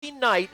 night.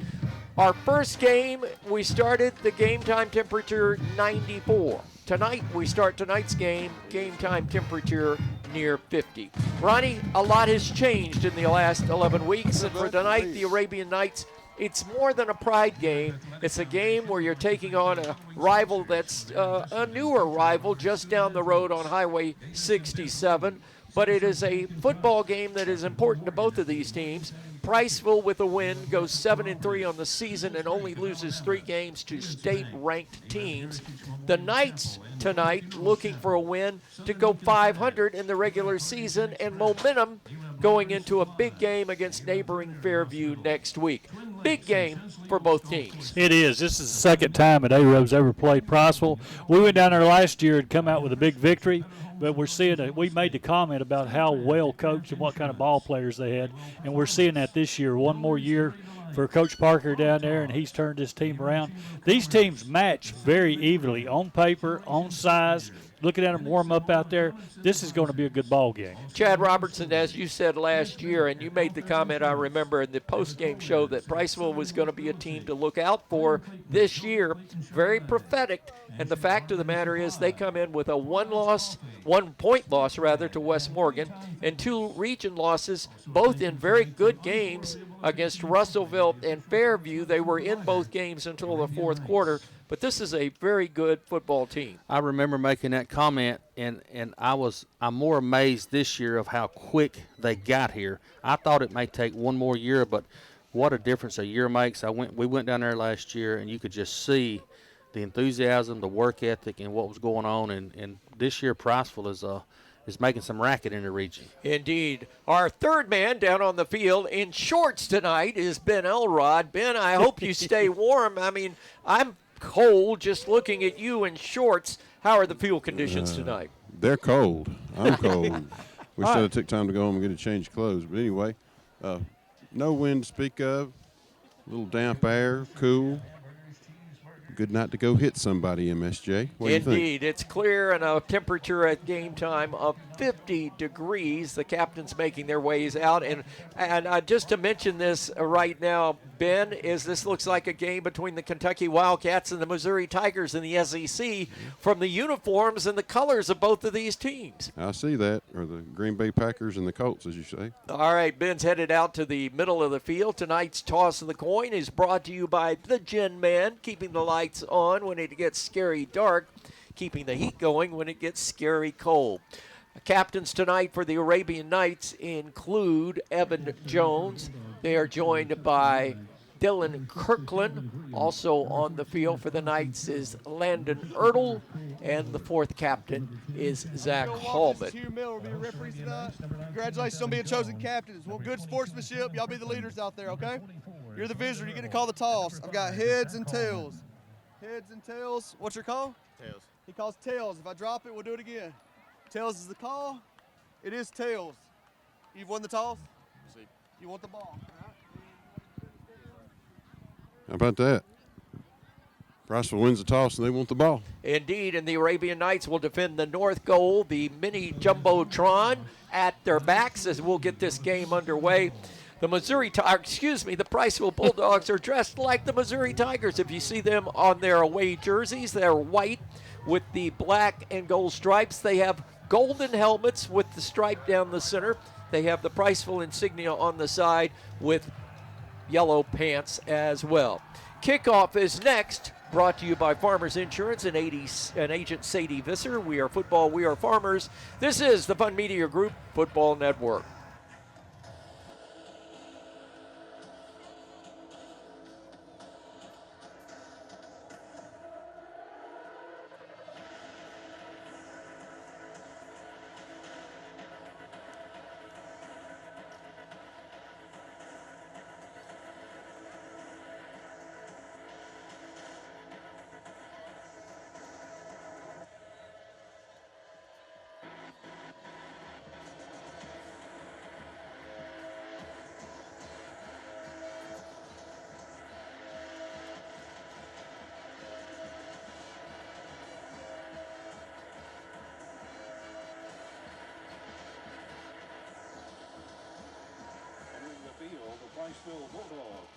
Our first game, we started the game time temperature 94. Tonight, we start tonight's game time temperature near 50. Ronnie, a lot has changed in the last 11 weeks, and for tonight, the Arabian Nights, it's more than a pride game. It's a game where you're taking on a rival that's a newer rival just down the road on Highway 67. But it is a football game that is important to both of these teams. Priceville, with a win, goes 7-3 on the season and only loses 3 games to state-ranked teams. The Knights tonight looking for a win to go 500 in the regular season and momentum going into a big game against neighboring Fairview next week. Big game for both teams. It is. This is the second time that A-Rob's ever played Priceville. We went down there last year and come out with a big victory, but we're seeing that we made the comment about how well coached and what kind of ball players they had, and we're seeing that this year. One more year for Coach Parker down there, and he's turned his team around. These teams match very evenly on paper, on size. Looking at them warm up out there, this is going to be a good ball game. Chad Robertson, as you said last year, and you made the comment, I remember, in the post-game show that Priceville was going to be a team to look out for this year. Very prophetic, and the fact of the matter is they come in with a one-point loss to West Morgan, and 2 region losses, both in very good games against Russellville and Fairview. They were in both games until the fourth quarter. But this is a very good football team. I remember making that comment, and I'm more amazed this year of how quick they got here. I thought it may take one more year, but what a difference a year makes. We went down there last year, and you could just see the enthusiasm, the work ethic, and what was going on. And this year, Priceville is making some racket in the region. Indeed. Our third man down on the field in shorts tonight is Ben Elrod. Ben, I hope you stay warm. I mean, I'm cold just looking at you in shorts. How are the field conditions tonight? They're cold. I'm cold. We should have took time to go home and get a change of clothes. But anyway, no wind to speak of. A little damp air, cool. Good night to go hit somebody, MSJ. What do you think? Indeed. It's clear and a temperature at game time of 50 degrees. The captains making their ways out. And just to mention this right now, Ben, is this looks like a game between the Kentucky Wildcats and the Missouri Tigers in the SEC from the uniforms and the colors of both of these teams. I see that, or the Green Bay Packers and the Colts, as you say. All right, Ben's headed out to the middle of the field. Tonight's toss of the coin is brought to you by the Gin Man, keeping the lights on when it gets scary dark, keeping the heat going when it gets scary cold. Captains tonight for the Arabian Nights include Evan Jones. They are joined by Dylan Kirkland. Also on the field for the Knights is Landon Ertl, and the fourth captain is Zach Hallman. Hugh Miller will be your referees tonight. Congratulations on being chosen captains. Well, good sportsmanship. Y'all be the leaders out there, okay? You're the visitor. You get to call the toss. I've got heads and tails. Heads and tails. What's your call? Tails. He calls tails. If I drop it, we'll do it again. Tails is the call. It is tails. You've won the toss. See. You want the ball. How about that? Priceville wins the toss, and they want the ball. Indeed, and the Arabian Knights will defend the north goal, the mini Jumbotron at their backs as we'll get this game underway. The the Priceville Bulldogs are dressed like the Missouri Tigers. If you see them on their away jerseys, they're white with the black and gold stripes. They have golden helmets with the stripe down the center. They have the Priceville insignia on the side with yellow pants as well. Kickoff is next, brought to you by Farmers Insurance and Agent Sadie Visser. We are football, we are farmers. This is the Fun Media Group Football Network. Priceville Bulldogs.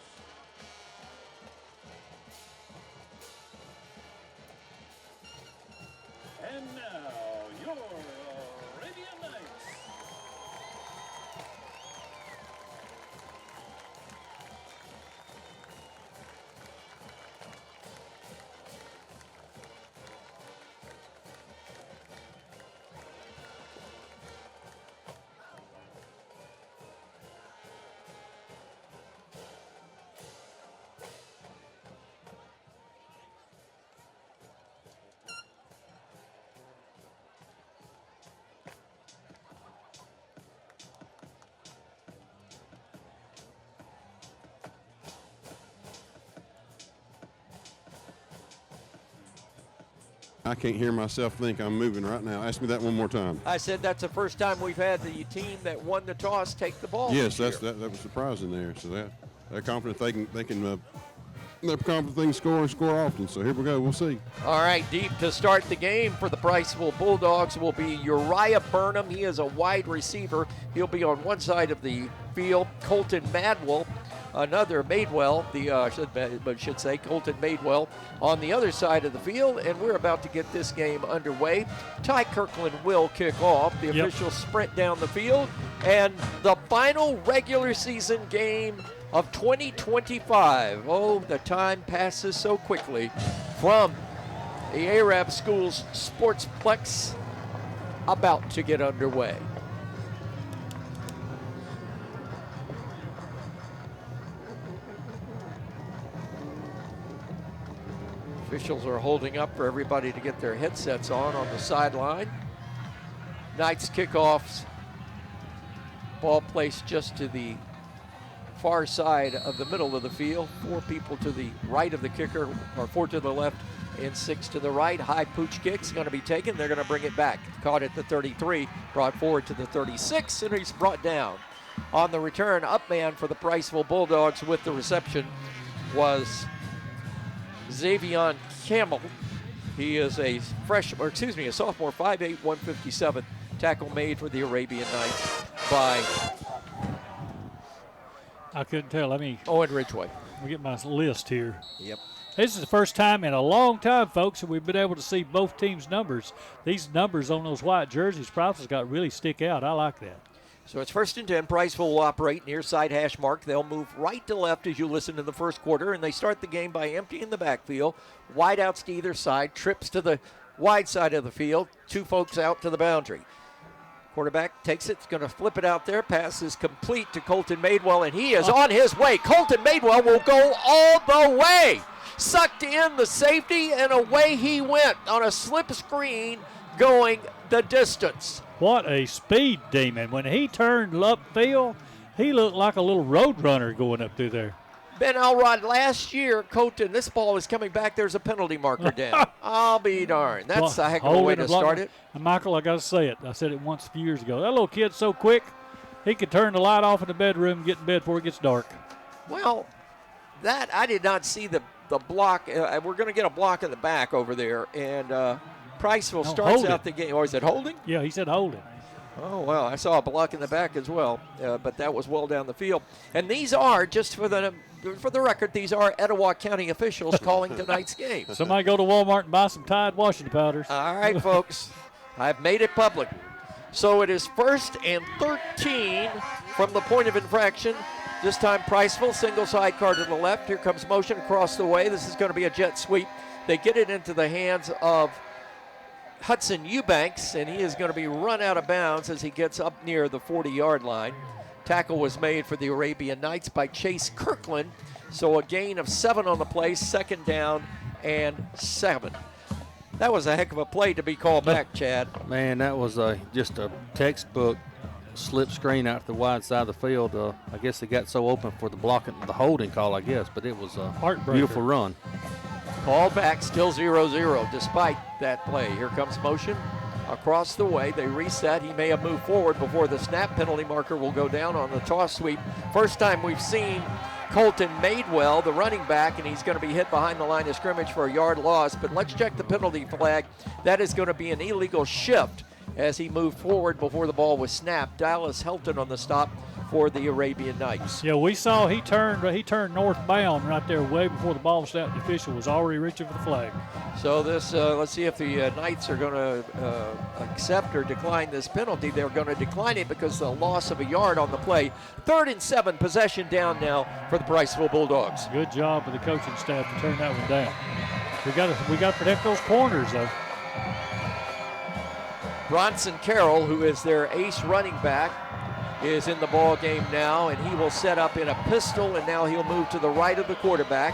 I can't hear myself think. I'm moving right now. Ask me that one more time. I said that's the first time we've had the team that won the toss take the ball. Yes, this year. that was surprising there. So they're confident they're confident they can score and score often. So here we go. We'll see. All right, deep to start the game for the Priceville Bulldogs will be Uriah Burnham. He is a wide receiver. He'll be on one side of the field. Colton Madwell, another Madewell, should say Colton Madewell on the other side of the field. And we're about to get this game underway. Ty Kirkland will kick off. The officials sprint down the field. And the final regular season game of 2025. Oh, the time passes so quickly. From the Arab Schools Sportsplex, about to get underway. Officials are holding up for everybody to get their headsets on the sideline. Knights kickoffs. Ball placed just to the far side of the middle of the field. 4 people to the right of the kicker, or 4 to the left and 6 to the right. High pooch kick's going to be taken. They're going to bring it back. Caught at the 33, brought forward to the 36, and he's brought down. On the return, up man for the Priceville Bulldogs with the reception was Xavion Campbell. He is a sophomore, 5'8", 157. Tackle made for the Arabian Knights by I couldn't tell. Owen Ridgway. Let me get my list here. Yep. This is the first time in a long time, folks, that we've been able to see both teams' numbers. These numbers on those white jerseys, Priceville's got really stick out. I like that. So it's 1st and 10. Priceville will operate near side hash mark. They'll move right to left as you listen to the first quarter, and they start the game by emptying the backfield. Wideouts to either side, trips to the wide side of the field, 2 folks out to the boundary. Quarterback takes it, going to flip it out there. Pass is complete to Colton Madewell, and he is on his way. Colton Madewell will go all the way. Sucked in the safety, and away he went on a slip screen going the distance. What a speed demon. When he turned upfield, he looked like a little road runner going up through there. Ben Elrod, last year, Colton, this ball is coming back. There's a penalty marker down. I'll be darned. That's a heck of a way to start it. And Michael, I got to say it. I said it once a few years ago. That little kid's so quick, he could turn the light off in the bedroom and get in bed before it gets dark. Well, that I did not see the block. We're going to get a block in the back over there. And Priceville starts out the game. Or is it holding? Yeah, he said holding. Oh, well, I saw a block in the back as well, but that was well down the field. And these are, just for the record, these are Etowah County officials calling tonight's game. Somebody go to Walmart and buy some Tide washing powders. All right, folks. I've made it public. So it is 1st and 13 from the point of infraction. This time Priceville, single side car to the left. Here comes motion across the way. This is going to be a jet sweep. They get it into the hands of Hudson Eubanks, and he is going to be run out of bounds as he gets up near the 40-yard line. Tackle was made for the Arabian Knights by Chase Kirkland. So a gain of 7 on the play, 2nd down and 7. That was a heck of a play to be called back, Chad. Man, that was just a textbook slip screen out to the wide side of the field. I guess they got so open for the holding call, I guess, but it was a beautiful run. Call back, still 0-0 despite that play. Here comes motion across the way. They reset. He may have moved forward before the snap. Penalty marker will go down on the toss sweep. First time we've seen Colton Madewell, the running back, and he's going to be hit behind the line of scrimmage for a yard loss. But let's check the penalty flag. That is going to be an illegal shift as he moved forward before the ball was snapped. Dallas Helton on the stop for the Arabian Knights. Yeah, we saw he turned northbound right there way before the ball snapped. The official was already reaching for the flag. So this, let's see if the Knights are going to accept or decline this penalty. They're going to decline it because the loss of a yard on the play. 3rd and 7, possession down now for the Priceville Bulldogs. Good job of the coaching staff to turn that one down. We got to protect those corners though. Bronson Carroll, who is their ace running back, is in the ball game now, and he will set up in a pistol, and now he'll move to the right of the quarterback.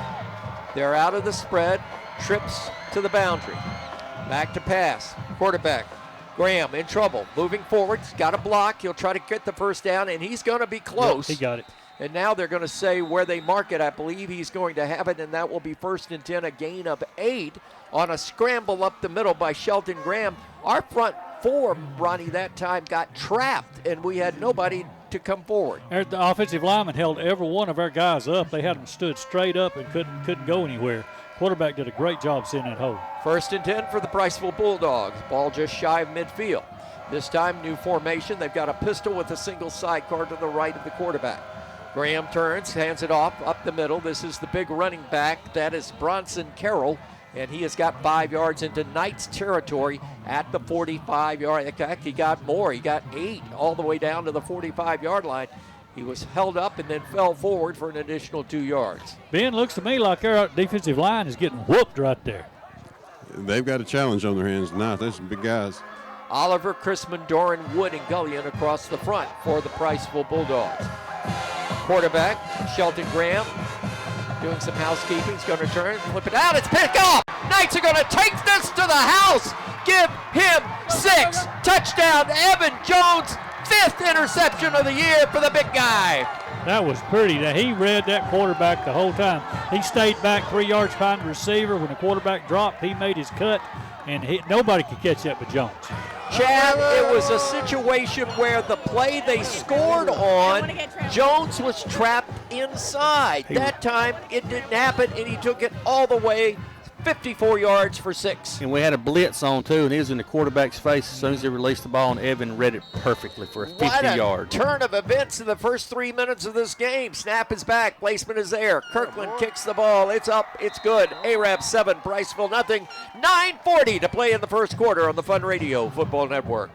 They're out of the spread, trips to the boundary. Back to pass, quarterback. Graham in trouble, moving forward, he's got a block. He'll try to get the first down, and he's going to be close. Yep, he got it. And now they're going to say where they mark it. I believe he's going to have it, and that will be 1st and 10, a gain of 8 on a scramble up the middle by Shelton Graham. Our front 4, Ronnie, that time got trapped, and we had nobody to come forward. The offensive lineman held every one of our guys up. They had them stood straight up and couldn't go anywhere. Quarterback did a great job sending it home. 1st and 10 for the Priceville Bulldogs. Ball just shy of midfield. This time, new formation. They've got a pistol with a single sidecar to the right of the quarterback. Graham turns, hands it off up the middle. This is the big running back. That is Bronson Carroll, and he has got 5 yards into Knight's territory at the 45-yard. In fact, he got more. He got 8 all the way down to the 45-yard line. He was held up and then fell forward for an additional 2 yards. Ben, looks to me like our defensive line is getting whooped right there. They've got a challenge on their hands tonight. There's some big guys. Oliver, Chrisman, Doran, Wood, and Gullion across the front for the Priceville Bulldogs. Quarterback, Shelton Graham, doing some housekeeping. He's going to turn, flip it out. It's picked off. Knights are going to take this to the house. Give him 6. Touchdown, Evan Jones. 5th interception of the year for the big guy. That was pretty. Now, he read that quarterback the whole time. He stayed back 3 yards behind the receiver. When the quarterback dropped, he made his cut, and nobody could catch that but Jones. Chad, it was a situation where the play they scored on, Jones was trapped inside. That time, it didn't happen, and he took it all the way 54 yards for 6. And we had a blitz on, too, and he was in the quarterback's face as soon as he released the ball, and Evan read it perfectly for a 50-yard. Turn of events in the first 3 minutes of this game. Snap is back. Placement is there. Kirkland kicks the ball. It's up. It's good. Arab 7, Priceville nothing. 9:40 to play in the first quarter on the Fun Radio Football Network.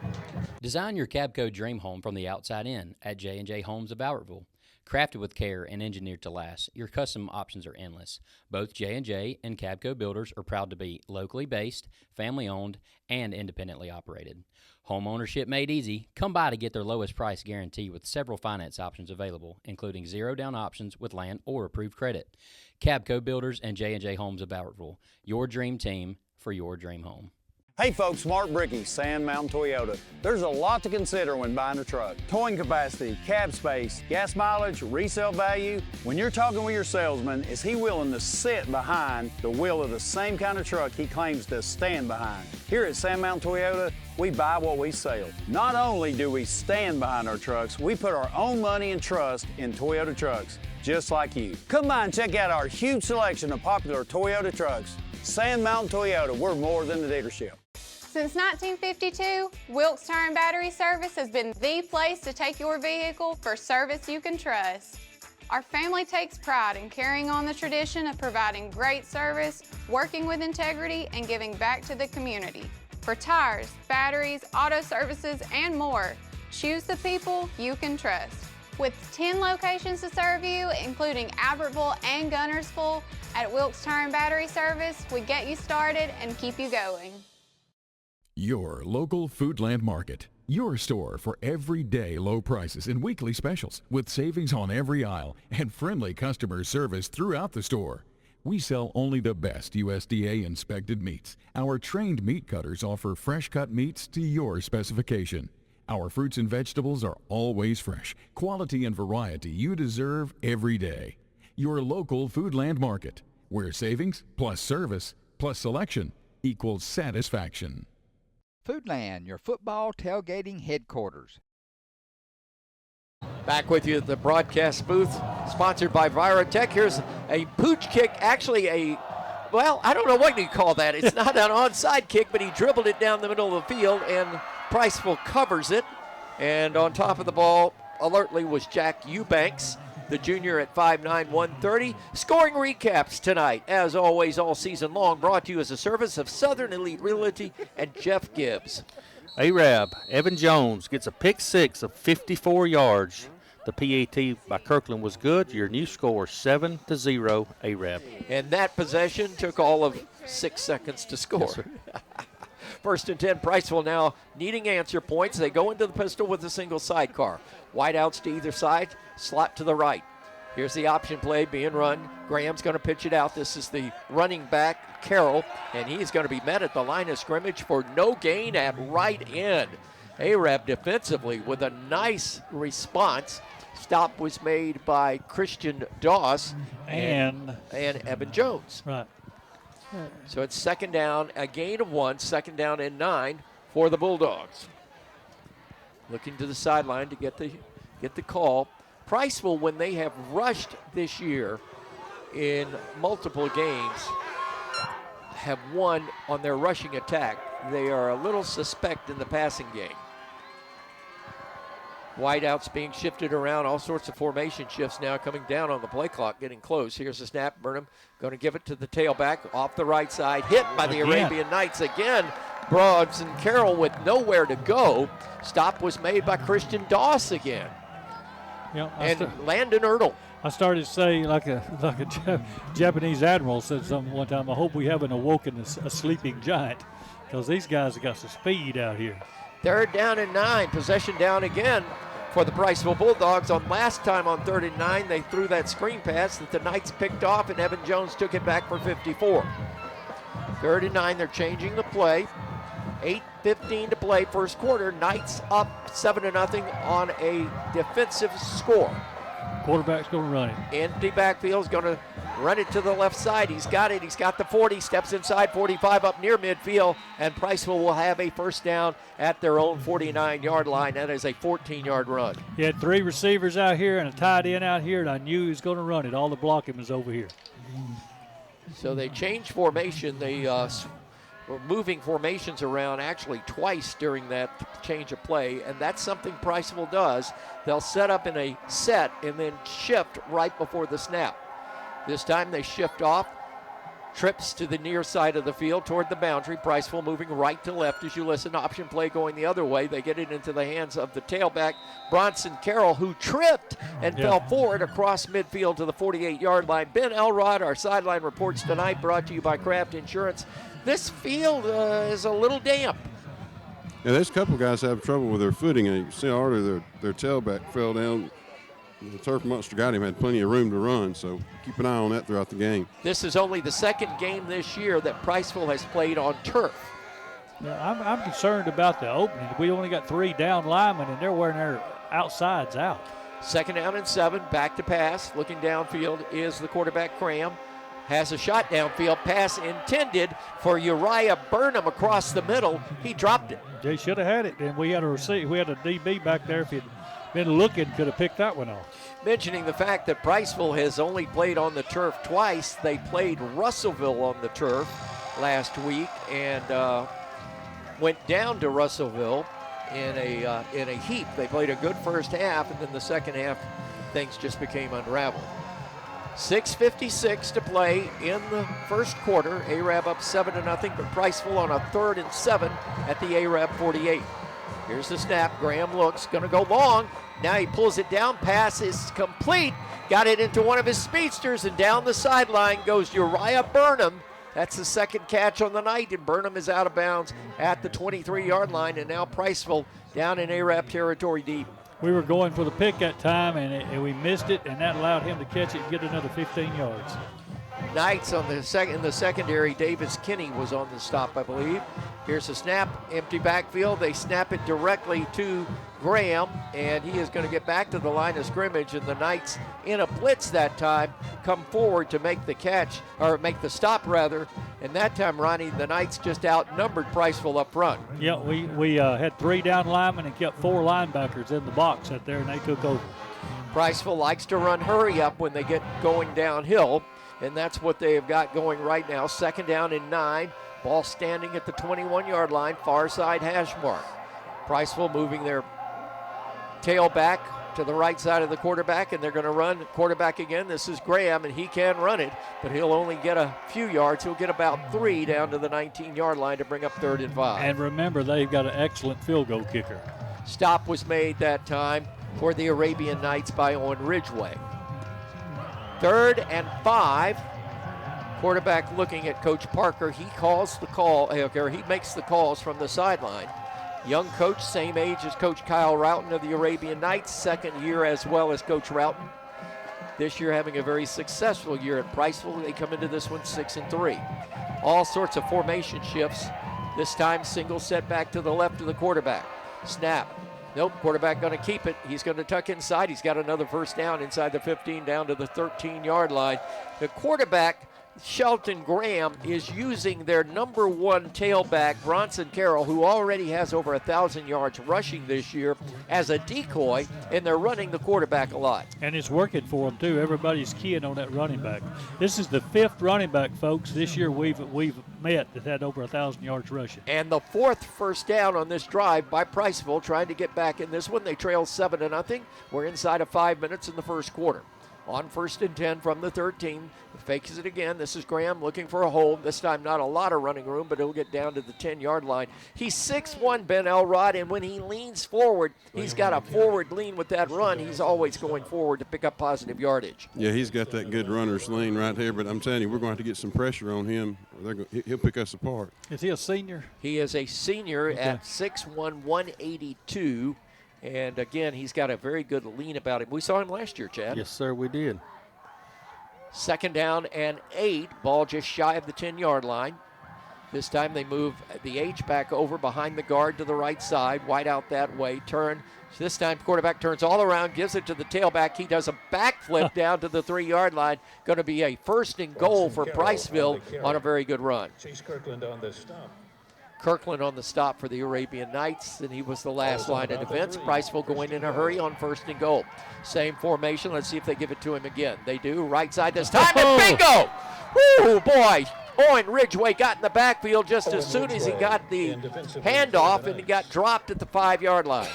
Design your Cabco dream home from the outside in at J&J Homes of Bowerville. Crafted with care and engineered to last, your custom options are endless. Both J&J and Cabco Builders are proud to be locally based, family-owned, and independently operated. Home ownership made easy. Come by to get their lowest price guarantee with several finance options available, including zero-down options with land or approved credit. Cabco Builders and J&J Homes of Bowerville, your dream team for your dream home. Hey folks, Mark Brickey, Sand Mountain Toyota. There's a lot to consider when buying a truck. Towing capacity, cab space, gas mileage, resale value. When you're talking with your salesman, is he willing to sit behind the wheel of the same kind of truck he claims to stand behind? Here at Sand Mountain Toyota, we buy what we sell. Not only do we stand behind our trucks, we put our own money and trust in Toyota trucks, just like you. Come by and check out our huge selection of popular Toyota trucks. Sand Mountain Toyota, we're more than a dealership. Since 1952, Wilkes Tire and Battery Service has been the place to take your vehicle for service you can trust. Our family takes pride in carrying on the tradition of providing great service, working with integrity, and giving back to the community. For tires, batteries, auto services, and more, choose the people you can trust. With 10 locations to serve you, including Albertville and Gunnersville, at Wilkes Tire and Battery Service, we get you started and keep you going. Your local Foodland Market. Your store for everyday low prices and weekly specials with savings on every aisle and friendly customer service throughout the store. We sell only the best USDA inspected meats. Our trained meat cutters offer fresh cut meats to your specification. Our fruits and vegetables are always fresh. Quality and variety you deserve every day. Your local Foodland Market, where savings plus service plus selection equals satisfaction. Foodland, your football tailgating headquarters. Back with you at the broadcast booth, sponsored by Virotech. Here's a pooch kick, actually well, I don't know what you call that. It's not an onside kick, but he dribbled it down the middle of the field, and Priceville covers it. And on top of the ball, alertly, was Jack Eubanks, the junior at 5'9", 130. Scoring recaps tonight, as always, all season long, brought to you as a service of Southern Elite Realty and Jeff Gibbs. Arab, Evan Jones gets a pick 6 of 54 yards. The PAT by Kirkland was good. Your new score, 7-0, Arab. And that possession took all of 6 seconds to score. Yes, sir. 1st and 10, Priceville now needing answer points. They go into the pistol with a single sidecar. Wideouts to either side, slot to the right. Here's the option play being run. Graham's going to pitch it out. This is the running back, Carroll, and he's going to be met at the line of scrimmage for no gain at right end. Arab defensively with a nice response Stop was made by Christian Doss And Evan Jones. right. So it's second down, a gain of 1, second down and 9 for the Bulldogs. Looking to the sideline to get the call. Priceville, when they have rushed this year in multiple games, have won on their rushing attack. They are a little suspect in the passing game. Wideouts being shifted around, all sorts of formation shifts now coming down on the play clock, getting close. Here's the snap. Burnham going to give it to the tailback off the right side. Hit by the Arabian Knights again. Bronson Carroll with nowhere to go. Stop was made by Christian Doss again. And Landon Ertl. I started to say, like a Japanese admiral said something one time, I hope we haven't awoken a sleeping giant, because these guys have got some speed out here. Third down and 9. Possession down again for the Priceville Bulldogs. On last time on 3rd and 9, they threw that screen pass that the Knights picked off, and Evan Jones took it back for 54. 3rd and 9, they're changing the play. 8:15 to play, first quarter. Knights up 7-0 on a defensive score. Quarterback's going to run it. Empty backfield's going to run it to the left side. He's got it. He's got the 40, steps inside 45 up near midfield, and Priceville will have a first down at their own 49-yard line. That is a 14-yard run. He had 3 receivers out here and a tight end out here, and I knew he was going to run it. All the blocking was over here. So they changed formation. They were moving formations around actually twice during that change of play, and that's something Priceville does. They'll set up in a set and then shift right before the snap. This time they shift off, trips to the near side of the field toward the boundary. Priceville moving right to left as you listen. Option play going the other way. They get it into the hands of the tailback, Bronson Carroll, who tripped and fell forward across midfield to the 48-yard line. Ben Elrod, our sideline reports tonight, brought to you by Kraft Insurance. This field is a little damp. Yeah, there's a couple guys have trouble with their footing. And you can see already their tailback fell down. The turf monster got him, had plenty of room to run, so keep an eye on that throughout the game. This is only the second game this year that Priceville has played on turf. Yeah, I'm concerned about the opening. We only got 3 down linemen, and they're wearing their outsides out. Second down and 7, back to pass. Looking downfield is the quarterback, Cram. Has a shot downfield, pass intended for Uriah Burnham across the middle. He dropped it. They should have had it, and we had a DB back there. If he'd been looking, could have picked that one off. Mentioning the fact that Priceville has only played on the turf twice. They played Russellville on the turf last week and went down to Russellville in a heap. They played a good first half, and then the second half things just became unraveled. 6:56 to play in the first quarter. Arab up 7-0, but Priceville on a 3rd and 7 at the Arab 48. Here's the snap. Graham looks, going to go long. Now he pulls it down. Pass is complete. Got it into one of his speedsters, and down the sideline goes Uriah Burnham. That's the second catch on the night, and Burnham is out of bounds at the 23-yard line, and now Priceville down in Arab territory deep. We were going for the pick that time, and we missed it, and that allowed him to catch it and get another 15 yards. Knights on in the secondary. Davis Kinney was on the stop, I believe. Here's the snap, empty backfield. They snap it directly to Graham, and he is going to get back to the line of scrimmage, and the Knights, in a blitz that time, come forward to make the catch, or make the stop rather, and that time, Ronnie, the Knights just outnumbered Priceville up front. Yeah, we had 3 down linemen and kept 4 linebackers in the box out there, and they took over. Priceville likes to run hurry up when they get going downhill, and that's what they have got going right now. Second down and 9. Ball standing at the 21-yard line, far side hash mark. Priceville moving their tailback to the right side of the quarterback, and they're going to run quarterback again. This is Graham, and he can run it, but he'll only get a few yards. He'll get about 3 down to the 19-yard line to bring up 3rd and 5. And remember, they've got an excellent field goal kicker. Stop was made that time for the Arabian Knights by Owen Ridgway. 3rd and 5. Quarterback looking at Coach Parker. He calls the call, or he makes the calls from the sideline. Young coach, same age as Coach Kyle Routon of the Arabian Knights, second year as well as Coach Routon. This year having a very successful year at Priceville. They come into this one 6-3. All sorts of formation shifts. This time single set back to the left of the quarterback. Snap. Nope, quarterback going to keep it. He's going to tuck inside. He's got another first down inside the 15 down to the 13-yard line. The quarterback, Shelton Graham, is using their number one tailback, Bronson Carroll, who already has over 1,000 yards rushing this year, as a decoy, and they're running the quarterback a lot. And it's working for them, too. Everybody's keying on that running back. This is the 5th running back, folks, this year we've met that had over 1,000 yards rushing. And the 4th first down on this drive by Priceville, trying to get back in this one. They trail 7-0. We're inside of 5 minutes in the first quarter. On 1st and 10 from the 13. Fakes it again. This is Graham looking for a hold. This time not a lot of running room, but he'll get down to the 10-yard line. He's 6'1", Ben Elrod, and when he leans forward, he's got a forward lean with that run. He's always going forward to pick up positive yardage. Yeah, he's got that good runner's lean right there, but I'm telling you, we're going to have to get some pressure on him. He'll pick us apart. Is he a senior? He is a senior at 6'1", 182. And, again, he's got a very good lean about him. We saw him last year, Chad. Yes, sir, we did. 2nd down and 8. Ball just shy of the 10-yard line. This time they move the H back over behind the guard to the right side. Wide out that way. Turn. This time quarterback turns all around, gives it to the tailback. He does a backflip down to the 3-yard line. Going to be a 1st and goal for Priceville on a very good run. Chase Kirkland on the stop. Kirkland on the stop for the Arabian Knights, and he was the last line of defense. Priceville going in a hurry on 1st and goal. Same formation. Let's see if they give it to him again. They do. Right side this time, and bingo! Woo, boy. Owen Ridgway got in the backfield just as soon as he got the handoff, and he got dropped at the 5-yard line.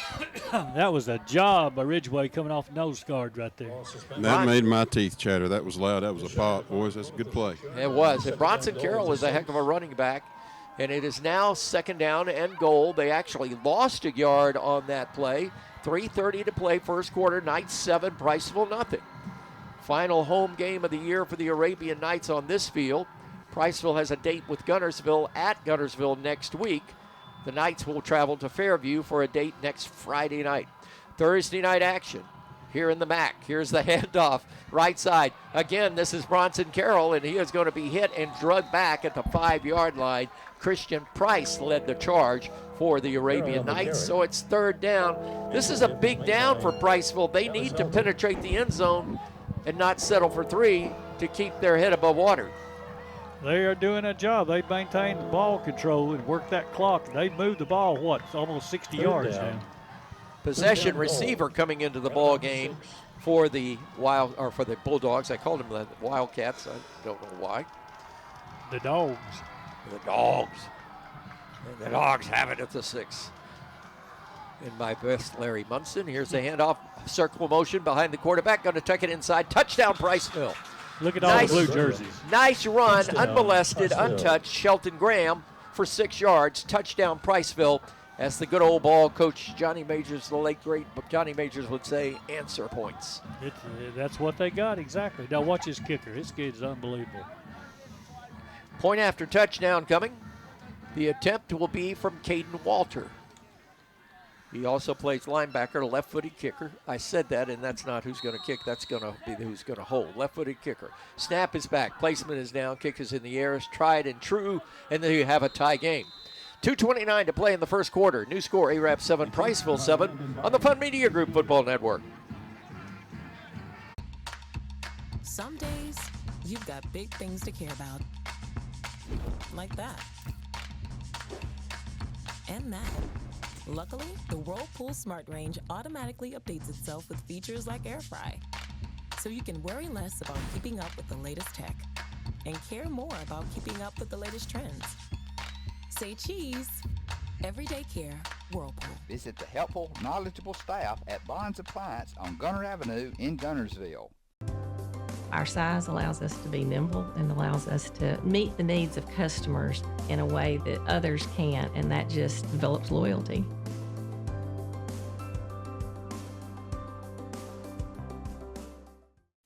That was a job by Ridgway coming off nose guard right there. That made my teeth chatter. That was loud. That was a pop, boys. That's a good play. It was. And Bronson Carroll is a heck of a running back. And it is now 2nd down and goal. They actually lost a yard on that play. 3:30 to play, first quarter. Knights 7, Priceville nothing. Final home game of the year for the Arabian Knights on this field. Priceville has a date with Guntersville at Guntersville next week. The Knights will travel to Fairview for a date next Friday night. Thursday night action here in the MAC. Here's the handoff, right side. Again, this is Bronson Carroll, and he is going to be hit and drugged back at the 5-yard line. Christian Price led the charge for the Arabian Knights, so it's 3rd down. This is a big down for Priceville. They need to penetrate the end zone and not settle for 3 to keep their head above water. They are doing a job. They maintained the ball control and worked that clock. They moved the ball, it's almost 60 yards now. Possession receiver coming into the ball game for the for the Bulldogs. I called them the Wildcats. I don't know why. The Dogs. The Dogs. And the Dogs have it at the 6. In my best, Larry Munson. Here's the handoff. Circle motion behind the quarterback. Going to tuck it inside. Touchdown, Priceville. Look at all the blue jerseys. Nice run, unmolested, untouched. Shelton Graham for 6 yards. Touchdown, Priceville. As the good old ball coach Johnny Majors, the late great Johnny Majors would say, answer points. That's what they got, exactly. Now watch his kicker. His kid's unbelievable. Point after touchdown coming. The attempt will be from Caden Walter. He also plays linebacker, left-footed kicker. I said that, and that's not who's going to kick. That's going to be who's going to hold. Left-footed kicker. Snap is back. Placement is down. Kick is in the air. It's tried and true, and then you have a tie game. 2:29 to play in the first quarter. New score, Arab 7, Priceville 7 on the Fun Media Group Football Network. Some days, you've got big things to care about. Like that. And that. Luckily, the Whirlpool Smart Range automatically updates itself with features like Air Fry. So you can worry less about keeping up with the latest tech and care more about keeping up with the latest trends. Say cheese. Everyday care, Whirlpool. Visit the helpful, knowledgeable staff at Bonds Appliance on Gunner Avenue in Gunnersville. Our size allows us to be nimble and allows us to meet the needs of customers in a way that others can't, and that just develops loyalty.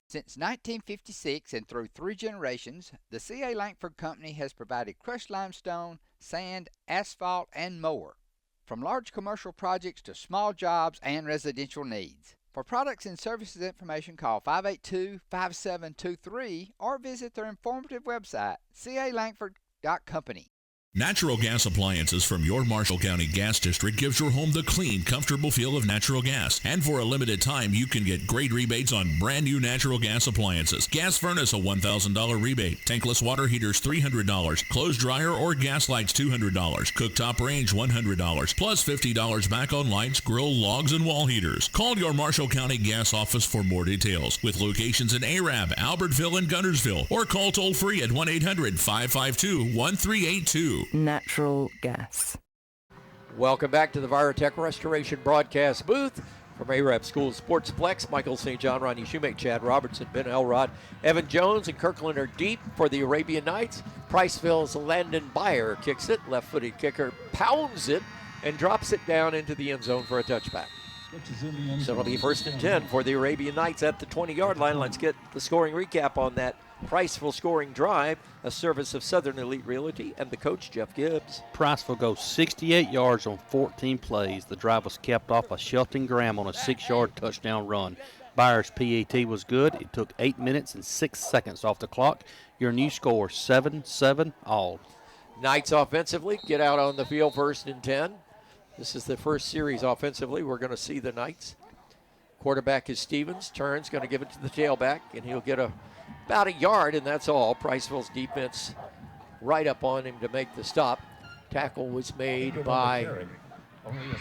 Since 1956 and through 3 generations, the C.A. Langford Company has provided crushed limestone, sand, asphalt, and more, from large commercial projects to small jobs and residential needs. For products and services information, call 582-5723 or visit their informative website, calangford.company. Natural gas appliances from your Marshall County Gas District gives your home the clean, comfortable feel of natural gas. And for a limited time, you can get great rebates on brand new natural gas appliances. Gas furnace, a $1,000 rebate. Tankless water heaters, $300. Clothes dryer or gas lights, $200. Cooktop range, $100. Plus $50 back on lights, grill, logs, and wall heaters. Call your Marshall County Gas office for more details. With locations in Arab, Albertville, and Guntersville. Or call toll free at 1-800-552-1382. Natural gas. Welcome back to the Virotech Restoration broadcast booth from Arab School Sportsplex. Michael St. John, Ronnie Shoemake, Chad Robertson, Ben Elrod, Evan Jones, and Kirkland are deep for the Arabian Knights. Priceville's Landon Byer kicks it. Left-footed kicker pounds it and drops it down into the end zone for a touchback. So it'll be 1st and 10 for the Arabian Knights at the 20-yard line. Let's get the scoring recap on that Priceville scoring drive, a service of Southern Elite Realty and the coach, Jeff Gibbs. Priceville goes 68 yards on 14 plays. The drive was capped off by Shelton Graham on a 6-yard touchdown run. Byers' PAT was good. It took 8 minutes and 6 seconds off the clock. Your new score, 7-7 all. Knights offensively get out on the field 1st and 10. This is the first series offensively. We're going to see the Knights. Quarterback is Stevens. Turns, going to give it to the tailback, and he'll get about a yard, and that's all. Priceville's defense right up on him to make the stop. Tackle was made by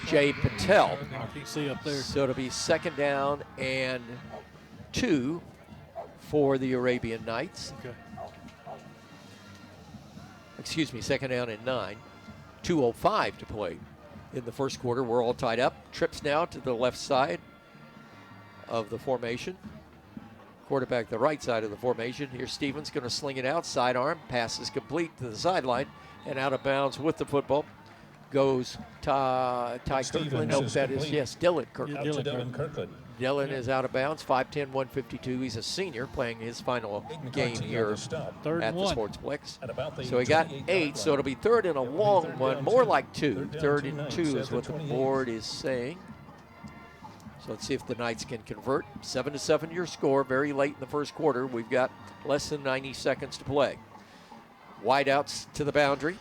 Jay Patel. See up there. So it'll be 2nd down and 2 for the Arabian Knights. Okay. Excuse me, 2nd down and 9. 2:05 to play in the first quarter. We're all tied up. Trips now to the left side of the formation. Quarterback the right side of the formation. Here's Stevens going to sling it out. Sidearm. Pass is complete to the sideline and out of bounds with the football. Goes Ty Kirkland. No, that is, yes, Dylan Kirkland. Yeah, Dylan Kirkland. Dylan is out of bounds. 5'10", 152. He's a senior playing his final game here at the Sportsplex. So he got 8, so it'll be 3rd and a long one, more like 2. 3rd and 2 is what the board is saying. So let's see if the Knights can convert. 7-7 your score, very late in the first quarter. We've got less than 90 seconds to play. Wideouts to the boundary.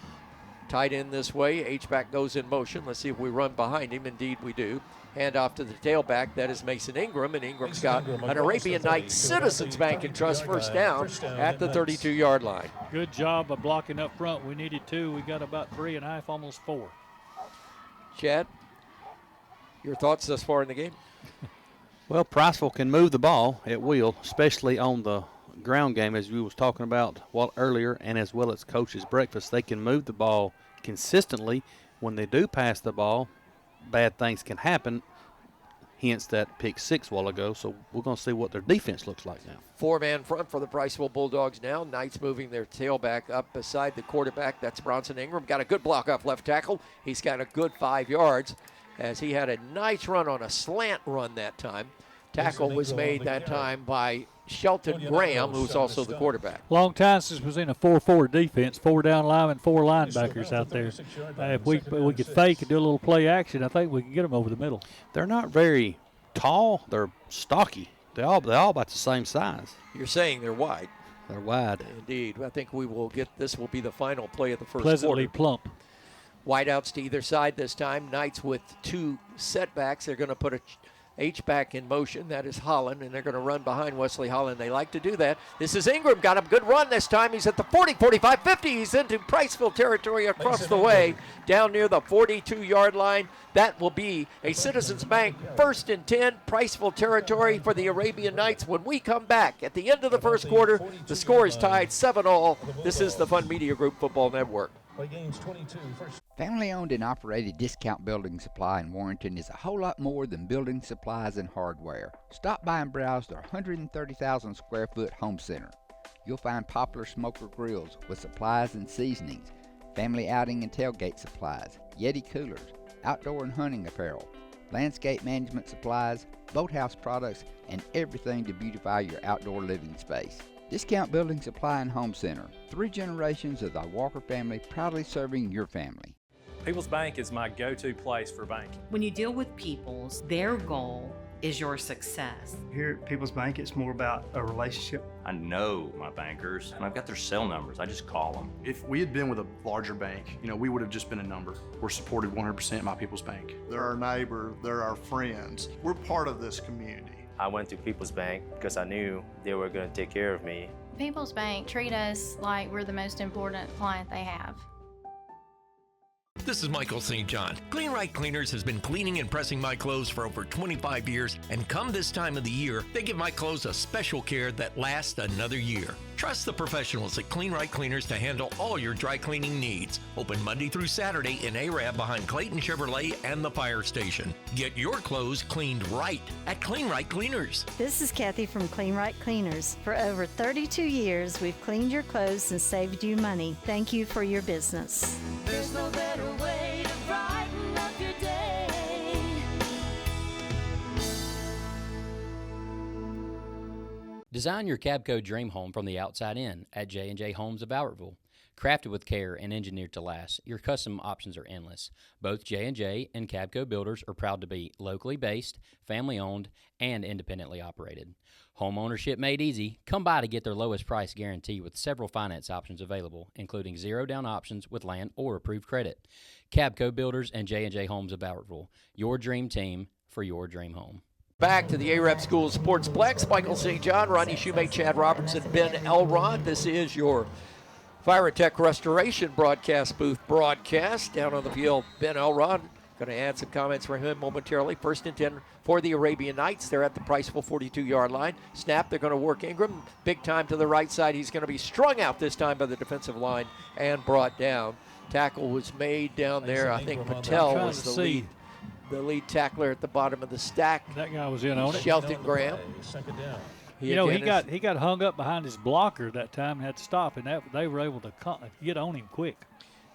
Tight end this way. H-back goes in motion. Let's see if we run behind him. Indeed, we do. Hand off to the tailback. That is Mason Ingram, and Ingram's got an Arabian Knights Citizens Bank and Trust first down at the 32-yard line. Good job of blocking up front. We needed 2. We got about 3.5, almost 4. Chad, your thoughts thus far in the game? Well, Priceville can move the ball at will, especially on the ground game, as we was talking about earlier, and as well as Coach's Breakfast. They can move the ball consistently. When they do pass the ball, bad things can happen, hence that pick 6 a while ago. So we're going to see what their defense looks like now. 4-man front for the Priceville Bulldogs now. Knights moving their tailback up beside the quarterback. That's Bronson Ingram. Got a good block off left tackle. He's got a good 5 yards as he had a nice run on a slant run that time. Tackle was made that time by Shelton Graham, who's also the quarterback. Long time since we've seen a 4-4 defense, 4 down linemen, 4 linebackers out there. If we could fake and do a little play action, I think we can get them over the middle. They're not very tall. They're stocky. They're all about the same size. You're saying they're wide. They're wide. Indeed. I think we will get this will be the final play of the first Pleasantly quarter. plump. Wideouts to either side this time. Knights with 2 setbacks. They're going to put a H-back in motion. That is Holland, and they're going to run behind Wesley Holland. They like to do that. This is Ingram. Got a good run this time. He's at the 40, 45, 50. He's into Priceville territory across the way, down near the 42-yard line. That will be a Citizens Bank 1st and 10, Priceville territory for the Arabian Knights. When we come back at the end of the first quarter, the score is tied 7-all. This is the Fun Media Group Football Network. Family-owned and operated Discount Building Supply in Warrenton is a whole lot more than building supplies and hardware. Stop by and browse their 130,000 square foot home center. You'll find popular smoker grills with supplies and seasonings, family outing and tailgate supplies, Yeti coolers, outdoor and hunting apparel, landscape management supplies, boathouse products, and everything to beautify your outdoor living space. Discount Building Supply and Home Center. 3 generations of the Walker family proudly serving your family. People's Bank is my go-to place for banking. When you deal with People's, their goal is your success. Here at People's Bank, it's more about a relationship. I know my bankers, and I've got their cell numbers. I just call them. If we had been with a larger bank, we would have just been a number. We're supported 100% by People's Bank. They're our neighbor, they're our friends. We're part of this community. I went to People's Bank because I knew they were going to take care of me. People's Bank treat us like we're the most important client they have. This is Michael St. John. Clean Right Cleaners has been cleaning and pressing my clothes for over 25 years, and come this time of the year, they give my clothes a special care that lasts another year. Trust the professionals at Clean Right Cleaners to handle all your dry cleaning needs. Open Monday through Saturday in Arab behind Clayton Chevrolet and the fire station. Get your clothes cleaned right at Clean Right Cleaners. This is Kathy from Clean Right Cleaners. For over 32 years, we've cleaned your clothes and saved you money. Thank you for your business. There's no better way to brighten up your day. Design your Cabco dream home from the outside in at J&J Homes of Albertville. Crafted with care and engineered to last, your custom options are endless. Both J&J and Cabco Builders are proud to be locally based, family-owned, and independently operated. Home ownership made easy. Come by to get their lowest price guarantee with several finance options available, including zero-down options with land or approved credit. Cabco Builders and J&J Homes of Albertville, your dream team for your dream home. Back to the Arab School Sportsplex. Michael St. John, Ronnie Shoemate, Chad Robertson, Ben Elrod. This is your Fire and Tech Restoration broadcast booth broadcast. Down on the field, Ben Elrod. Going to add some comments from him momentarily. 1st and 10 for the Arabian Knights. They're at the Priceville 42-yard line. Snap, they're going to work Ingram. Big time to the right side. He's going to be strung out this time by the defensive line and brought down. Tackle was made down there. I think Patel was the lead tackler at the bottom of the stack. That guy was in on it. Shelton Graham. He got hung up behind his blocker that time and had to stop, and they were able to get on him quick.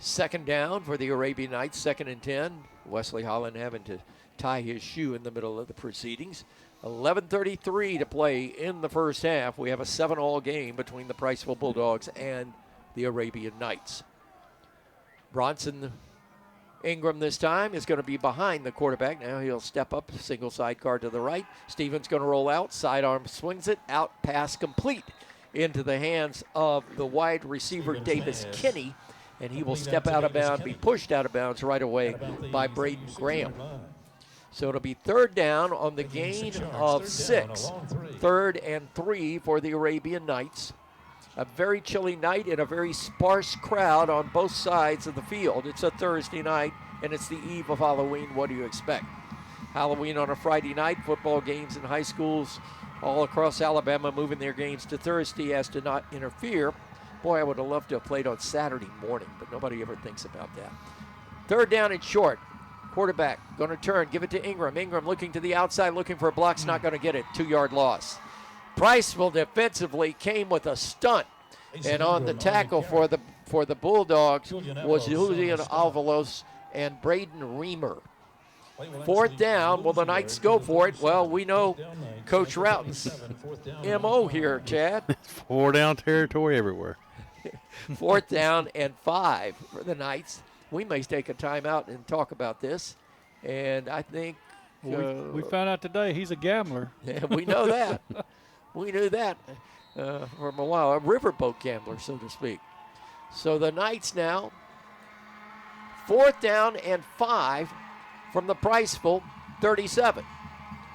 2nd down for the Arabian Knights, 2nd and 10. Wesley Holland having to tie his shoe in the middle of the proceedings. 11:33 to play in the first half. We have a 7-all game between the Priceville Bulldogs and the Arabian Knights. Bronson Ingram this time is going to be behind the quarterback. Now he'll step up, single sidecar to the right. Stevens going to roll out, sidearm swings it, out pass complete into the hands of the wide receiver Davis Kinney, and he will step out of bounds, be pushed out of bounds right away by Braden Graham. So it'll be 3rd down on the gain of 6. 3rd and 3 for the Arabian Knights. A very chilly night and a very sparse crowd on both sides of the field. It's a Thursday night, and it's the eve of Halloween. What do you expect? Halloween on a Friday night, football games in high schools all across Alabama moving their games to Thursday as to not interfere. Boy, I would have loved to have played on Saturday morning, but nobody ever thinks about that. 3rd down and short. Quarterback going to turn, give it to Ingram. Ingram looking to the outside, looking for a block's not going to get it. 2-yard loss. Priceville defensively came with a stunt, and on the tackle for the Bulldogs was Julian Alvalos and Braden Reamer. 4th down, will the Knights go for it? Well, we know Coach Routen's MO here, Chad. 4-down territory everywhere. 4th down and 5 for the Knights. We may take a timeout and talk about this, and I think we found out today he's a gambler. Yeah, we know that. We knew that from a while, a riverboat gambler, so to speak. So the Knights now, 4th down and 5 from the Priceville 37.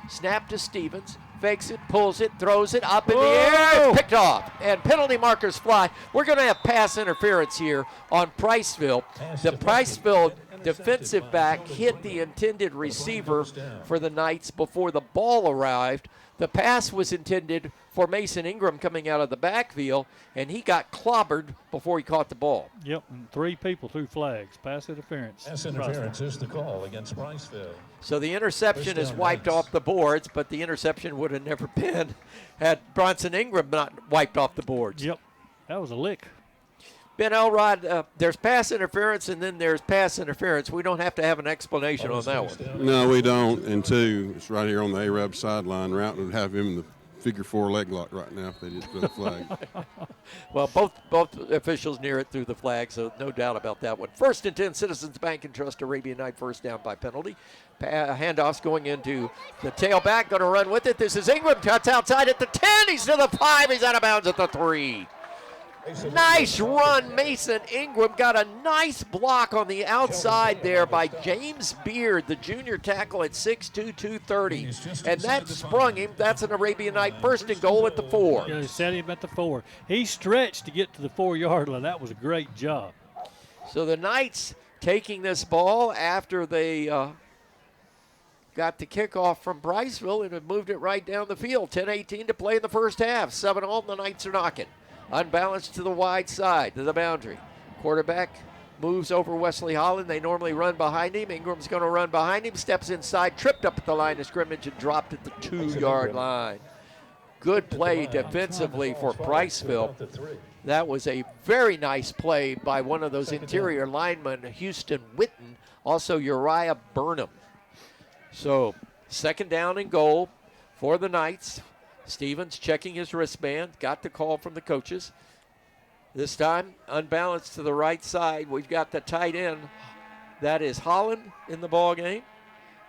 Snap to Stevens, fakes it, pulls it, throws it up in the air, picked off, and penalty markers fly. We're going to have pass interference here on Priceville. The Priceville defensive back hit the intended receiver for the Knights before the ball arrived. The pass was intended for Mason Ingram coming out of the backfield, and he got clobbered before he caught the ball. Yep, and 3 people threw flags. Pass interference. Pass interference is the call against Priceville. So the interception is wiped off the boards, but the interception would have never been had Bronson Ingram not wiped off the boards. Yep, that was a lick. Ben Elrod, there's pass interference and then there's pass interference. We don't have to have an explanation on that one. No, we don't. And 2, it's right here on the Arab sideline. Routon would have him in the figure 4 leg lock right now if they didn't throw the flag. Well, both officials near it threw the flag, so no doubt about that one. 1st and 10, Citizens Bank and Trust Arabian Night first down by penalty. Handoffs going into the tailback, going to run with it. This is Ingram, cuts outside at the 10. He's to the 5. He's out of bounds at the 3. Nice run. Mason Ingram got a nice block on the outside there by James Beard, the junior tackle at 6'2", 230. And that sprung him. That's an Arabian Night 1st and goal at the 4. Yeah, he set him at the 4. He stretched to get to the 4-yard line. That was a great job. So the Knights taking this ball after they got the kickoff from Priceville and have moved it right down the field. 10:18 to play in the first half. 7-all, the Knights are knocking. Unbalanced to the wide side, to the boundary. Quarterback moves over Wesley Holland. They normally run behind him. Ingram's going to run behind him, steps inside, tripped up at the line of scrimmage, and dropped at the 2-yard line. Good play defensively for Priceville. That was a very nice play by one of those interior linemen, Houston Witten, also Uriah Burnham. So 2nd down and goal for the Knights. Stevens checking his wristband, got the call from the coaches. This time, unbalanced to the right side. We've got the tight end. That is Holland in the ball game.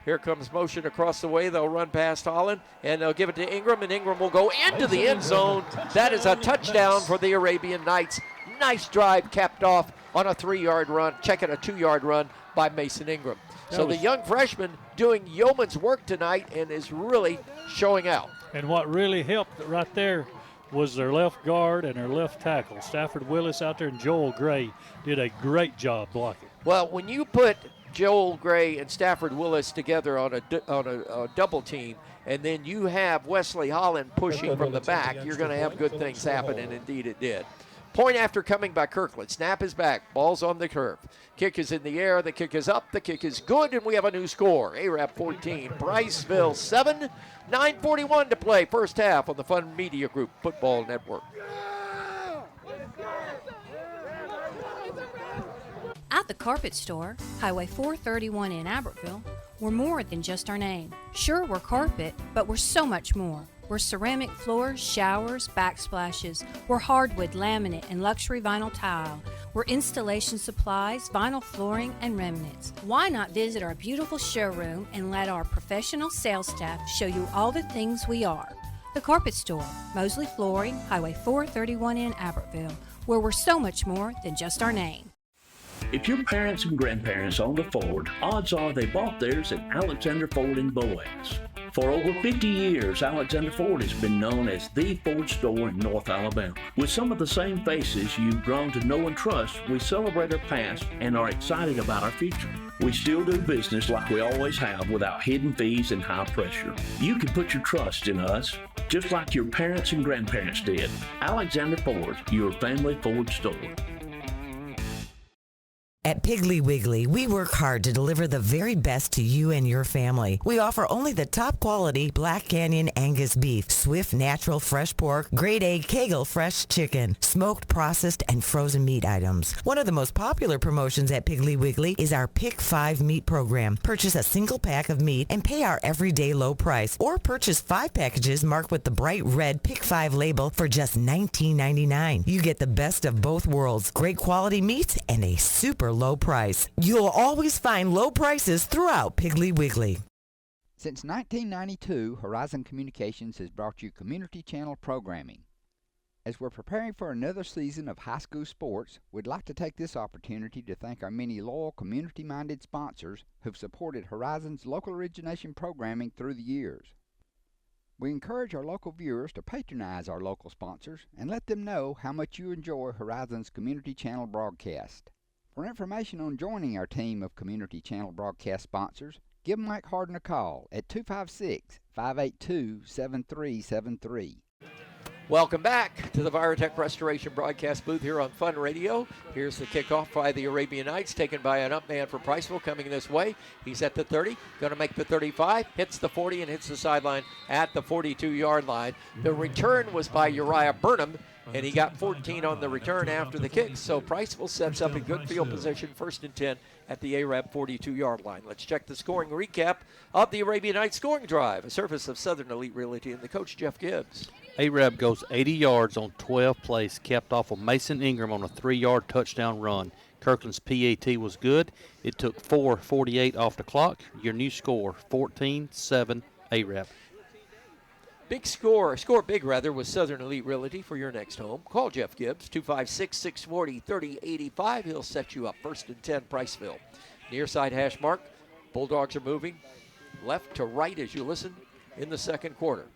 Here comes motion across the way. They'll run past Holland, and they'll give it to Ingram, and Ingram will go into the end zone. That is a touchdown for the Arabian Knights. Nice drive capped off on a 3-yard run, checking a 2-yard run by Mason Ingram. So the young freshman doing yeoman's work tonight and is really showing out. And what really helped right there was their left guard and their left tackle. Stafford Willis out there and Joel Gray did a great job blocking. Well, when you put Joel Gray and Stafford Willis together on a double team, and then you have Wesley Holland pushing from the back, you're going to have good things happen, and indeed it did. Point after coming by Kirkland. Snap is back. Ball's on the curve. Kick is in the air. The kick is up. The kick is good, and we have a new score. Arab 14, Priceville 7. 9:41 to play. First half on the Fun Media Group Football Network. At the Carpet Store, Highway 431 in Albertville, we're more than just our name. Sure, we're carpet, but we're so much more. We're ceramic floors, showers, backsplashes. We're hardwood, laminate, and luxury vinyl tile. We're installation supplies, vinyl flooring, and remnants. Why not visit our beautiful showroom and let our professional sales staff show you all the things we are? The Carpet Store, Mosley Flooring, Highway 431 in Albertville, where we're so much more than just our name. If your parents and grandparents owned a Ford, odds are they bought theirs at Alexander Ford in Boaz. For over 50 years, Alexander Ford has been known as the Ford store in North Alabama. With some of the same faces you've grown to know and trust, we celebrate our past and are excited about our future. We still do business like we always have without hidden fees and high pressure. You can put your trust in us, just like your parents and grandparents did. Alexander Ford, your family Ford store. At Piggly Wiggly, we work hard to deliver the very best to you and your family. We offer only the top quality Black Canyon Angus beef, Swift natural fresh pork, grade A Kegel fresh chicken, smoked, processed, and frozen meat items. One of the most popular promotions at Piggly Wiggly is our Pick 5 meat program. Purchase a single pack of meat and pay our everyday low price, or purchase 5 packages marked with the bright red Pick 5 label for just $19.99. You get the best of both worlds, great quality meats and a super low price. You'll always find low prices throughout Piggly Wiggly. Since 1992, Horizon Communications has brought you Community Channel programming. As we're preparing for another season of high school sports, we'd like to take this opportunity to thank our many loyal community-minded sponsors who've supported Horizon's local origination programming through the years. We encourage our local viewers to patronize our local sponsors and let them know how much you enjoy Horizon's Community Channel broadcast. For information on joining our team of Community Channel broadcast sponsors, give Mike Harden a call at 256-582-7373. Welcome back to the Virotech Restoration broadcast booth here on Fun Radio. Here's the kickoff by the Arabian Knights, taken by an up man for Priceville coming this way. He's at the 30, going to make the 35, hits the 40, and hits the sideline at the 42-yard line. The return was by Uriah Burnham, and he got 14 on the return after the kick. So Priceville sets up a good field position, 1st and 10 at the Arab 42-yard line. Let's check the scoring recap of the Arabian Nights scoring drive, a service of Southern Elite Realty and the coach, Jeff Gibbs. Arab goes 80 yards on 12 plays, capped off of Mason Ingram on a 3-yard touchdown run. Kirkland's PAT was good. It took 4:48 off the clock. Your new score, 14-7 Arab. Big score big rather, with Southern Elite Realty for your next home. Call Jeff Gibbs, 256-640-3085. He'll set you up. 1st and 10, Priceville. Near side hash mark. Bulldogs are moving left to right as you listen in the second quarter.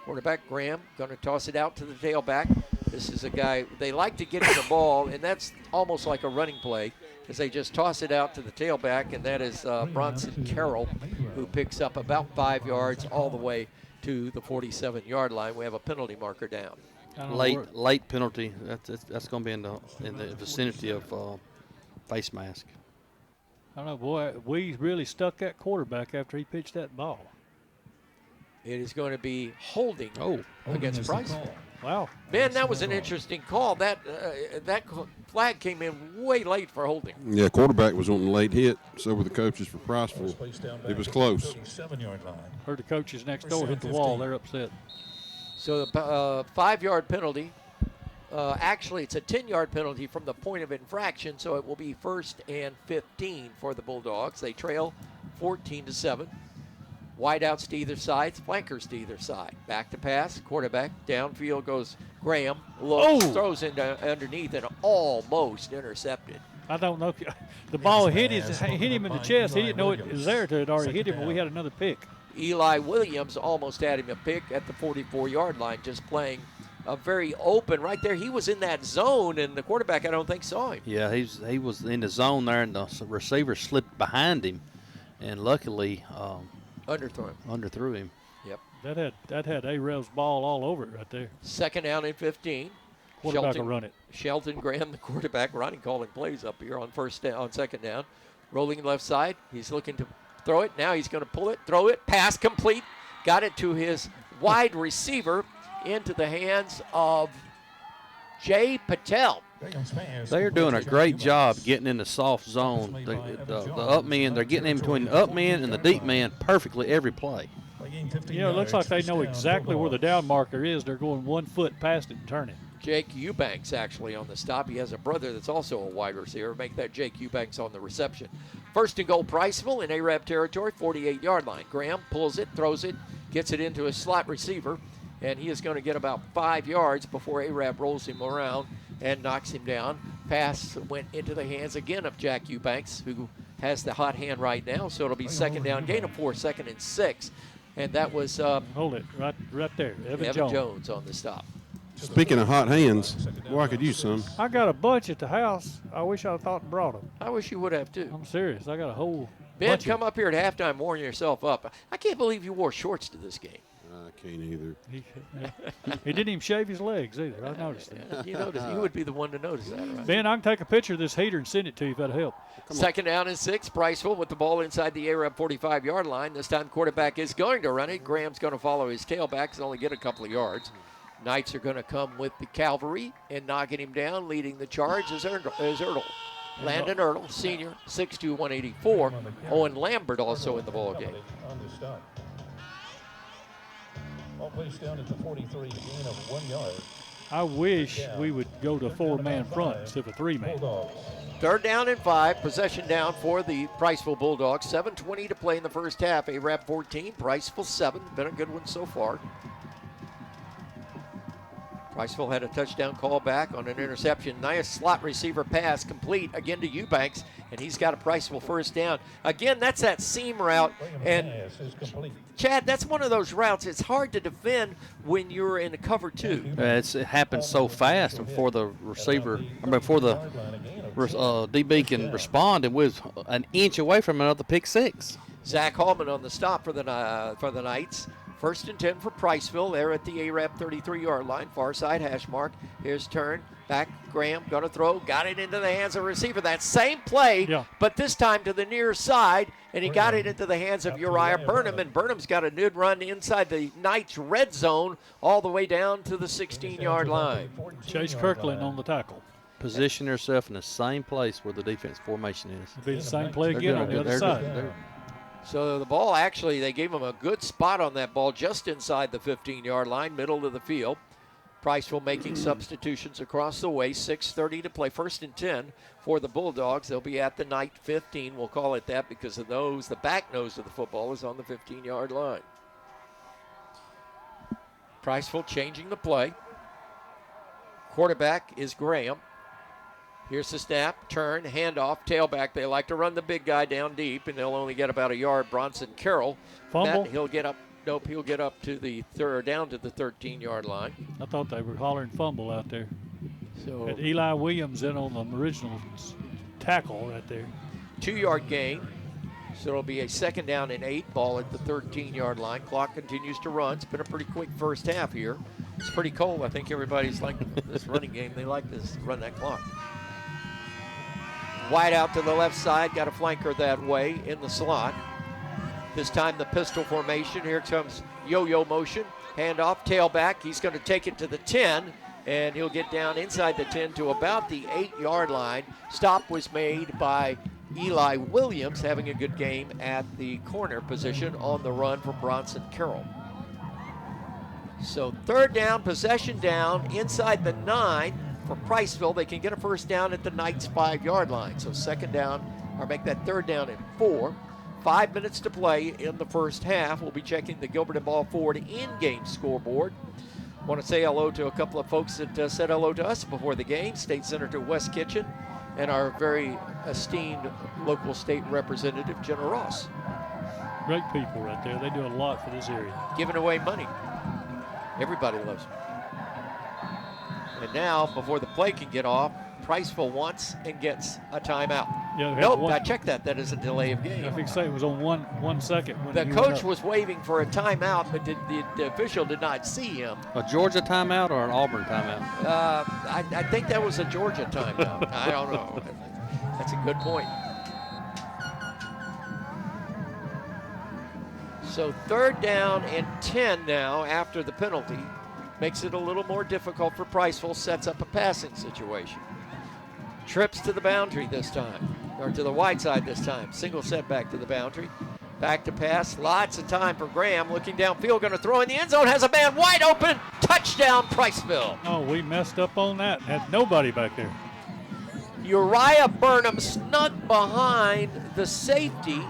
Quarterback Graham going to toss it out to the tailback. This is a guy, they like to get him the ball, and that's almost like a running play as they just toss it out to the tailback, and that is Bronson Carroll, who picks up about 5 yards all the way to the 47-yard line. We have a penalty marker down. Late penalty. That's going to be in the vicinity of face mask. I don't know, boy. We really stuck that quarterback after he pitched that ball. It is going to be holding against Priceville. Wow. Ben, that was an interesting call. That flag came in way late for holding. Yeah, quarterback was on the late hit. So were the coaches for Priceville. It was close. Heard the coaches next door hit the wall. They're upset. So the 5-yard penalty. Actually, it's a 10-yard penalty from the point of infraction, so it will be 1st and 15 for the Bulldogs. They trail 14-7. Wideouts to either side, flankers to either side. Back to pass, quarterback, downfield goes Graham, looks, throws into underneath, and almost intercepted. I don't know. The ball hit him in the chest. He didn't know it was there till it already hit him, but we had another pick. Eli Williams almost had him a pick at the 44-yard line, just playing a very open right there. He was in that zone, and the quarterback, I don't think, saw him. Yeah, he was in the zone there, and the receiver slipped behind him, and luckily underthrew him. Yep. That had Arab's ball all over it right there. 2nd down and 15. Quarterback will run it. Shelton Graham, the quarterback, calling plays up here on 2nd down. Rolling left side. He's looking to throw it. Now he's going to pull it, throw it, pass complete. Got it to his wide receiver into the hands of Jay Patel. They're doing a great job getting in the soft zone. The up man, they're getting in between the up man and the deep man perfectly every play. Yeah, it looks like they know exactly where the down marker is. They're going 1 foot past it and turning. Jake Eubanks actually on the stop. He has a brother that's also a wide receiver. Make that Jake Eubanks on the reception. 1st and goal, Priceville in Arab territory, 48-yard line. Graham pulls it, throws it, gets it into a slot receiver, and he is going to get about 5 yards before Arab rolls him around and knocks him down. Pass went into the hands again of Jack Eubanks, who has the hot hand right now, so it'll be 2nd down, gain of 4, 2nd and 6. And that was hold it right there. Evan Jones on the stop. Speaking of hot hands, boy, I could use some. I got a bunch at the house. I wish I thought and brought them. I wish you would have too. I'm serious. I got a whole Ben, come up here at halftime, warm yourself up. I can't believe you wore shorts to this game. I can't either. He didn't even shave his legs either. I noticed that. You noticed. You would be the one to notice that, right? Ben, I can take a picture of this heater and send it to you if that'll help. 2nd down and 6. Priceville with the ball inside the Arab 45-yard line. This time quarterback is going to run it. Graham's going to follow his tailback and only get a couple of yards. Knights are going to come with the cavalry and knocking him down. Leading the charge is Ertl. Landon Ertl, senior, 6'2", 184. Owen Lambert also in the ball game. Ball placed down at the 43, gain of 1 yard. I wish we would go to 4-man front instead of a 3-man. 3rd down and 5. Possession down for the Priceville Bulldogs. 7:20 to play in the first half. Arab 14, Priceville 7. Been a good one so far. Priceville had a touchdown call back on an interception. Nice slot receiver pass complete again to Eubanks, and he's got a Priceville 1st down. Again, that's that seam route. And Chad, that's one of those routes. It's hard to defend when you're in a cover 2. It happens so fast before the receiver, before the DB can respond, and we're an inch away from another pick 6. Zach Hallman on the stop for the Knights. 1st and 10 for Priceville. They're at the Arab 33-yard line, far side hash mark. Here's turn, back, Graham, going to throw, got it into the hands of the receiver. That same play, but this time to the near side, and he got it into the hands of Uriah Burnham, and Burnham's got a good run inside the Knights red zone all the way down to the 16-yard line. Chase Kirkland on the tackle. position themselves in the same place where the defense formation is. It'll be the same play again on the other side. So the ball, actually, they gave them a good spot on that ball just inside the 15-yard line, middle of the field. Priceville making substitutions across the way, 6:30 to play. 1st and 10 for the Bulldogs. They'll be at the night 15. We'll call it that because of those. The back nose of the football is on the 15-yard line. Priceville changing the play. Quarterback is Graham. Here's the snap, turn, handoff, tailback. They like to run the big guy down deep, and they'll only get about a yard. Bronson Carroll. Fumble? He'll get up. Nope, he'll get up to the down to the 13-yard line. I thought they were hollering fumble out there. So had Eli Williams in on the original tackle right there. 2-yard gain. So it'll be a 2nd down and 8, ball at the 13-yard line. Clock continues to run. It's been a pretty quick first half here. It's pretty cold. I think everybody's like this running game. They like this, run that clock. Wide out to the left side. Got a flanker that way in the slot. This time the pistol formation. Here comes yo-yo motion. Handoff, tailback. He's going to take it to the 10, and he'll get down inside the 10 to about the 8-yard line. Stop was made by Eli Williams, having a good game at the corner position on the run from Bronson Carroll. So 3rd down, possession down, inside the 9 for Priceville. They can get a 1st down at the Knights' 5-yard line. So 2nd down, or make that 3rd down and 4. 5 minutes to play in the first half. We'll be checking the Gilbert and Ball Ford in-game scoreboard. Want to say hello to a couple of folks that said hello to us before the game. State Senator Wes Kitchen and our very esteemed local state representative, Jenna Ross. Great people right there. They do a lot for this area. Giving away money. Everybody loves them. And now, before the play can get off, Priceville wants and gets a timeout. Yeah, nope, I checked that. That is a delay of game. I think it was on one second. When the coach was waving for a timeout, but the official did not see him. A Georgia timeout or an Auburn timeout? I think that was a Georgia timeout. I don't know. That's a good point. So 3rd down and 10 now after the penalty. Makes it a little more difficult for Priceville. Sets up a passing situation. Trips to the boundary this time, or to the wide side this time. Single setback to the boundary. Back to pass. Lots of time for Graham. Looking downfield, going to throw in the end zone. Has a man wide open. Touchdown, Priceville. Oh, we messed up on that. Had nobody back there. Uriah Burnham snuck behind the safety,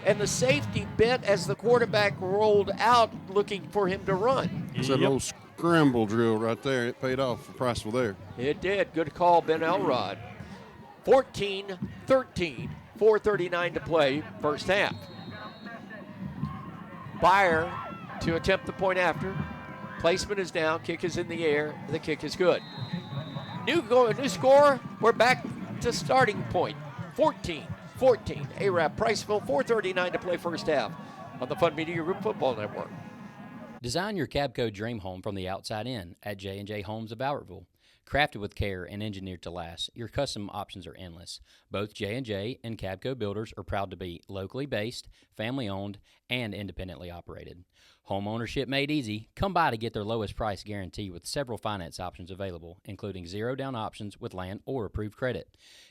and the safety bit as the quarterback rolled out looking for him to run. It's that little scramble drill right there. It paid off for Priceville there. It did. Good call, Ben Elrod. 14-13, 4:39 to play, first half. Byer to attempt the point after. Placement is down, kick is in the air, the kick is good. New score, we're back to starting point. 14-14, ARAP Priceville, 4:39 to play first half on the Fun Media Group Football Network. Design your Cabco dream home from the outside in at J&J Homes of Albertville. Crafted with care and engineered to last, your custom options are endless. Both J&J and Cabco Builders are proud to be locally based, family-owned, and independently operated. Home ownership made easy. Come by to get their lowest price guarantee with several finance options available, including zero-down options with land or approved credit.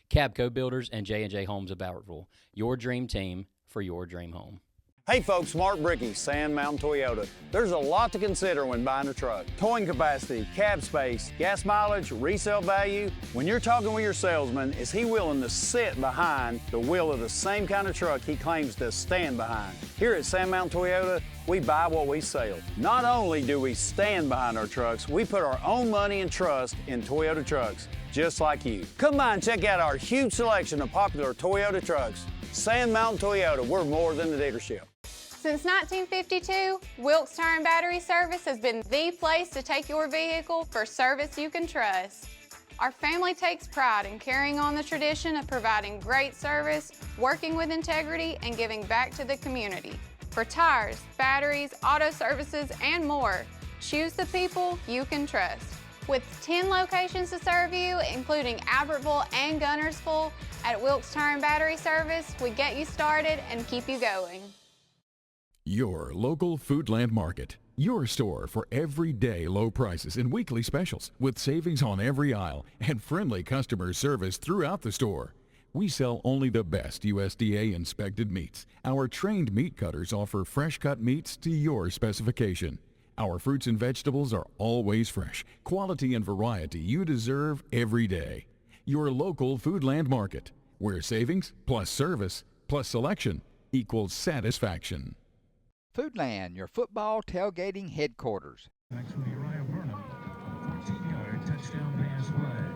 Cabco Builders and J&J Homes of Albertville, your dream team for your dream home. Hey folks, Mark Bricky, Sand Mountain Toyota. There's a lot to consider when buying a truck. Towing capacity, cab space, gas mileage, resale value. When you're talking with your salesman, is he willing to sit behind the wheel of the same kind of truck he claims to stand behind? Here at Sand Mountain Toyota, we buy what we sell. Not only do we stand behind our trucks, we put our own money and trust in Toyota trucks, just like you. Come by and check out our huge selection of popular Toyota trucks. Sand Mountain Toyota, we're more than a dealership. Since 1952, Wilkes Tire and Battery Service has been the place to take your vehicle for service you can trust. Our family takes pride in carrying on the tradition of providing great service, working with integrity, and giving back to the community. For tires, batteries, auto services, and more, choose the people you can trust. With 10 locations to serve you, including Albertville and Gunnersville, at Wilkes Tire and Battery Service, we get you started and keep you going. Your local Foodland Market. Your store for everyday low prices and weekly specials with savings on every aisle and friendly customer service throughout the store. We sell only the best USDA inspected meats. Our trained meat cutters offer fresh cut meats to your specification. Our fruits and vegetables are always fresh, quality and variety you deserve every day. Your local Foodland Market, where savings plus service plus selection equals satisfaction. Foodland, your football tailgating headquarters. Actually, Uriah Burnham, 14-yard touchdown pass flag.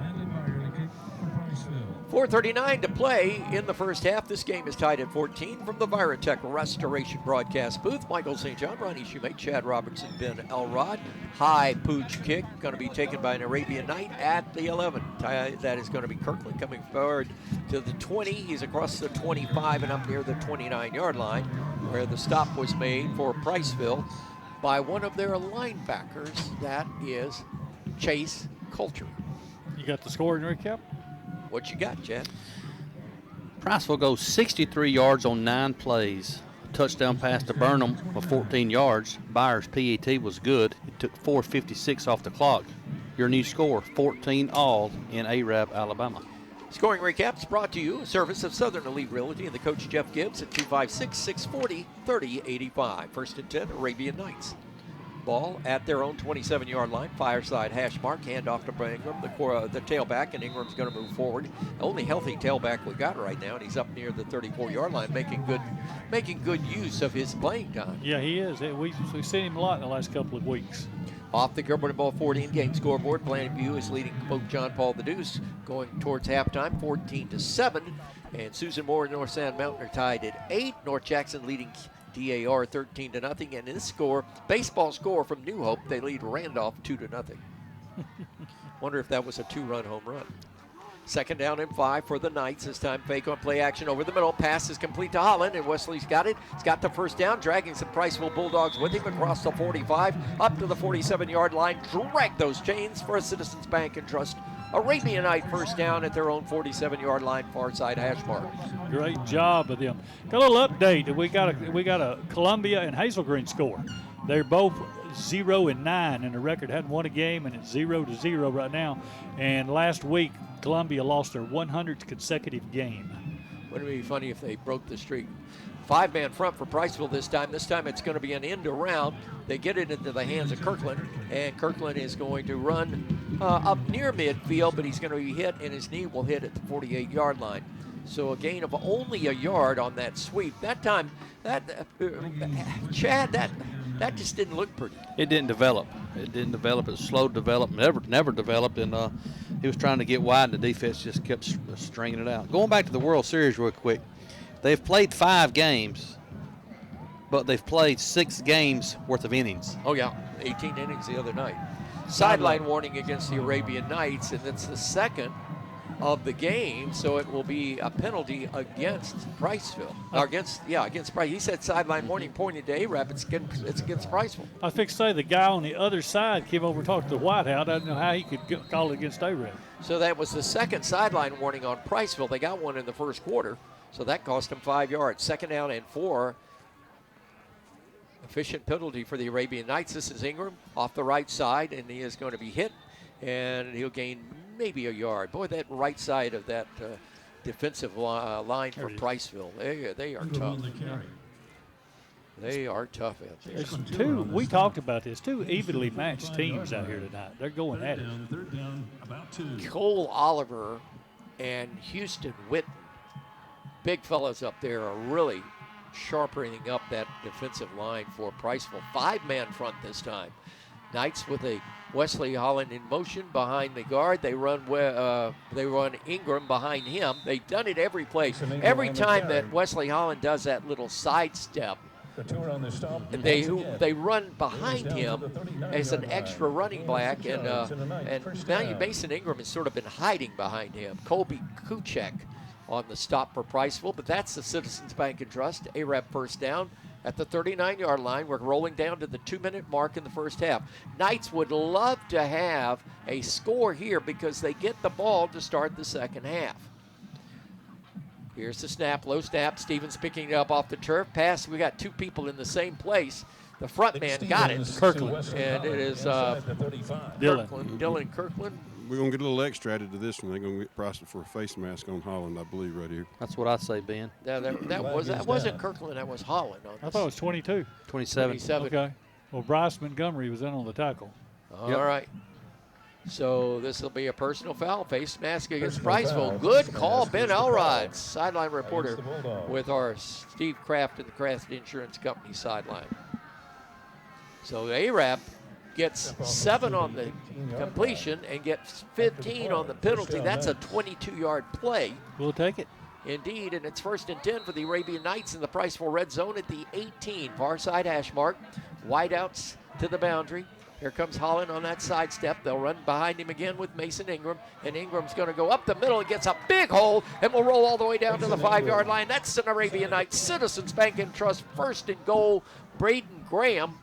Landed by early kick for Priceville. 4:39 to play in the first half. This game is tied at 14 from the Viratech Restoration broadcast booth. Michael St. John, Ronnie Shoemate, Chad Robertson, Ben Elrod. High pooch kick going to be taken by an Arabian Knight at the 11. That is going to be Kirkland coming forward to the 20. He's across the 25 and up near the 29-yard line, where the stop was made for Priceville by one of their linebackers. That is Chase Coulter. You got the scoring recap? What you got, Chad? Priceville goes 63 yards on 9 plays. Touchdown pass to Burnham of 14 yards. Byers' PAT was good. It took 4:56 off the clock. Your new score, 14-all in Arab, Alabama. Scoring recaps brought to you, a service of Southern Elite Realty and the coach Jeff Gibbs at 256-640-3085. First and 10, Arabian Knights. Ball at their own 27-yard line, fireside hash mark, handoff to Ingram, the tailback, and Ingram's going to move forward. The only healthy tailback we got right now, and he's up near the 34-yard line, making good use of his playing time. Yeah, he is. We've seen him a lot in the last couple of weeks. Off the Gilbert Ball 40 in-game scoreboard, Planet View is leading Coach John Paul the Deuce, going towards halftime, 14-7, and Susan Moore and North Sand Mountain are tied at 8. North Jackson leading DAR 13-0, and in this score, baseball score from New Hope, they lead Randolph 2-0. Wonder if that was a 2-run home run. Second down and 5 for the Knights. This time fake on play action over the middle. Pass is complete to Holland, and Wesley's got it. He's got the first down, dragging some Priceville Bulldogs with him across the 45, up to the 47-yard line. Drag those chains for a Citizens Bank and Trust Arabian Knight first down at their own 47-yard line, far side hash mark. Great job of them. Got a little update. We got a Columbia and Hazel Green score. They're both 0-9, and the record hadn't won a game, and it's 0-0 right now. And last week, Columbia lost their 100th consecutive game. Wouldn't it be funny if they broke the streak? 5-man front for Priceville this time. This time it's going to be an end around. They get it into the hands of Kirkland, and Kirkland is going to run up near midfield, but he's going to be hit, and his knee will hit at the 48-yard line. So a gain of only a yard on that sweep. That time, Chad, that just didn't look pretty. It didn't develop. It was slow to develop, never developed, and he was trying to get wide, and the defense just kept stringing it out. Going back to the World Series real quick, they've played 5 games, but they've played 6 games worth of innings. Oh, yeah, 18 innings the other night. Sideline warning against the Arabian Knights, and it's the second of the game, so it will be a penalty against Priceville. Or against Price. He said sideline warning pointed to Arab. It's against Priceville. I think say the guy on the other side came over and talked to the Whiteout. I don't know how he could call it against Arab. So that was the second sideline warning on Priceville. They got one in the first quarter, so that cost them 5 yards. Second down and 4. Efficient penalty for the Arabian Knights. This is Ingram off the right side, and he is going to be hit, and he'll gain maybe a yard. Boy, that right side of that defensive line for Priceville, they are tough. They are tough out there. We talked about this, 2 evenly matched teams out here tonight. They're going at it. Third down, about 2. Cole Oliver and Houston Witten, big fellas up there, are really sharpening up that defensive line for Priceville. 5-man front this time. Knights with a Wesley Holland in motion behind the guard. They run Ingram behind him. They've done it every play. Every time that Wesley Holland does that little sidestep, they run behind him as an extra running back, and now Mason Ingram has sort of been hiding behind him. Colby Kuchek on the stop for Priceville, but that's the Citizens Bank and Trust. Arab first down at the 39-yard line. We're rolling down to the 2-minute mark in the first half. Knights would love to have a score here because they get the ball to start the second half. Here's the snap, low snap. Stevens picking it up off the turf. Pass, we got 2 people in the same place. The front man got it. Kirkland. And it is Dylan Kirkland. We're going to get a little extra added to this one. They're going to get priced for a face mask on Holland, I believe, right here. That's what I say, Ben. That wasn't Kirkland. That was Holland. I thought it was 22. 27. Okay. Well, Bryce Montgomery was in on the tackle. All right. So this will be a personal foul. Face mask against Priceville. Good call, Ben Elrod, sideline reporter with our Steve Kraft and the Kraft Insurance Company sideline. So the Arab gets 7 on the completion and gets 15 on the penalty. That's a 22-yard play. We'll take it. Indeed, and it's 1st and 10 for the Arabian Knights in the Priceville red zone at the 18, far side hash mark. Wideouts to the boundary. Here comes Holland on that sidestep. They'll run behind him again with Mason Ingram, and Ingram's going to go up the middle and gets a big hole and will roll all the way down to the 5-yard line. That's an Arabian Knights Citizens Bank and Trust 1st and goal. Braden Graham,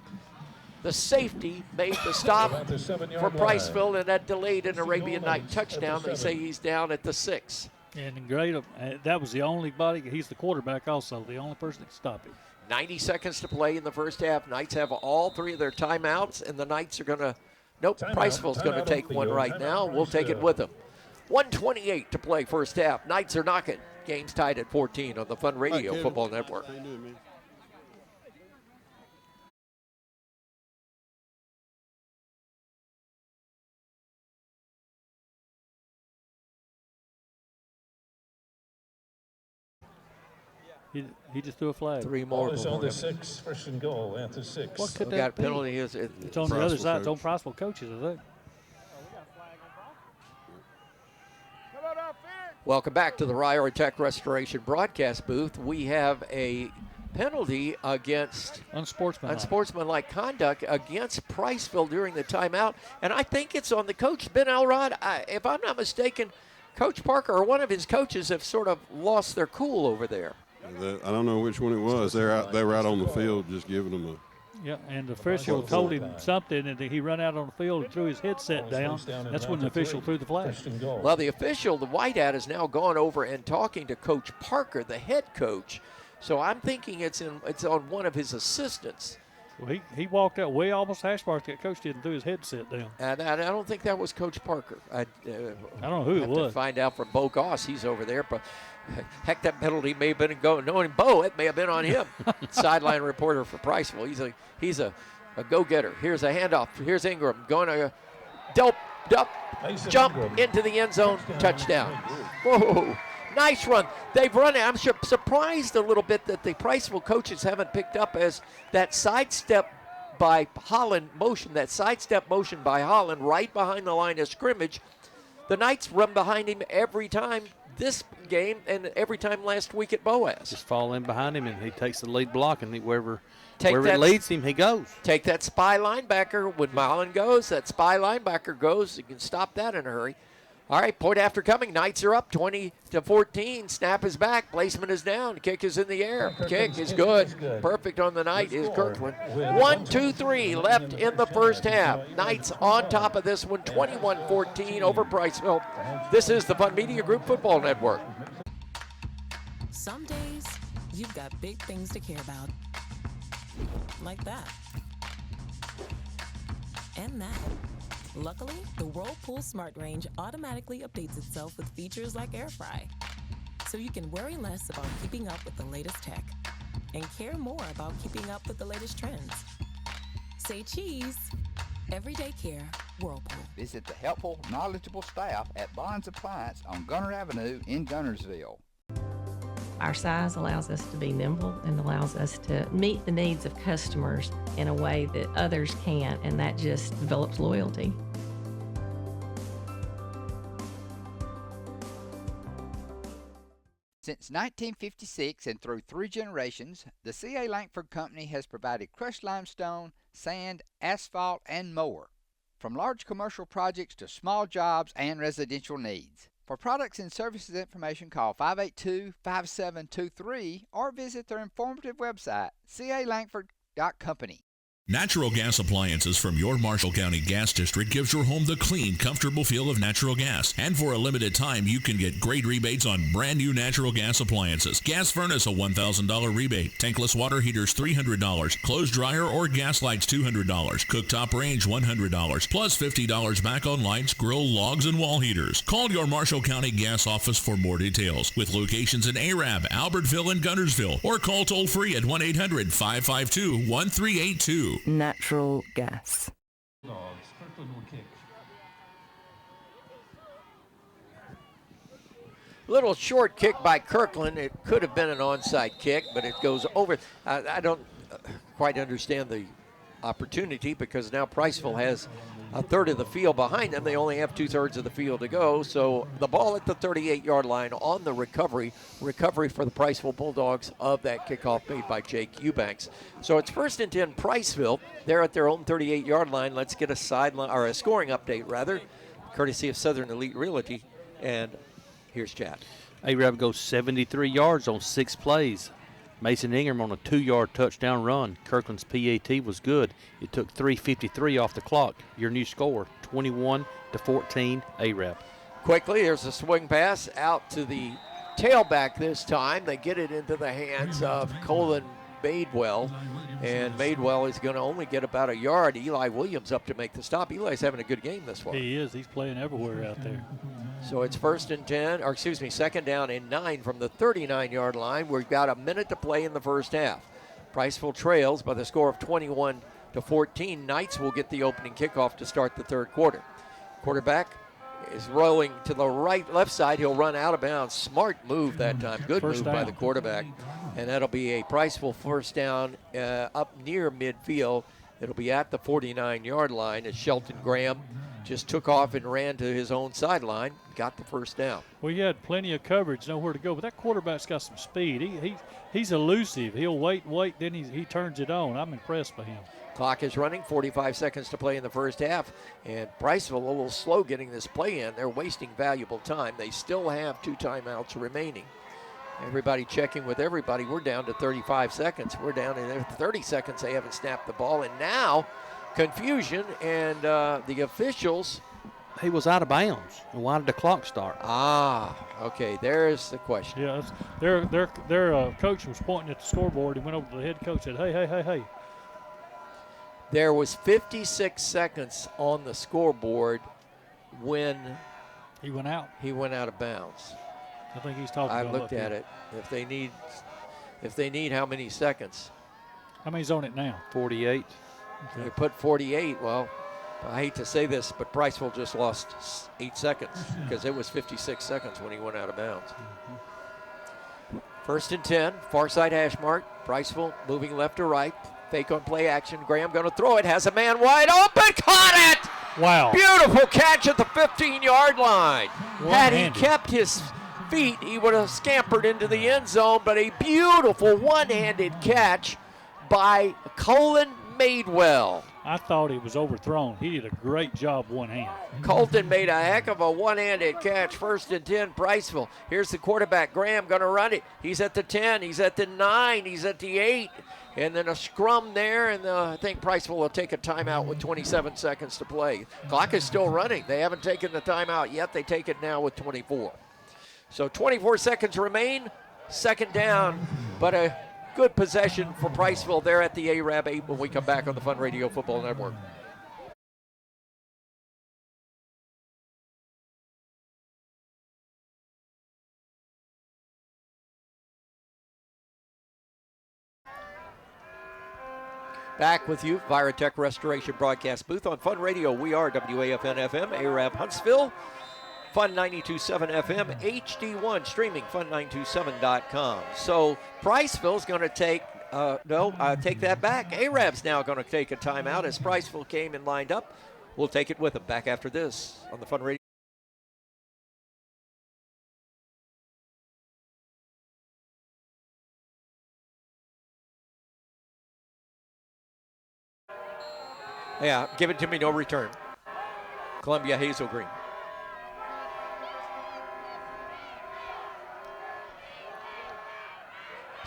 the safety, made the stop for Priceville, and that delayed an Arabian Knight touchdown. They say he's down at the 6. And great, that was the only body. He's the quarterback also, the only person that could stop him. 90 seconds to play in the first half. Knights have all 3 of their timeouts, and the Knights are going to, Priceville's going to take one right now. We'll take it with them. 1:28 to play first half. Knights are knocking. Game's tied at 14 on the Fun Radio Football Network. How you doing, man? He just threw a flag. 3 more. Ball is on the 6, 1st and goal at the 6. What could We that got be? penalty. It's on the other side. It's on Priceville coaches, I think. Welcome back to the Ryer Tech Restoration broadcast booth. We have a penalty against unsportsmanlike conduct against Priceville during the timeout, and I think it's on the coach, Ben Elrod. If I'm not mistaken, Coach Parker or one of his coaches have sort of lost their cool over there. I don't know which one it was. They were out on the field just giving them a. Yeah, and the official told him something, and he ran out on the field and threw his headset down. That's when the official threw the flag. Well, the official, the whiteout, has now gone over and talking to Coach Parker, the head coach. So I'm thinking it's on one of his assistants. Well, he walked out way almost hash marked that coach did and threw his headset down. And I don't think that was Coach Parker. I don't know who it was. To find out from Bo Goss. He's over there. But heck, that penalty may have been knowing Bo, it may have been on him. Sideline reporter for Priceville. He's a go-getter. Here's a handoff. Here's Ingram going to jump into the end zone. Touchdown. Whoa. Nice run. They've run it. I'm surprised a little bit that the Priceville coaches haven't picked up as that sidestep by Holland motion, that sidestep motion by Holland right behind the line of scrimmage. The Knights run behind him every time this game and every time last week at Boaz. Just fall in behind him, and he takes the lead block, and wherever it leads him, he goes. Take that spy linebacker. When Holland goes, that spy linebacker goes. You can stop that in a hurry. All right, point after coming. Knights are up 20-14. Snap is back. Placement is down. Kick is in the air. Kick is good. Perfect on the night is Kirkland. 1-2-3 left in the first half. Knights on top of this one, 21-14 over Priceville. This is the Fun Media Group Football Network. Some days, you've got big things to care about. Like that. And that. Luckily, the Whirlpool Smart Range automatically updates itself with features like Air Fry. So you can worry less about keeping up with the latest tech and care more about keeping up with the latest trends. Say cheese. Everyday care, Whirlpool. Visit the helpful, knowledgeable staff at Bonds Appliance on Gunner Avenue in Gunnersville. Our size allows us to be nimble and allows us to meet the needs of customers in a way that others can't, and that just develops loyalty. Since 1956 and through 3 generations, the C.A. Langford Company has provided crushed limestone, sand, asphalt, and more. From large commercial projects to small jobs and residential needs. For products and services information, call 582-5723 or visit their informative website, calangford.company. Natural gas appliances from your Marshall County Gas District gives your home the clean, comfortable feel of natural gas. And for a limited time, you can get great rebates on brand new natural gas appliances. Gas furnace, a $1,000 rebate. Tankless water heaters, $300. Clothes dryer or gas lights, $200. Cooktop range, $100. Plus $50 back on lights, grill, logs, and wall heaters. Call your Marshall County Gas office for more details. With locations in Arab, Albertville, and Guntersville. Or call toll free at 1-800-552-1382. Natural gas. Little short kick by Kirkland. It could have been an onside kick, but it goes over. I don't quite understand the opportunity because now Priceville has a third of the field behind them. They only have 2/3 of the field to go. So the ball at the 38-yard line on the recovery for the Priceville Bulldogs of that kickoff made by Jake Eubanks. So it's 1st and 10 Priceville. They're at their own 38-yard line. Let's get a sideline or a scoring update rather, courtesy of Southern Elite Realty. And here's Chad. Arab goes 73 yards on 6 plays. Mason Ingram on a 2-yard touchdown run. Kirkland's PAT was good. It took 3:53 off the clock. Your new score, 21-14, Arab. Quickly, there's a swing pass out to the tailback this time. They get it into the hands of Colin Madewell, and Madewell is going to only get about a yard. Eli Williams up to make the stop. Eli's having a good game this far. He is. He's playing everywhere out there. So it's 2nd down and 9 from the 39-yard line. We've got a minute to play in the first half. Priceville trails by the score of 21-14. Knights will get the opening kickoff to start the third quarter. Quarterback is rolling to the left side. He'll run out of bounds. Smart move that time. Good move by the quarterback. And that'll be a Priceville first down up near midfield. It'll be at the 49-yard line as Shelton Graham just took off and ran to his own sideline, got the first down. Well, he had plenty of coverage, nowhere to go, but that quarterback's got some speed. He's elusive. He'll wait, then he turns it on. I'm impressed by him. Clock is running, 45 seconds to play in the first half, and Priceville a little slow getting this play in. They're wasting valuable time. They still have 2 timeouts remaining. Everybody checking with everybody. We're down to 35 seconds. We're down in 30 seconds. They haven't snapped the ball, and now confusion, and the officials. He was out of bounds. And why did the clock start? Okay, there's the question. Yeah, their coach was pointing at the scoreboard. He went over to the head coach and said, hey. There was 56 seconds on the scoreboard when he went out. He went out of bounds. I think he's talking I about looked at it. If they need how many seconds? How many's on it now? 48. They put 48. Well, I hate to say this, but Priceville just lost 8 seconds because it was 56 seconds when he went out of bounds. 1st and 10, far side hash mark. Priceville moving left to right. Fake on play action. Graham going to throw it. Has a man wide open. Caught it! Wow. Beautiful catch at the 15-yard line. Had he One-handed. kept his feet, he would have scampered into the end zone, but a beautiful one-handed catch by Colin Madewell. I thought he was overthrown. He did a great job one hand. Colton made a heck of a one-handed catch. 1st and 10, Priceville. Here's the quarterback, Graham, going to run it. He's at the 10, he's at the 9, he's at the 8. And then a scrum there, and I think Priceville will take a timeout with 27 seconds to play. Clock is still running. They haven't taken the timeout yet. They take it now with 24. So 24 seconds remain. 2nd down, but a good possession for Priceville there at the Arab 8 when we come back on the Fun Radio Football Network. Back with you, Virotech Restoration Broadcast Booth on Fun Radio. We are WAFN-FM, Arab Huntsville, Fun 92.7 FM, HD1, streaming fun927.com. So Priceville's going to take that back. Arab's now going to take a timeout as Priceville came and lined up. We'll take it with them. Back after this on the Fun Radio. Yeah, give it to me, no return. Columbia Hazel Green.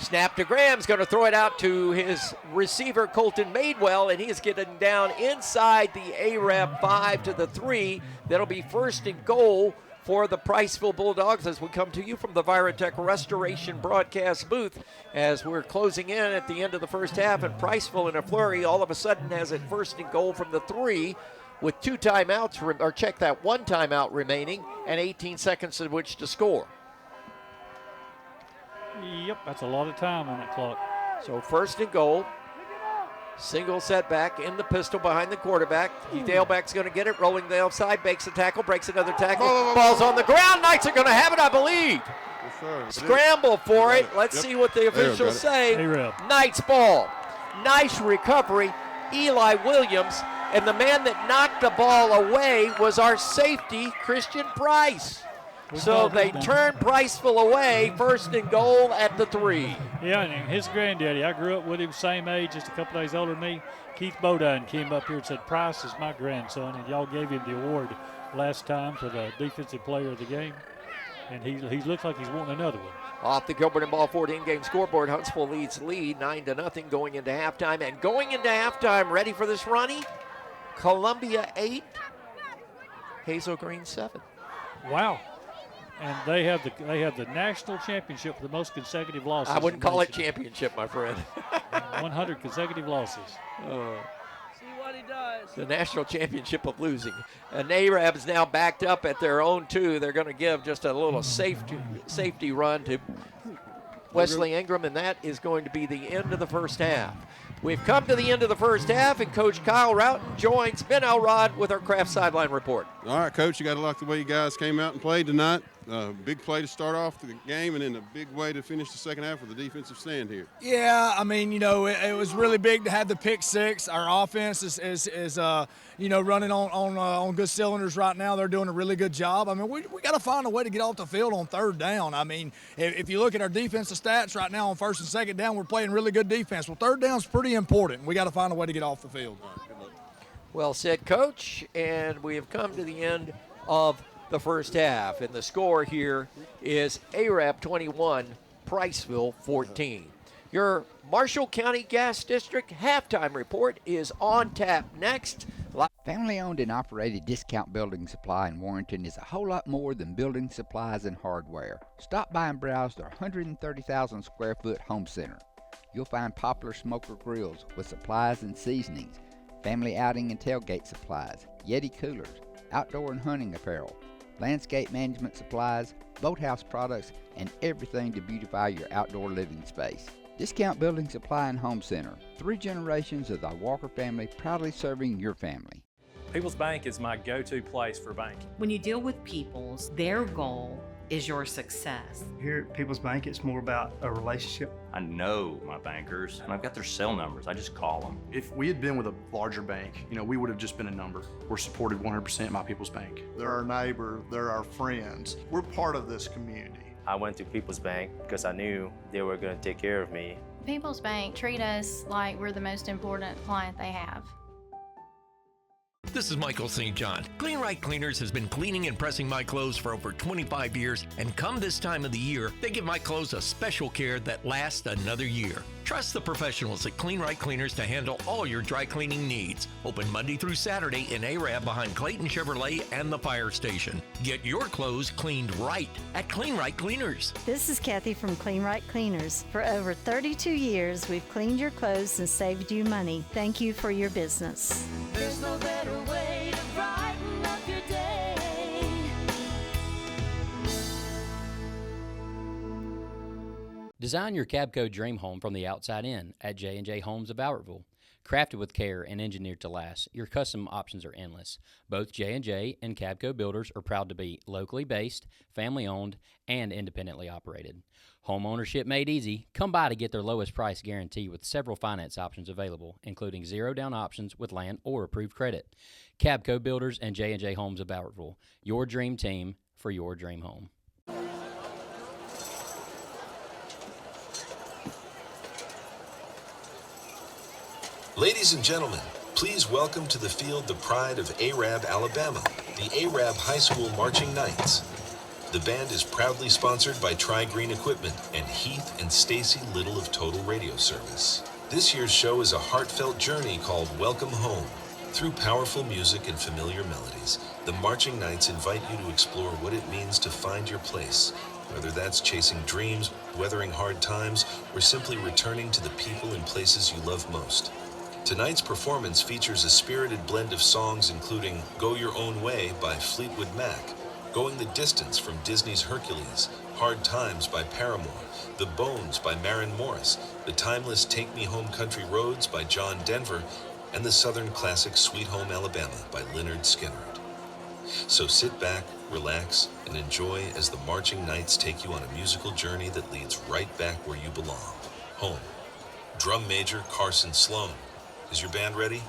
Snap to Graham's going to throw it out to his receiver, Colton Madewell, and he is getting down inside the Arab 5 to the 3. That'll be first and goal for the Priceville Bulldogs as we come to you from the Viratech Restoration broadcast booth as we're closing in at the end of the first half, and Priceville in a flurry all of a sudden has it first and goal from the 3 with 2 timeouts, or check that, 1 timeout remaining and 18 seconds in which to score. Yep, that's a lot of time on that clock. So first and goal. Single setback in the pistol behind the quarterback. Daleback's going to get it, rolling the outside, makes a tackle, breaks another tackle. Ball's on the ground. Knights are going to have it, I believe. Yes, Scramble for it. Let's see what the officials say. Knights ball. Nice recovery. Eli Williams. And the man that knocked the ball away was our safety, Christian Price. So they turn Priceville away, first and goal at the 3. Yeah, and his granddaddy, I grew up with him, same age, just a couple days older than me. Keith Bodine came up here and said, Price is my grandson, and y'all gave him the award last time for the defensive player of the game. And he looks like he's wanting another one. Off the Gilbert and Ball Ford in-game scoreboard, Huntsville leads lead 9-0 going into halftime. And going into halftime, ready for this, Ronnie? Columbia 8, Hazel Green 7. Wow. And they have the national championship for the most consecutive losses. I wouldn't call it championship, my friend. 100 consecutive losses. See what he does. The national championship of losing. And Arab's now backed up at their own 2. They're going to give just a little safety run to Wesley Ingram, and that is going to be the end of the first half. We've come to the end of the first half, and Coach Kyle Routon joins Ben Elrod with our Kraft sideline report. All right, Coach, you got to like the way you guys came out and played tonight. Big play to start off the game, and then a big way to finish the second half with the defensive stand here. Yeah, I mean, it was really big to have the pick 6. Our offense is running on good cylinders right now. They're doing a really good job. I mean, we got to find a way to get off the field on third down. I mean, if you look at our defensive stats right now on first and second down, we're playing really good defense. Well, third down's pretty important. We got to find a way to get off the field. All right, good luck. Well said, Coach, and we have come to the end of the first half, and the score here is Arab 21, Priceville 14. Your Marshall County Gas District halftime report is on tap next. Family-owned and operated Discount Building Supply in Warrenton is a whole lot more than building supplies and hardware. Stop by and browse their 130,000 square foot home center. You'll find popular smoker grills with supplies and seasonings, family outing and tailgate supplies, Yeti coolers, outdoor and hunting apparel, landscape management supplies, boathouse products, and everything to beautify your outdoor living space. Discount Building Supply and Home Center. 3 generations of the Walker family proudly serving your family. People's Bank is my go-to place for banking. When you deal with People's, their goal is your success. Here at People's Bank, it's more about a relationship. I know my bankers, and I've got their cell numbers. I just call them. If we had been with a larger bank, we would have just been a number. We're supported 100% by People's Bank. They're our neighbor, they're our friends. We're part of this community. I went to People's Bank because I knew they were going to take care of me. People's Bank treat us like we're the most important client they have. This is Michael St. John. Clean Right Cleaners has been cleaning and pressing my clothes for over 25 years, and come this time of the year, they give my clothes a special care that lasts another year. Trust the professionals at Clean Right Cleaners to handle all your dry cleaning needs. Open Monday through Saturday in Arab behind Clayton Chevrolet and the fire station. Get your clothes cleaned right at Clean Right Cleaners. This is Kathy from Clean Right Cleaners. For over 32 years, we've cleaned your clothes and saved you money. Thank you for your business. There's no better way to brighten up your day. Design your Cabco dream home from the outside in at J&J Homes of Albertville. Crafted with care and engineered to last, your custom options are endless. Both J&J and Cabco builders are proud to be locally based, family-owned, and independently operated. Home ownership made easy. Come by to get their lowest price guarantee with several finance options available, including zero-down options with land or approved credit. Cabco Builders and J&J Homes of Albertville, your dream team for your dream home. Ladies and gentlemen, please welcome to the field the pride of Arab, Alabama, the Arab High School Marching Knights. The band is proudly sponsored by Tri-Green Equipment and Heath and Stacy Little of Total Radio Service. This year's show is a heartfelt journey called Welcome Home. Through powerful music and familiar melodies, the Marching Knights invite you to explore what it means to find your place, whether that's chasing dreams, weathering hard times, or simply returning to the people and places you love most. Tonight's performance features a spirited blend of songs including Go Your Own Way by Fleetwood Mac, Going the Distance from Disney's Hercules, Hard Times by Paramore, The Bones by Maren Morris, the timeless Take Me Home Country Roads by John Denver, and the Southern classic Sweet Home Alabama by Lynyrd Skynyrd. So sit back, relax, and enjoy as the Marching Knights take you on a musical journey that leads right back where you belong, home. Drum Major Carson Sloan. Is your band ready?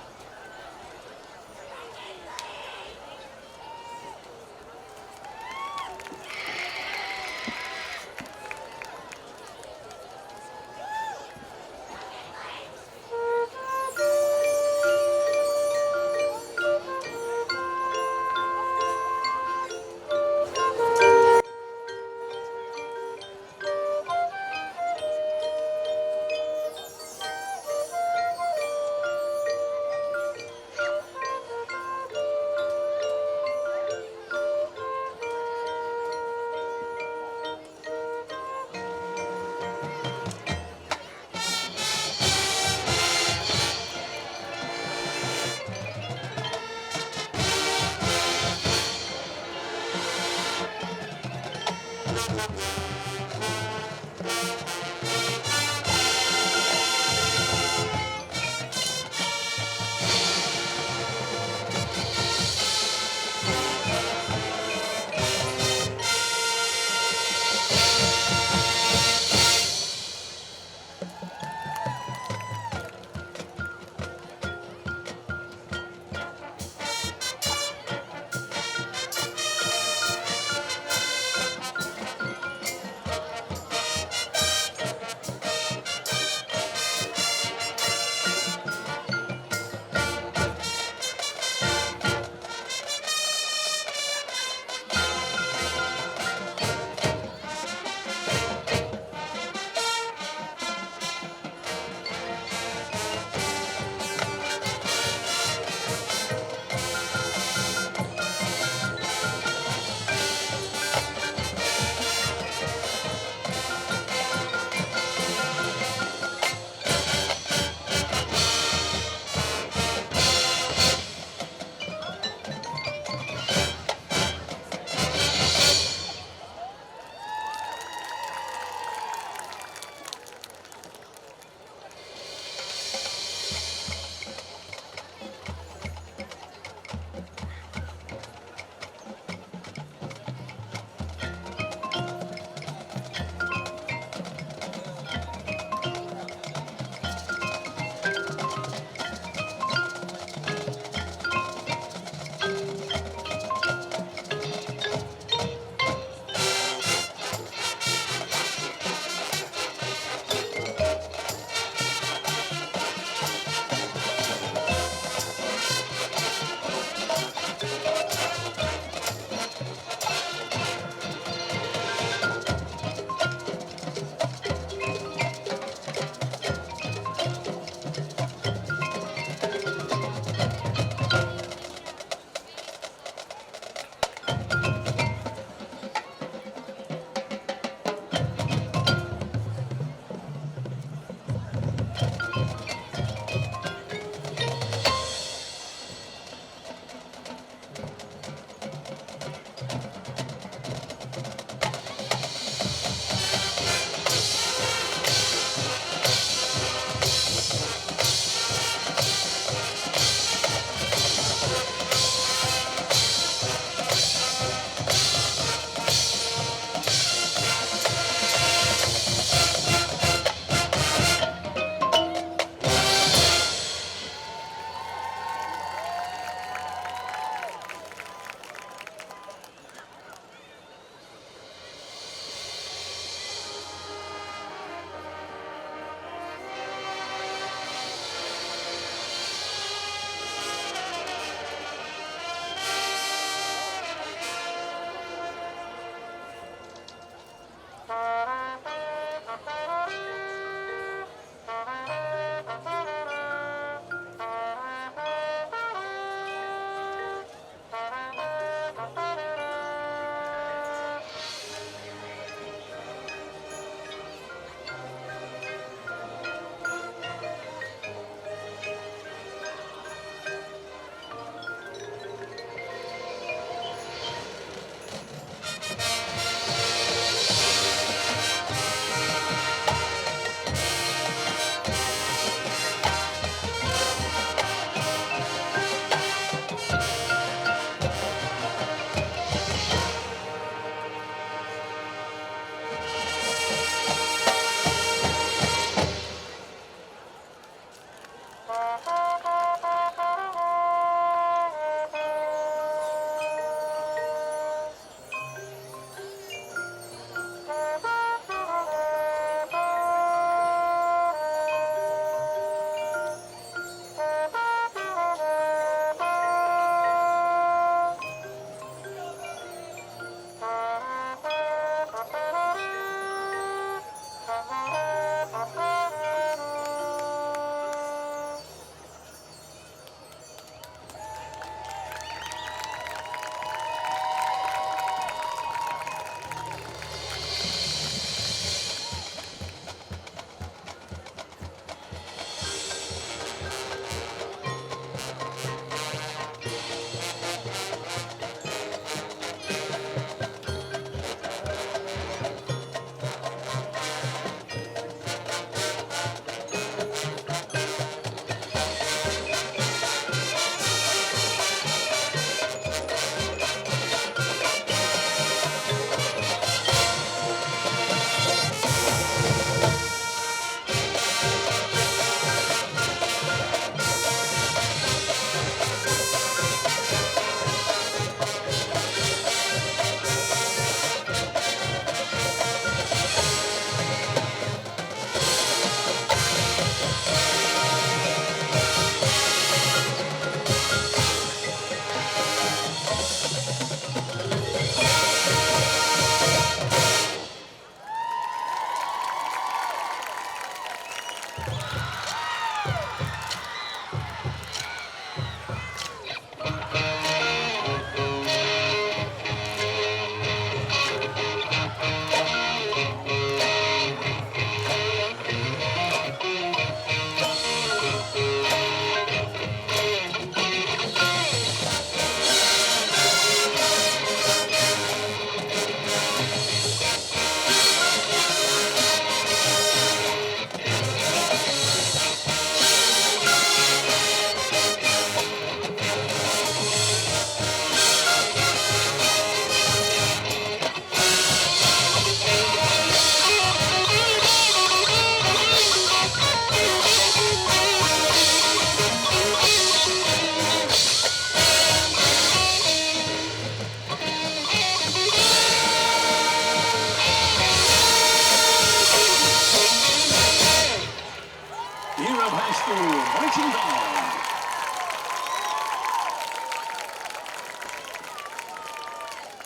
Europe High School marching band.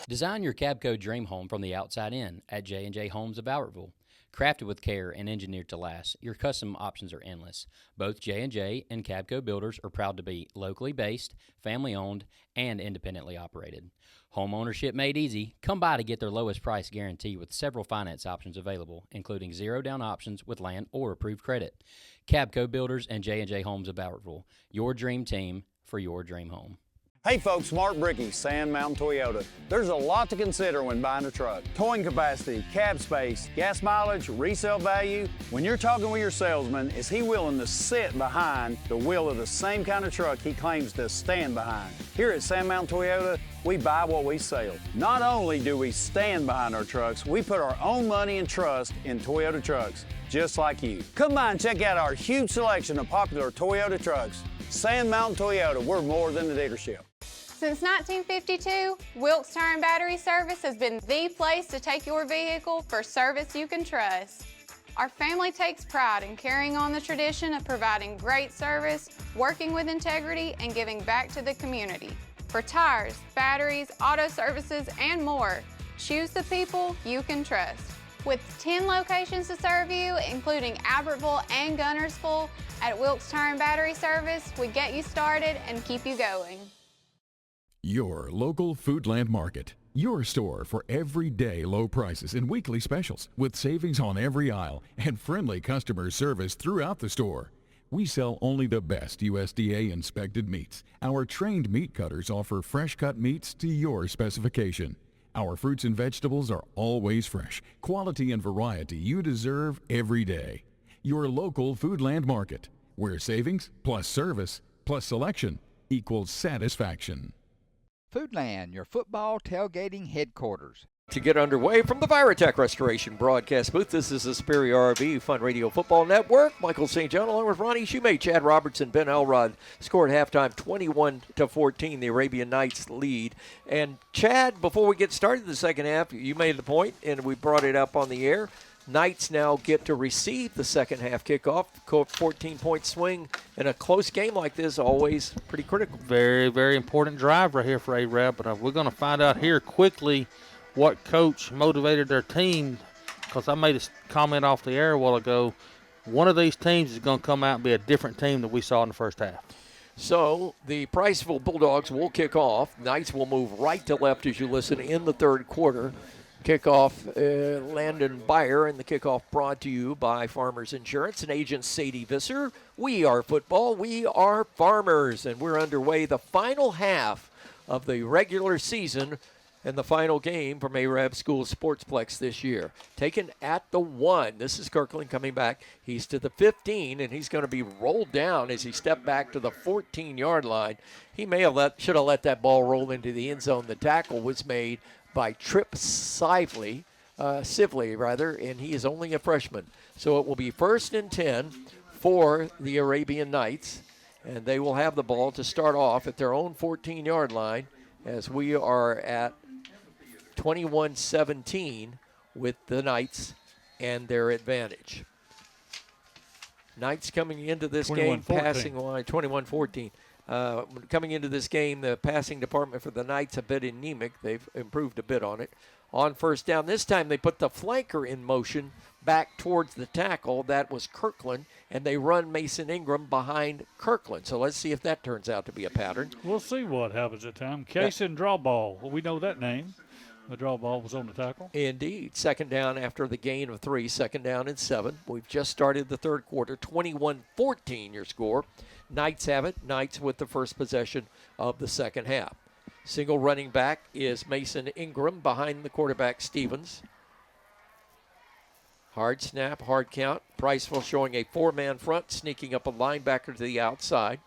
Design your Cabco dream home from the outside in at J&J Homes of Bowertville. Crafted with care and engineered to last, your custom options are endless. Both J&J and Cabco Builders are proud to be locally based, family-owned, and independently operated. Home ownership made easy. Come by to get their lowest price guarantee with several finance options available, including zero-down options with land or approved credit. Cabco Builders and J&J Homes of Bowertville, your dream team for your dream home. Hey folks, Mark Bricky, Sand Mountain Toyota. There's a lot to consider when buying a truck. Towing capacity, cab space, gas mileage, resale value. When you're talking with your salesman, is he willing to sit behind the wheel of the same kind of truck he claims to stand behind? Here at Sand Mountain Toyota, we buy what we sell. Not only do we stand behind our trucks, we put our own money and trust in Toyota trucks, just like you. Come by and check out our huge selection of popular Toyota trucks. Sand Mountain Toyota, we're more than a dealership. Since 1952, Wilkes Tire and Battery Service has been the place to take your vehicle for service you can trust. Our family takes pride in carrying on the tradition of providing great service, working with integrity, and giving back to the community. For tires, batteries, auto services, and more, choose the people you can trust. With 10 locations to serve you, including Albertville and Gunnersville, at Wilkes Tire and Battery Service, we get you started and keep you going. Your local Foodland Market. Your store for everyday low prices and weekly specials with savings on every aisle and friendly customer service throughout the store. We sell only the best USDA inspected meats. Our trained meat cutters offer fresh cut meats to your specification. Our fruits and vegetables are always fresh. Quality and variety you deserve every day. Your local Foodland Market, where savings plus service plus selection equals satisfaction. Foodland, your football tailgating headquarters. To get underway from the Virotech Restoration broadcast booth, this is the Superior RV Fun Radio Football Network. Michael St. John along with Ronnie Shoemate, Chad Robertson, Ben Elrod scored halftime 21-14. The Arabian Knights lead. And Chad, before we get started in the second half, you made the point, and we brought it up on the air. Knights now get to receive the second half kickoff. 14-point swing in a close game like this, always pretty critical. Very, very important drive right here for A-Rab, but we're going to find out here quickly what coach motivated their team, because I made a comment off the air a while ago. One of these teams is going to come out and be a different team than we saw in the first half. So the Priceville Bulldogs will kick off. Knights will move right to left as you listen in the third quarter. Kickoff, Landon Byer, and the kickoff brought to you by Farmers Insurance and agent Sadie Visser. We are football, we are farmers, and we're underway the final half of the regular season and the final game from Arab School Sportsplex this year. Taken at the 1. This is Kirkland coming back. He's to the 15, and he's going to be rolled down as he stepped back to the 14-yard line. He should have let that ball roll into the end zone. The tackle was made by Tripp Sively, and he is only a freshman. So it will be 1st and 10 for the Arabian Knights, and they will have the ball to start off at their own 14-yard line as we are at 21-17 with the Knights and their advantage. Knights coming into this game passing line 21-14. Coming into this game, the passing department for the Knights a bit anemic. They've improved a bit on it. On first down, this time they put the flanker in motion back towards the tackle. That was Kirkland, and they run Mason Ingram behind Kirkland. So let's see if that turns out to be a pattern. We'll see what happens at time. Case and draw ball. Well, we know that name. The draw ball was on the tackle. Indeed. Second down after the gain of 3. Second down and 7. We've just started the third quarter. 21-14 your score. Knights have it. Knights with the first possession of the second half. Single running back is Mason Ingram behind the quarterback Stevens. Hard snap, hard count. Priceville showing a 4-man front, sneaking up a linebacker to the outside.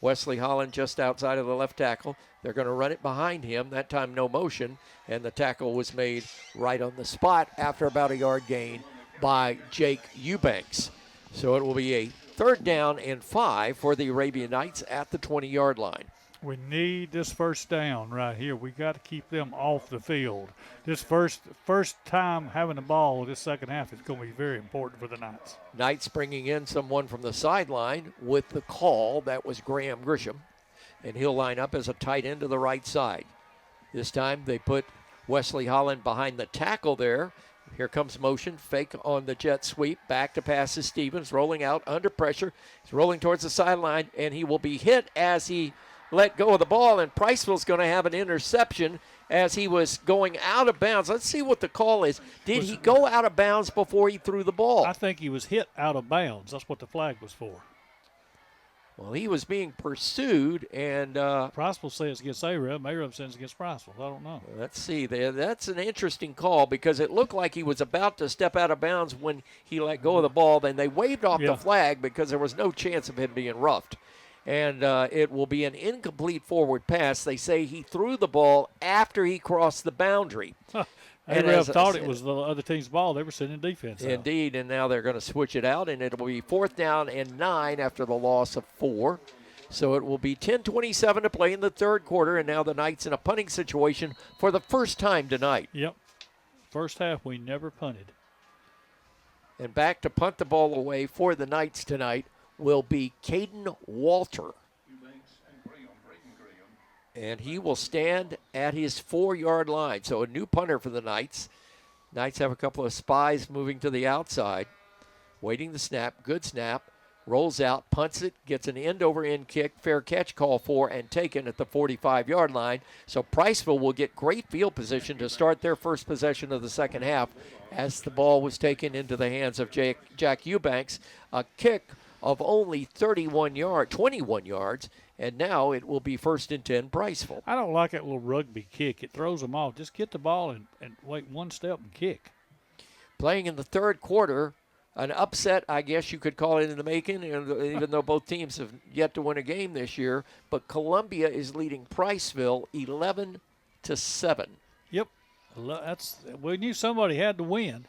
Wesley Holland just outside of the left tackle. They're going to run it behind him. That time no motion, and the tackle was made right on the spot after about a yard gain by Jake Eubanks. So it will be a 3rd down and 5 for the Arabian Knights at the 20-yard line. We need this first down right here. We got to keep them off the field. This first time having the ball this second half is going to be very important for the Knights. Knights bringing in someone from the sideline with the call. That was Graham Grisham, and he'll line up as a tight end to the right side. This time they put Wesley Holland behind the tackle there. Here comes motion, fake on the jet sweep, back to pass to Stevens, rolling out under pressure. He's rolling towards the sideline, and he will be hit as he let go of the ball, and Priceville's going to have an interception as he was going out of bounds. Let's see what the call is. Did he go out of bounds before he threw the ball? I think he was hit out of bounds. That's what the flag was for. Well, he was being pursued, and Priceville says against Arab. Arab says against Priceville. I don't know. Let's see. That's an interesting call because it looked like he was about to step out of bounds when he let go of the ball. Then they waved off the flag because there was no chance of him being roughed. And it will be an incomplete forward pass. They say he threw the ball after he crossed the boundary. Arab thought it was the other team's ball. They were sending defense out. Indeed, and now they're going to switch it out, and it will be 4th down and 9 after the loss of 4. So it will be 10:27 to play in the third quarter, and now the Knights in a punting situation for the first time tonight. Yep. First half, we never punted. And back to punt the ball away for the Knights tonight will be Caden Walter. And he will stand at his 4-yard line. So a new punter for the Knights. Knights have a couple of spies moving to the outside. Waiting the snap. Good snap. Rolls out, punts it, gets an end-over-end kick. Fair catch call for and taken at the 45-yard line. So Priceville will get great field position to start their first possession of the second half as the ball was taken into the hands of Jack Eubanks. A kick of only 21 yards, and now it will be 1st and 10 Priceville. I don't like that little rugby kick. It throws them off. Just get the ball and wait one step and kick. Playing in the third quarter, an upset, I guess you could call it, in the making, even though both teams have yet to win a game this year. But Columbia is leading Priceville 11-7. Yep. We knew somebody had to win.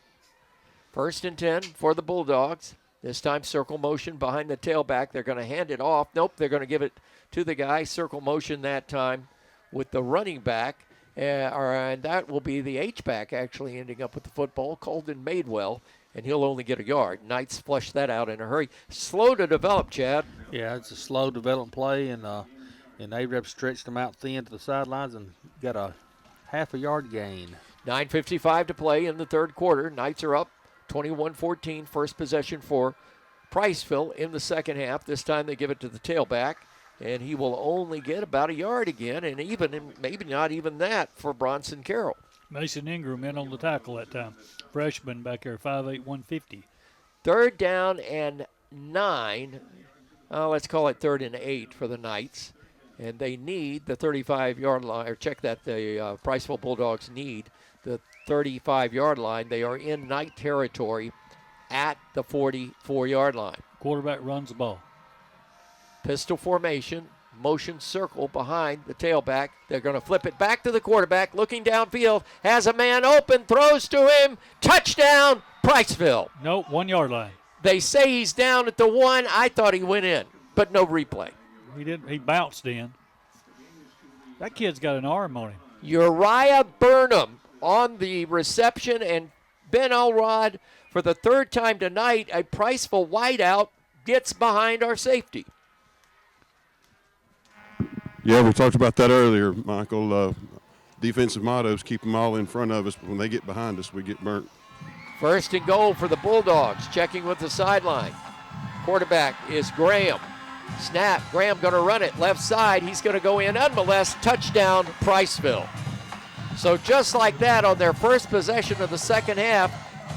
1st and 10 for the Bulldogs. This time circle motion behind the tailback. They're going to hand it off. Nope, they're going to give it to the guy. Circle motion that time with the running back. And that will be the H-back actually ending up with the football, Colden Madewell, and he'll only get a yard. Knights flush that out in a hurry. Slow to develop, Chad. Yeah, it's a slow development play, and Arab stretched them out thin to the sidelines and got a half a yard gain. 9:55 to play in the third quarter. Knights are up 21-14, first possession for Priceville in the second half. This time they give it to the tailback, and he will only get about a yard again, and maybe not even that for Bronson Carroll. Mason Ingram in on the tackle that time. Freshman back there, 5'8", 150. 3rd down and 9. Let's call it 3rd and 8 for the Knights. And they need the 35-yard line, or check that the Priceville Bulldogs need the 35-yard line. They are in Knight territory at the 44-yard line. Quarterback runs the ball. Pistol formation, motion circle behind the tailback. They're going to flip it back to the quarterback, looking downfield, has a man open, throws to him, touchdown, Priceville. Nope, 1-yard line. They say he's down at the 1. I thought he went in, but no replay. He didn't. He bounced in. That kid's got an arm on him. Uriah Burnham on the reception, and Ben Elrod for the 3rd time tonight, a Priceville wideout gets behind our safety. Yeah, we talked about that earlier, Michael. Defensive mottos, keep them all in front of us, but when they get behind us, we get burnt. 1st and goal for the Bulldogs, checking with the sideline. Quarterback is Graham. Snap, Graham going to run it left side. He's going to go in unmolested. Touchdown, Priceville. So just like that, on their first possession of the second half,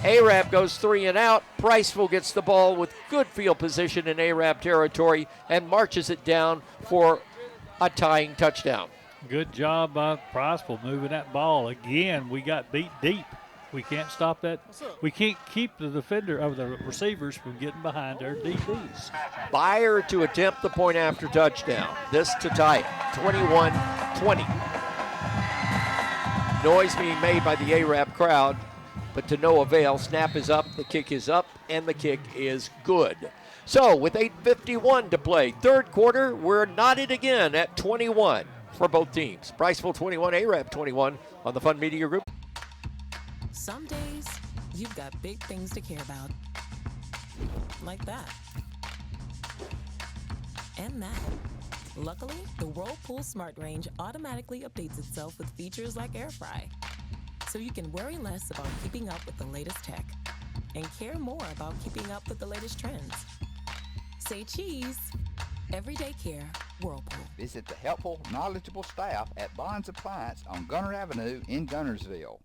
Arab goes 3 and out. Priceville gets the ball with good field position in Arab territory and marches it down for a tying touchdown. Good job by Priceville moving that ball. Again, we got beat deep. We can't stop that. We can't keep the defender of the receivers from getting behind their DBs. Byer to attempt the point after touchdown. This to tie it, 21-20. Noise being made by the Arab crowd, but to no avail. Snap is up, the kick is up, and the kick is good. So with 8:51 to play, third quarter, we're knotted again at 21 for both teams. Priceville 21, Arab 21 on the Fun Media Group. Some days, you've got big things to care about. Like that. And that. Luckily, the Whirlpool Smart Range automatically updates itself with features like Air Fry. So you can worry less about keeping up with the latest tech and care more about keeping up with the latest trends. Say cheese. Everyday care, Whirlpool. Visit the helpful, knowledgeable staff at Bonds Appliance on Gunner Avenue in Gunnersville.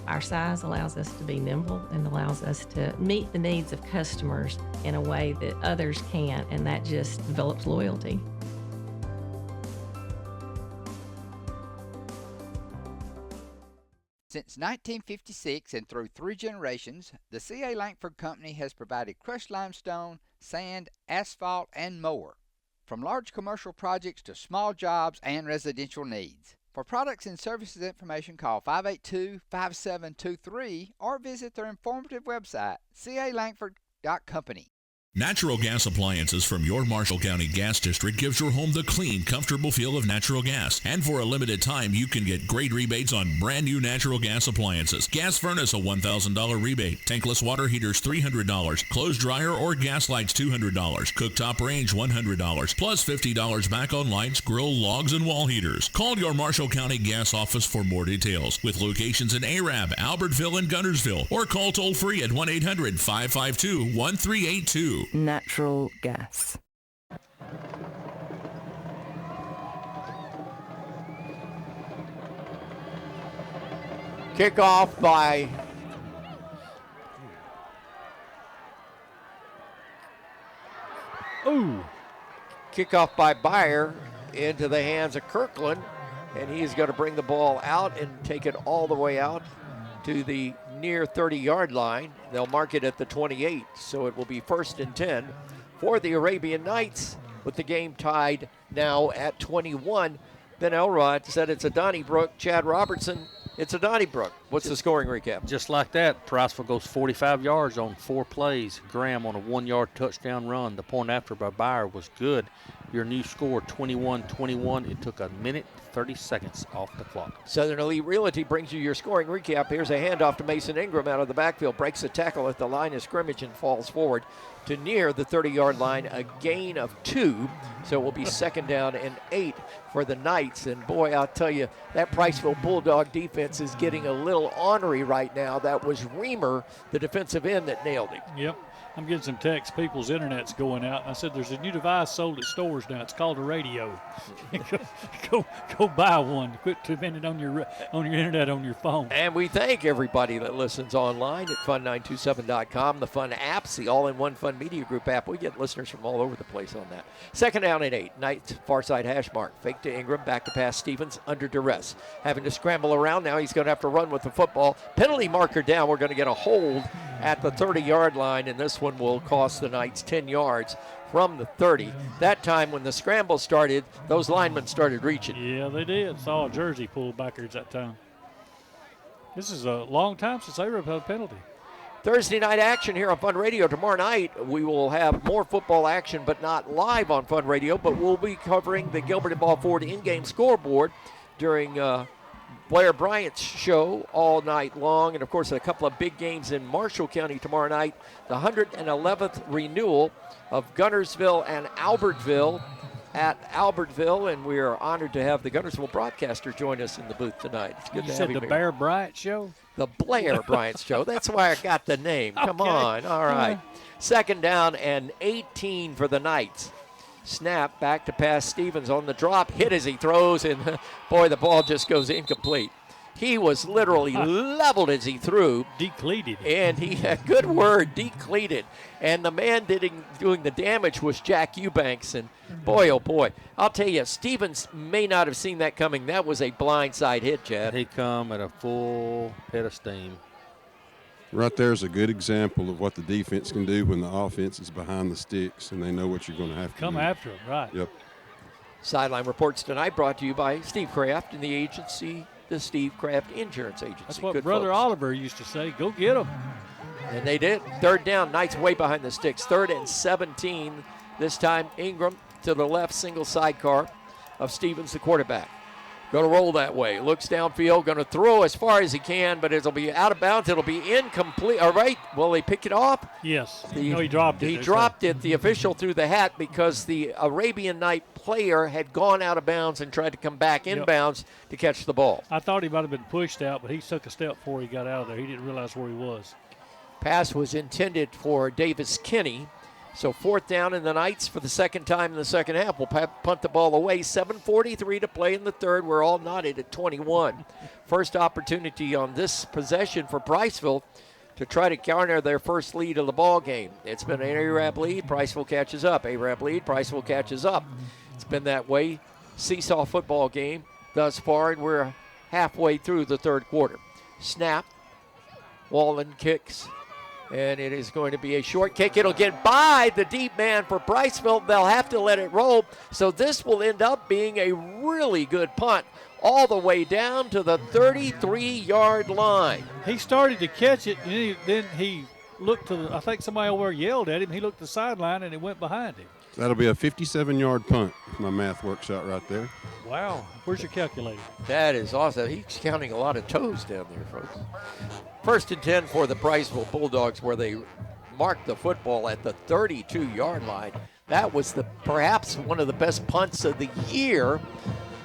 Our size allows us to be nimble and allows us to meet the needs of customers in a way that others can't, and that just develops loyalty. Since 1956 and through 3 generations, the C.A. Langford Company has provided crushed limestone, sand, asphalt, and more. From large commercial projects to small jobs and residential needs. For products and services information, call 582-5723 or visit their informative website, calangford.company. Natural gas appliances from your Marshall County Gas District gives your home the clean, comfortable feel of natural gas. And for a limited time, you can get great rebates on brand new natural gas appliances. Gas furnace, a $1,000 rebate. Tankless water heaters, $300. Clothes dryer or gas lights, $200. Cooktop range, $100. Plus $50 back on lights, grill, logs, and wall heaters. Call your Marshall County Gas office for more details. With locations in Arab, Albertville, and Gunnersville. Or call toll free at 1-800-552-1382. Natural gas. Kickoff by Kickoff by Byer into the hands of Kirkland, and he's going to bring the ball out and take it all the way out to the near 30-yard line. They'll mark it at the 28, so it will be 1st and 10 for the Arabian Knights, with the game tied now at 21. Ben Elrod said it's a Donnybrook. Chad Robertson, it's a Donnybrook. What's the scoring recap? Just like that, Priceville goes 45 yards on 4 plays. Graham on a 1-yard touchdown run. The point after by Byer was good. Your new score, 21-21. It took a minute, 30 seconds off the clock. Southern Elite Realty brings you your scoring recap. Here's a handoff to Mason Ingram out of the backfield. Breaks a tackle at the line of scrimmage and falls forward to near the 30-yard line. A gain of 2. So it will be 2nd down and 8 for the Knights. And boy, I'll tell you, that Priceville Bulldog defense is getting a little ornery right now. That was Reamer, the defensive end, that nailed him. Yep. I'm getting some texts. People's internet's going out. I said, there's a new device sold at stores now. It's called a radio. go buy one. Quit depending on your internet on your phone. And we thank everybody that listens online at fun927.com, the Fun apps, the all-in-one Fun Media Group app. We get listeners from all over the place on that. 2nd down and 8. Knights far side hash mark. Fake to Ingram. Back to pass Stevens under duress. Having to scramble around now. He's going to have to run with the football. Penalty marker down. We're going to get a hold at the 30-yard line, and this one will cost the Knights 10 yards from the 30. That time when the scramble started, those linemen started reaching. Yeah, they did. Saw a jersey pulled backwards that time. This is a long time since they had a penalty. Thursday night action here on Fun Radio. Tomorrow night we will have more football action, but not live on Fun Radio, but we'll be covering the Gilbert and Ball Ford in-game scoreboard during Blair Bryant's show all night long. And, of course, a couple of big games in Marshall County tomorrow night. The 111th renewal of Gunnersville and Albertville at Albertville. And we are honored to have the Gunnersville broadcaster join us in the booth tonight. It's good to have you. You said the Blair Bryant show? The Blair Bryant show. That's why I got the name. Come on. All right. 2nd down and 18 for the Knights. Snap, back to pass Stevens on the drop, hit as he throws, and boy, the ball just goes incomplete. He was literally leveled as he threw. Decleated. And he had good word, decleated. And the man doing the damage was Jack Eubanks. And boy, oh boy, I'll tell you, Stevens may not have seen that coming. That was a blindside hit, Chad. He come at a full head of steam. Right there is a good example of what the defense can do when the offense is behind the sticks and they know what you're going to have to come do. after them, right. Yep. Sideline reports tonight brought to you by Steve Kraft and the agency, the Steve Kraft Insurance Agency. That's what good Brother folks. Oliver used to say. Go get them. And they did. Third down, Knights way behind the sticks. 3rd and 17. This time Ingram to the left, single sidecar of Stevens, the quarterback. Going to roll that way. Looks downfield, going to throw as far as he can, but it'll be out of bounds. It'll be incomplete. All right, will they pick it off? Yes. No, he dropped it. He dropped it. The official threw the hat because the Arabian Night player had gone out of bounds and tried to come back inbounds to catch the ball. I thought he might have been pushed out, but he took a step before he got out of there. He didn't realize where he was. Pass was intended for Davis Kinney. So 4th down, and the Knights for the second time in the second half will punt the ball away. 7:43 to play in the third. We're all knotted at 21. First opportunity on this possession for Priceville to try to garner their first lead of the ball game. It's been an Arab lead. Priceville catches up. Arab lead. Priceville catches up. It's been that way. Seesaw football game thus far, and we're halfway through the third quarter. Snap. Wallen kicks. And it is going to be a short kick. It'll get by the deep man for Priceville. They'll have to let it roll. So this will end up being a really good punt all the way down to the 33-yard line. He started to catch it, and then he looked to I think somebody over there yelled at him. He looked to the sideline, and it went behind him. That'll be a 57-yard punt if my math works out right there. Wow. Where's your calculator? That is awesome. He's counting a lot of toes down there, folks. 1st and 10 for the Priceville Bulldogs, where they marked the football at the 32-yard line. That was perhaps one of the best punts of the year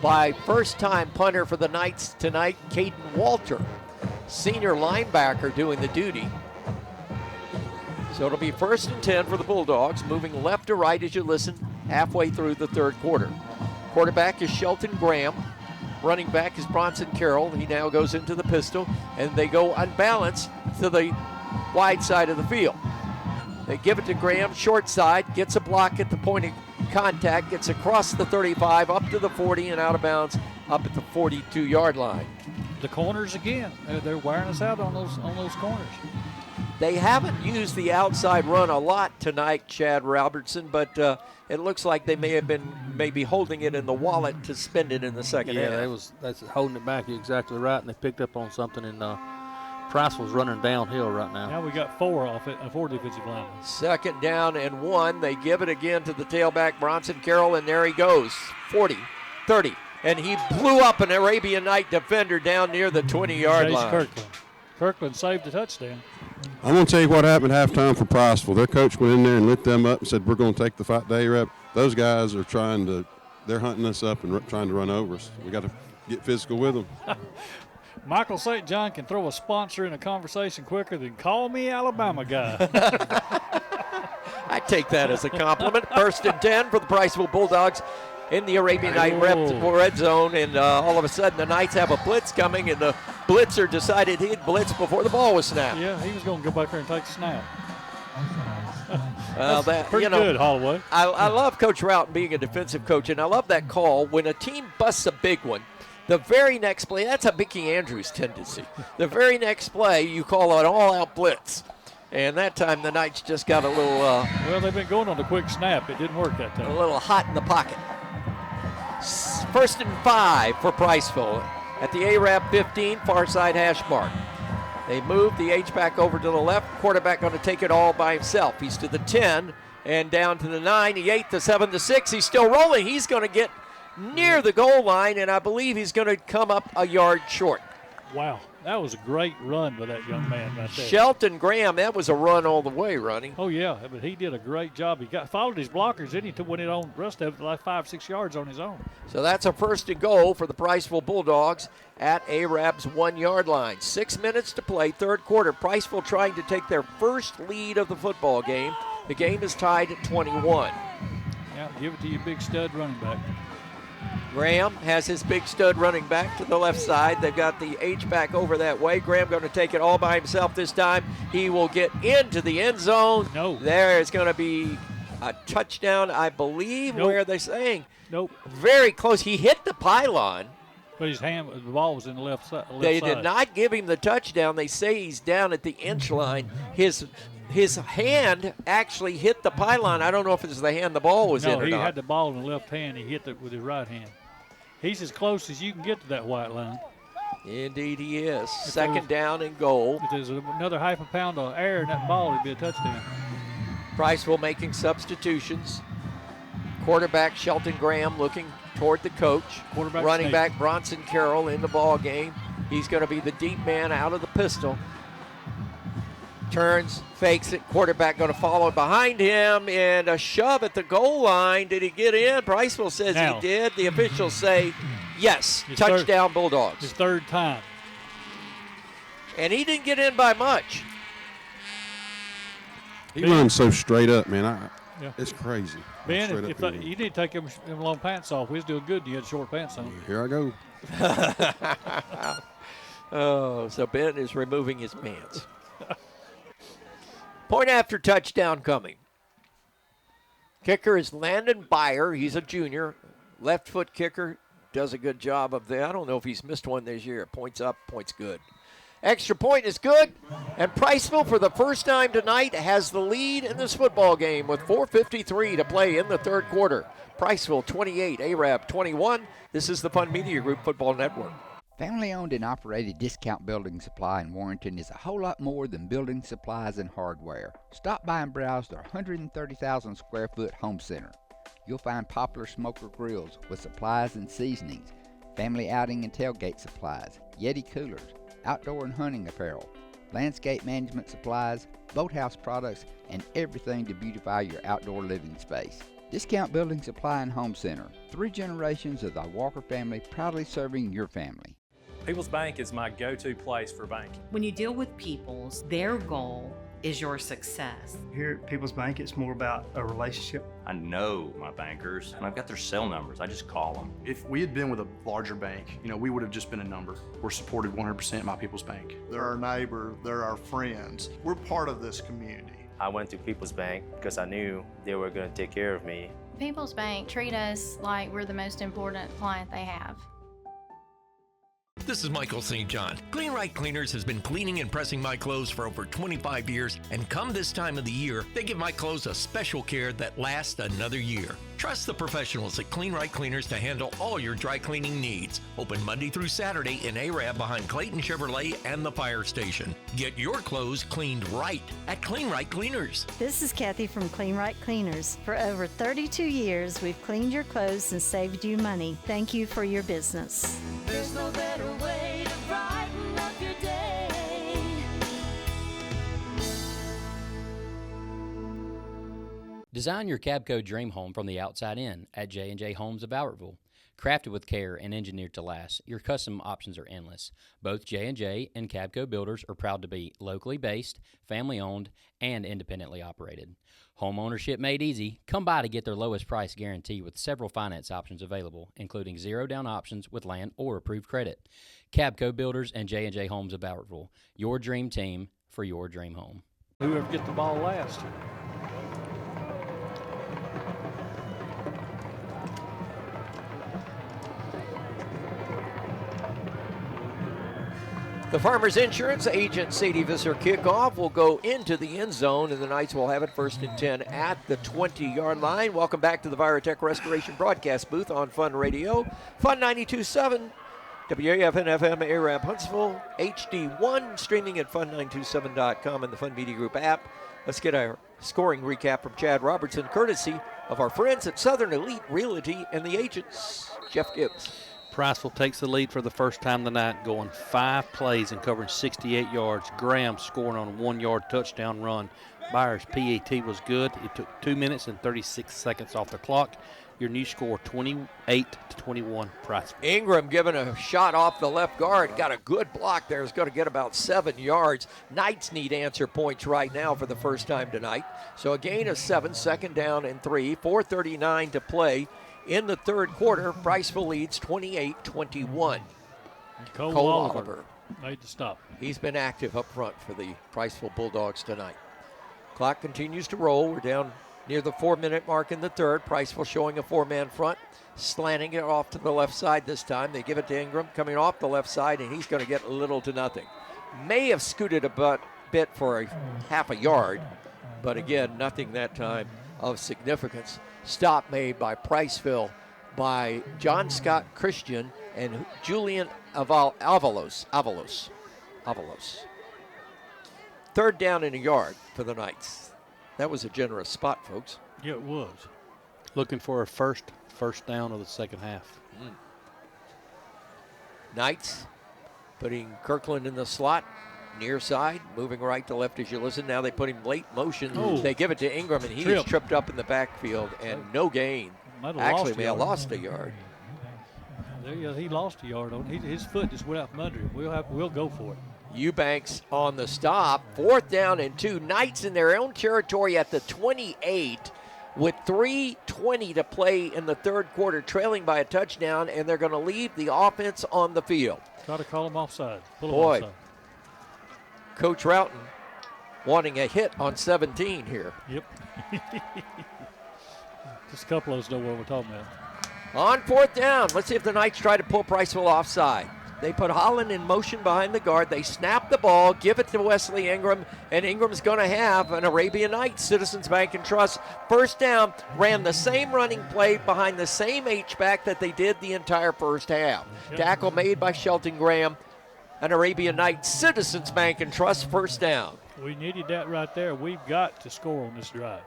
by first-time punter for the Knights tonight, Caden Walter. Senior linebacker doing the duty. So it'll be 1st and 10 for the Bulldogs, moving left to right as you listen halfway through the third quarter. Quarterback is Shelton Graham. Running back is Bronson Carroll. He now goes into the pistol, and they go unbalanced to the wide side of the field. They give it to Graham, short side, gets a block at the point of contact, gets across the 35, up to the 40, and out of bounds up at the 42-yard line. The corners again. They're wearing us out on those corners. They haven't used the outside run a lot tonight, Chad Robertson, but it looks like they may have been maybe holding it in the wallet to spend it in the second half. Yeah, that's holding it back. You're exactly right, and they picked up on something, and Priceville's running downhill right now. Now we got four defensive linemen. 2nd down and 1. They give it again to the tailback, Bronson Carroll, and there he goes. 40, 30, and he blew up an Arabian Night defender down near the 20-yard line. Kirkland saved the touchdown. I'm going to tell you what happened at halftime for Priceville. Their coach went in there and lit them up and said, we're going to take the fight to A-Rep. Those guys are they're hunting us up and trying to run over us. We got to get physical with them. Michael St. John can throw a sponsor in a conversation quicker than call me Alabama guy. I take that as a compliment. 1st and 10 for the Priceville Bulldogs in the Arabian Night red zone, and all of a sudden the Knights have a blitz coming, and the blitzer decided he'd blitz before the ball was snapped. Yeah, he was going to go back there and take the snap. That's pretty good, Holloway. I love Coach Routon being a defensive coach, and I love that call. When a team busts a big one, the very next play, that's a Mickey Andrews tendency. The very next play, you call an all-out blitz. And that time the Knights just got a little... well, they've been going on the quick snap. It didn't work that time. A little hot in the pocket. 1st and 5 for Priceville at the Arab 15, far side hash mark. They move the H-back over to the left. Quarterback going to take it all by himself. He's to the 10 and down to the 9, the 8, the 7, the 6. He's still rolling. He's going to get near the goal line, and I believe he's going to come up a yard short. Wow, that was a great run by that young man right there. Shelton Graham, that was a run all the way, Ronnie. Oh, yeah, but he did a great job. He followed his blockers, and he went it on the rest of it like 5-6 yards on his own. So that's a 1st and goal for the Priceville Bulldogs at Arab's 1-yard line. 6 minutes to play, third quarter. Priceville trying to take their first lead of the football game. The game is tied at 21. Yeah, give it to your big stud running back. Graham has his big stud running back to the left side. They've got the H-back over that way. Graham going to take it all by himself this time. He will get into the end zone. No. There is going to be a touchdown, I believe. Nope. Where are they saying? Nope. Very close. He hit the pylon. But the ball was in the left side. They did not give him the touchdown. They say he's down at the inch line. His hand actually hit the pylon. I don't know if it's the hand the ball was in or No, he not. had the ball in the left hand. He hit it with his right hand. He's as close as you can get to that white line. Indeed he is. Second down and goal. If there's another half a pound of air in that ball, it'd be a touchdown. Priceville making substitutions. Quarterback Shelton Graham looking toward the coach. Running back Bronson Carroll in the ball game. He's going to be the deep man out of the pistol. Turns, fakes it. Quarterback going to follow behind him, and a shove at the goal line. Did he get in? Priceville says he did. The officials say yes. Touchdown Bulldogs. His third time. And he didn't get in by much. He runs so straight up, man. It's crazy. Ben, you need to take them long pants off. We was doing good. You had short pants on. Here I go. Oh, so Ben is removing his pants. Point after touchdown coming. Kicker is Landon Byer. He's a junior. Left foot kicker. Does a good job of that. I don't know if he's missed one this year. Points up, points good. Extra point is good. And Priceville, for the first time tonight, has the lead in this football game with 4:53 to play in the third quarter. Priceville 28, Arab 21. This is the Fun Media Group Football Network. Family-owned and operated Discount Building Supply in Warrenton is a whole lot more than building supplies and hardware. Stop by and browse their 130,000 square foot home center. You'll find popular smoker grills with supplies and seasonings, family outing and tailgate supplies, Yeti coolers, outdoor and hunting apparel, landscape management supplies, boathouse products, and everything to beautify your outdoor living space. Discount Building Supply and Home Center. 3 generations of the Walker family proudly serving your family. People's Bank is my go-to place for banking. When you deal with People's, their goal is your success. Here at People's Bank, it's more about a relationship. I know my bankers, and I've got their cell numbers. I just call them. If we had been with a larger bank, we would have just been a number. We're supported 100% by People's Bank. They're our neighbor, they're our friends. We're part of this community. I went to People's Bank because I knew they were going to take care of me. People's Bank treat us like we're the most important client they have. This is Michael St. John. Clean Right Cleaners has been cleaning and pressing my clothes for over 25 years, and come this time of the year, they give my clothes a special care that lasts another year. Trust the professionals at Clean Right Cleaners to handle all your dry cleaning needs. Open Monday through Saturday in Arab behind Clayton Chevrolet and the fire station. Get your clothes cleaned right at Clean Right Cleaners. This is Kathy from Clean Right Cleaners. For over 32 years, we've cleaned your clothes and saved you money. Thank you for your business. There's no better way to brighten up your day. Design your Cabco dream home from the outside in at J&J Homes of Albertville. Crafted with care and engineered to last, your custom options are endless. Both J&J and Cabco Builders are proud to be locally based, family-owned, and independently operated. Home ownership made easy. Come by to get their lowest price guarantee with several finance options available, including zero down options with land or approved credit. Cabco Builders and J&J Homes of Albertville, your dream team for your dream home. Whoever gets the ball last. The Farmers Insurance agent Sadie Visser kickoff will go into the end zone, and the Knights will have it 1st and 10 at the 20-yard line. Welcome back to the Virotech Restoration broadcast booth on Fun Radio. Fun 92.7, WAFN-FM, Arab Huntsville, HD1, streaming at fun927.com and the Fun Media Group app. Let's get our scoring recap from Chad Robertson, courtesy of our friends at Southern Elite Realty and the agents. Jeff Gibbs. Priceville takes the lead for the first time tonight, going 5 plays and covering 68 yards. Graham scoring on a 1-yard touchdown run. Byers' PAT was good. It took 2 minutes and 36 seconds off the clock. Your new score, 28-21, Priceville. Ingram giving a shot off the left guard. Got a good block there. Is going to get about 7 yards. Knights need answer points right now for the first time tonight. So a gain of 7, 2nd down and 3. 4:39 to play. In the third quarter, Priceville leads 28-21. Cole Oliver made the stop. He's been active up front for the Priceville Bulldogs tonight. Clock continues to roll. We're down near the 4-minute mark in the third. Priceville showing a 4-man front, slanting it off to the left side this time. They give it to Ingram coming off the left side, and he's going to get little to nothing. May have scooted a bit for a half a yard, but again, nothing that time of significance. Stop made by Priceville by John Scott Christian and Julian Avalos. 3rd down and a yard for the Knights. That was a generous spot, folks. Yeah, it was. Looking for a first down of the second half. Knights putting Kirkland in the slot, near side, moving right to left as you listen. Now they put him late motion. Oh. They give it to Ingram, and he is tripped up in the backfield, and no gain. Actually, may have lost a yard. There, he lost a yard on his foot just went out from under him. We'll go for it. Eubanks on the stop. 4th down and 2. Knights in their own territory at the 28 with 3:20 to play in the 3rd quarter, trailing by a touchdown, and they're going to leave the offense on the field. Try to call him offside. Pull him Boy, offside. Coach Routon wanting a hit on 17 here. Yep. Just a couple of us know what we're talking about. On 4th down, let's see if the Knights try to pull Priceville offside. They put Holland in motion behind the guard. They snap the ball, give it to Wesley Ingram, and Ingram's going to have an Arabian Nights Citizens Bank and Trust 1st down. Ran the same running play behind the same H-back that they did the entire first half. Tackle made by Shelton Graham. An Arabian Nights Citizens Bank and Trust 1st down. We needed that right there. We've got to score on this drive.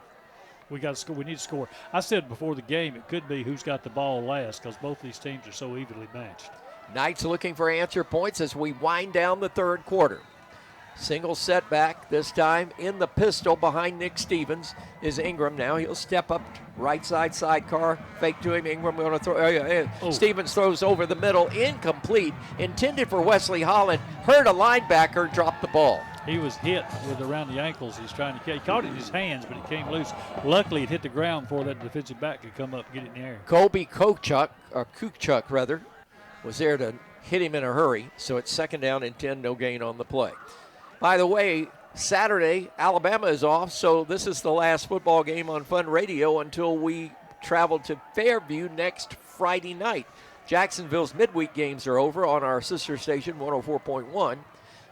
We got to score. We need to score. I said before the game it could be who's got the ball last because both these teams are so evenly matched. Knights looking for answer points as we wind down the 3rd quarter. Single setback this time in the pistol behind Nick Stevens is Ingram. Now he'll step up right side sidecar, fake to him. Ingram going to throw. Stevens throws over the middle, incomplete, intended for Wesley Holland. Heard a linebacker drop the ball. He was hit with around the ankles. He caught it in his hands, but it came loose. Luckily, it hit the ground before that defensive back could come up and get it in the air. Kobe Kuchuk, was there to hit him in a hurry. So it's 2nd down and 10, no gain on the play. By the way, Saturday, Alabama is off, so this is the last football game on Fun Radio until we travel to Fairview next Friday night. Jacksonville's midweek games are over on our sister station, 104.1.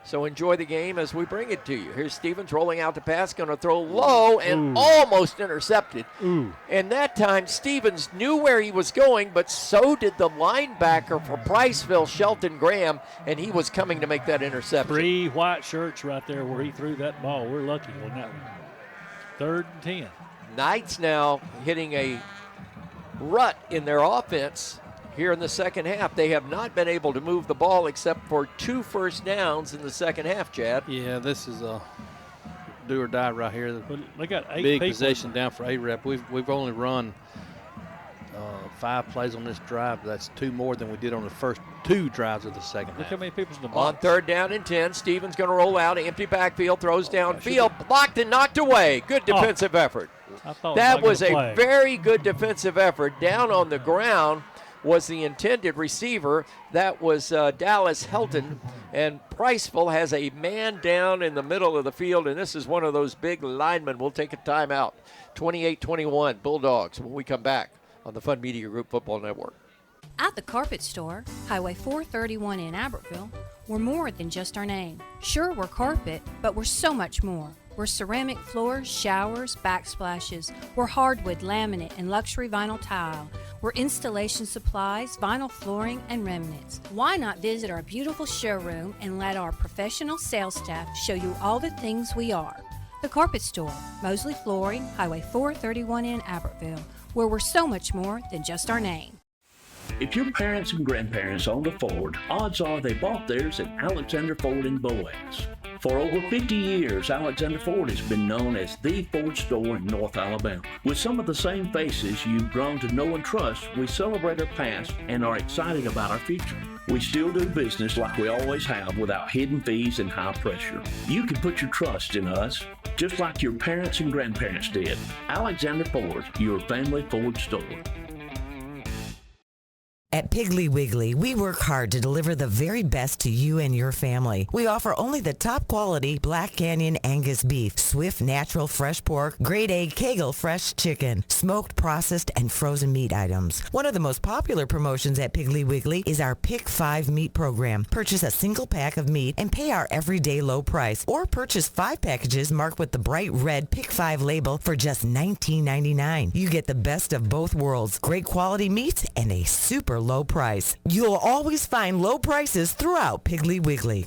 So enjoy the game as we bring it to you. Here's Stevens rolling out the pass, going to throw low and almost intercepted. And that time, Stevens knew where he was going, but so did the linebacker for Priceville, Shelton Graham, and he was coming to make that interception. 3 white shirts right there where he threw that ball. We're lucky on that one. 3rd and 10. Knights now hitting a rut in their offense. Here in the second half, they have not been able to move the ball except for 2 first downs in the second half, Chad. Yeah, this is a do or die right here. They got 8 big people. possession down for A-Rep. We've only run 5 plays on this drive. That's 2 more than we did on the first 2 drives of the second Look half. how many people's in the On box. 3rd down and 10, Stevens going to roll out, empty backfield, throws downfield, blocked and knocked away. Good defensive effort. I thought That was a flag. very good defensive effort. Down on the ground was the intended receiver. That was Dallas Helton. And Priceville has a man down in the middle of the field, and this is one of those big linemen. We'll take a timeout. 28-21, Bulldogs, when we come back on the Fun Media Group Football Network. At the Carpet Store, Highway 431 in Albertville, we're more than just our name. Sure, we're carpet, but we're so much more. We're ceramic floors, showers, backsplashes. We're hardwood, laminate, and luxury vinyl tile. We're installation supplies, vinyl flooring, and remnants. Why not visit our beautiful showroom and let our professional sales staff show you all the things we are? The Carpet Store, Mosley Flooring, Highway 431 in Albertville, where we're so much more than just our name. If your parents and grandparents owned a Ford, odds are they bought theirs at Alexander Ford in Boaz. For over 50 years, Alexander Ford has been known as the Ford store in North Alabama. With some of the same faces you've grown to know and trust, we celebrate our past and are excited about our future. We still do business like we always have without hidden fees and high pressure. You can put your trust in us, just like your parents and grandparents did. Alexander Ford, your family Ford store. At Piggly Wiggly, we work hard to deliver the very best to you and your family. We offer only the top quality Black Canyon Angus beef, Swift natural fresh pork, grade A Kegel fresh chicken, smoked, processed, and frozen meat items. One of the most popular promotions at Piggly Wiggly is our Pick 5 meat program. Purchase a single pack of meat and pay our everyday low price, or purchase 5 packages marked with the bright red Pick 5 label for just $19.99. You get the best of both worlds, great quality meats and a super our low price. You'll always find low prices throughout Piggly Wiggly.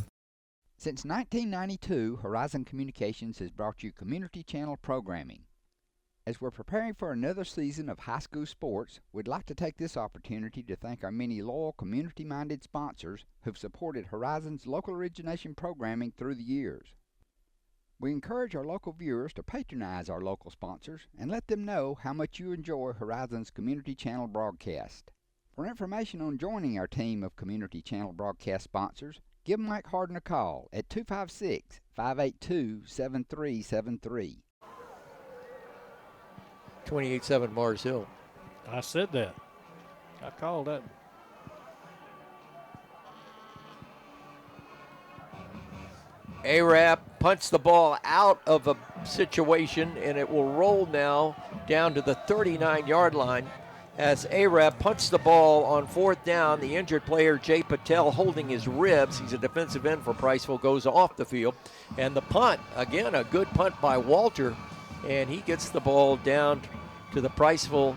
Since 1992, Horizon Communications has brought you community channel programming. As we're preparing for another season of high school sports, we'd like to take this opportunity to thank our many loyal community-minded sponsors who've supported Horizon's local origination programming through the years. We encourage our local viewers to patronize our local sponsors and let them know how much you enjoy Horizon's community channel broadcast. For information on joining our team of community channel broadcast sponsors, give Mike Harden a call at 256-582-7373. 28-7 Mars Hill. I said that. I called that. Arab punts the ball out of a situation, and it will roll now down to the 39-yard line as Arab punts the ball on 4th down. The injured player, Jay Patel, holding his ribs. He's a defensive end for Priceville, goes off the field. And the punt, again, a good punt by Walter, and he gets the ball down to the Priceville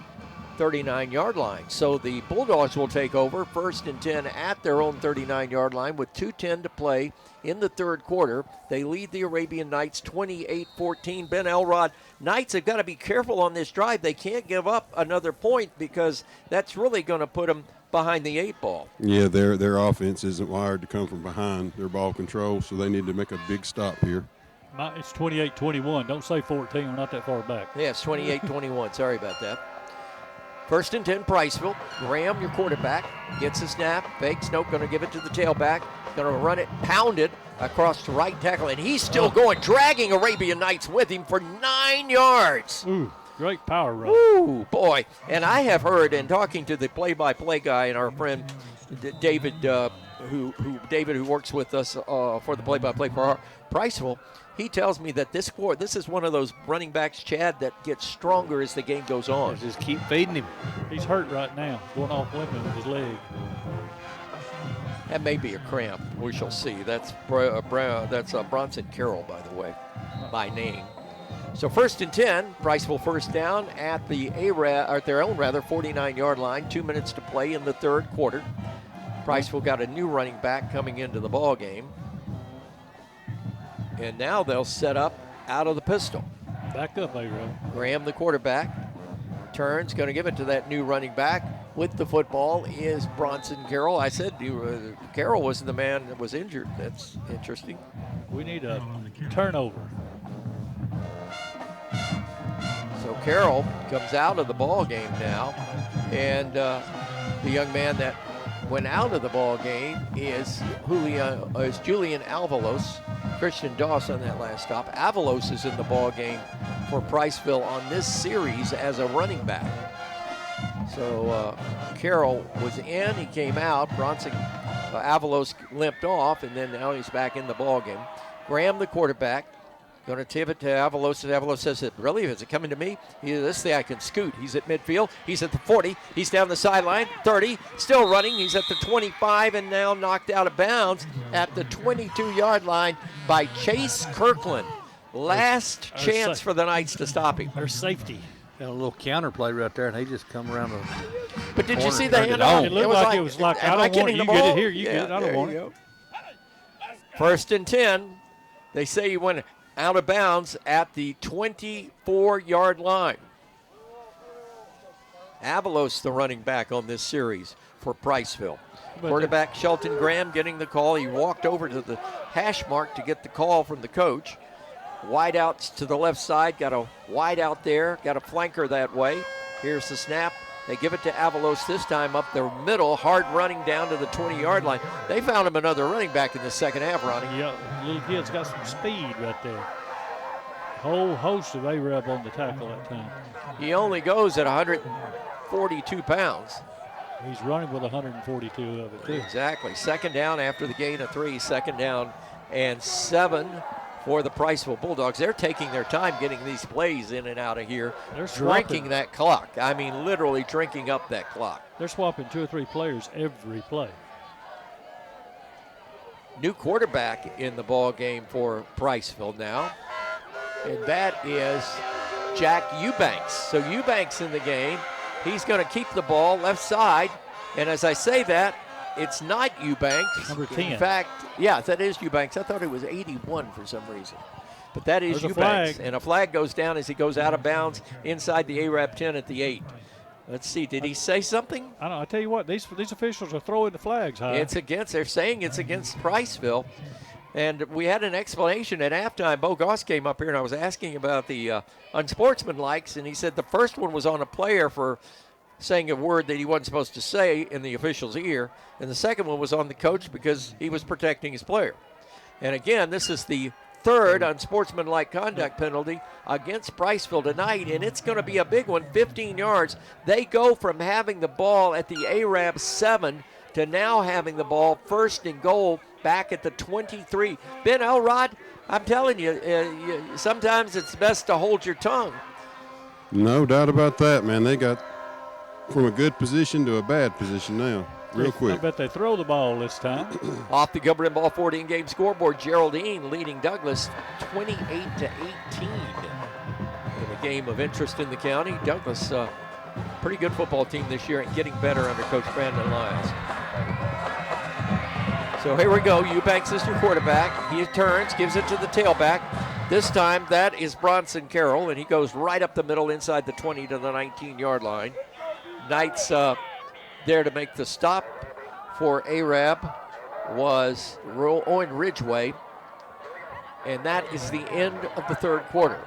39-yard line. So the Bulldogs will take over 1st and 10 at their own 39-yard line with 2:10 to play in the third quarter. They lead the Arabian Knights 28-14. Ben Elrod, Knights have got to be careful on this drive. They can't give up another point because that's really going to put them behind the 8 ball. Yeah, their offense isn't wired to come from behind their ball control, so they need to make a big stop here. It's 28-21. Don't say 14. We're not that far back. Yeah, it's 28-21. Sorry about that. 1st and 10, Priceville. Graham, your quarterback, gets a snap, fakes, nope, going to give it to the tailback. Going to run it, pound it across the right tackle, and he's still going, dragging Arabian Knights with him for 9 yards. Ooh, great power run. Ooh, boy. And I have heard, in talking to the play-by-play guy and our friend David, who works with us for the play-by-play for Priceville, he tells me that this is one of those running backs, Chad, that gets stronger as the game goes on. Just keep feeding him. He's hurt right now, going off limping with his leg. That may be a cramp. We shall see. That's Bronson Carroll, by the way, by name. So 1st and 10, Priceville first down at their own 49-yard line. 2 minutes to play in the third quarter. Priceville got a new running back coming into the ball game. And now they'll set up out of the pistol. Back up, A-Row. Graham, the quarterback, turns, going to give it to that new running back. With the football is Bronson Carroll. I said Carroll was the man that was injured. That's interesting. We need a turnover. So Carroll comes out of the ball game now. And the young man that went out of the ball game is Julian Avalos. Christian Doss on that last stop. Avalos is in the ball game for Priceville on this series as a running back. So Carroll was in, he came out. Avalos limped off, and then now he's back in the ball game. Graham, the quarterback, going to tip it to Avalos. And Avalos says, "Really? Is it coming to me? This thing I can scoot." He's at midfield. He's at the 40. He's down the sideline. 30. Still running. He's at the 25 and now knocked out of bounds at the 22-yard line by Chase Kirkland. Last chance for the Knights to stop him. There's safety. Got a little counterplay right there, and he just come around the But did you see corner the and turned handoff? on. It looked like it was like, I don't want it. You get it here. You get it. I don't want it. 1st and 10. They say he went out of bounds at the 24-yard line. Avalos, the running back on this series for Priceville. Quarterback Shelton Graham getting the call. He walked over to the hash mark to get the call from the coach. Wide outs to the left side. Got a wide out there. Got a flanker that way. Here's the snap. They give it to Avalos this time up the middle. Hard running down to the 20-yard line. They found him another running back in the second half, Ronnie. Yeah, little kid's got some speed right there. Whole host of A-Rab on the tackle that time. He only goes at 142 pounds. He's running with 142 of it, too. Exactly. 2nd down after the gain of 3. 2nd down and 7 for the Priceville Bulldogs. They're taking their time getting these plays in and out of here. They're drinking that clock. I mean, literally drinking up that clock. They're swapping 2 or 3 players every play. New quarterback in the ball game for Priceville now, and that is Jack Eubanks. So Eubanks in the game. He's going to keep the ball left side. And as I say that, it's not Eubanks. Number 10. In fact, yeah, that is Eubanks. I thought it was 81 for some reason. But that is There's a Eubanks. flag. And a flag goes down as he goes out of bounds inside the Arab 10 at the 8. Let's see. Did he say something? I don't know. I tell you what, these officials are throwing the flags high. They're saying it's against Priceville. And we had an explanation at halftime. Bo Goss came up here, and I was asking about the unsportsmanlikes, and he said the first one was on a player for saying a word that he wasn't supposed to say in the official's ear, and the second one was on the coach because he was protecting his player. And again, this is the third unsportsmanlike conduct penalty against Priceville tonight, and it's going to be a big one, 15 yards. They go from having the ball at the Arab 7 to now having the ball first and goal back at the 23. Ben Elrod, I'm telling you, sometimes it's best to hold your tongue. No doubt about that, man. They got from a good position to a bad position now, real quick. I bet they throw the ball this time. Off the Gilbert and Ball 14 game scoreboard, Geraldine leading Douglas 28-18 in a game of interest in the county. Douglas, pretty good football team this year and getting better under Coach Brandon Lyons. So here we go. Eubanks is your quarterback. He turns, gives it to the tailback. This time that is Bronson Carroll, and he goes right up the middle inside the 20 to the 19-yard line. Knights there to make the stop for Arab was Owen Ridgway, and that is the end of the third quarter.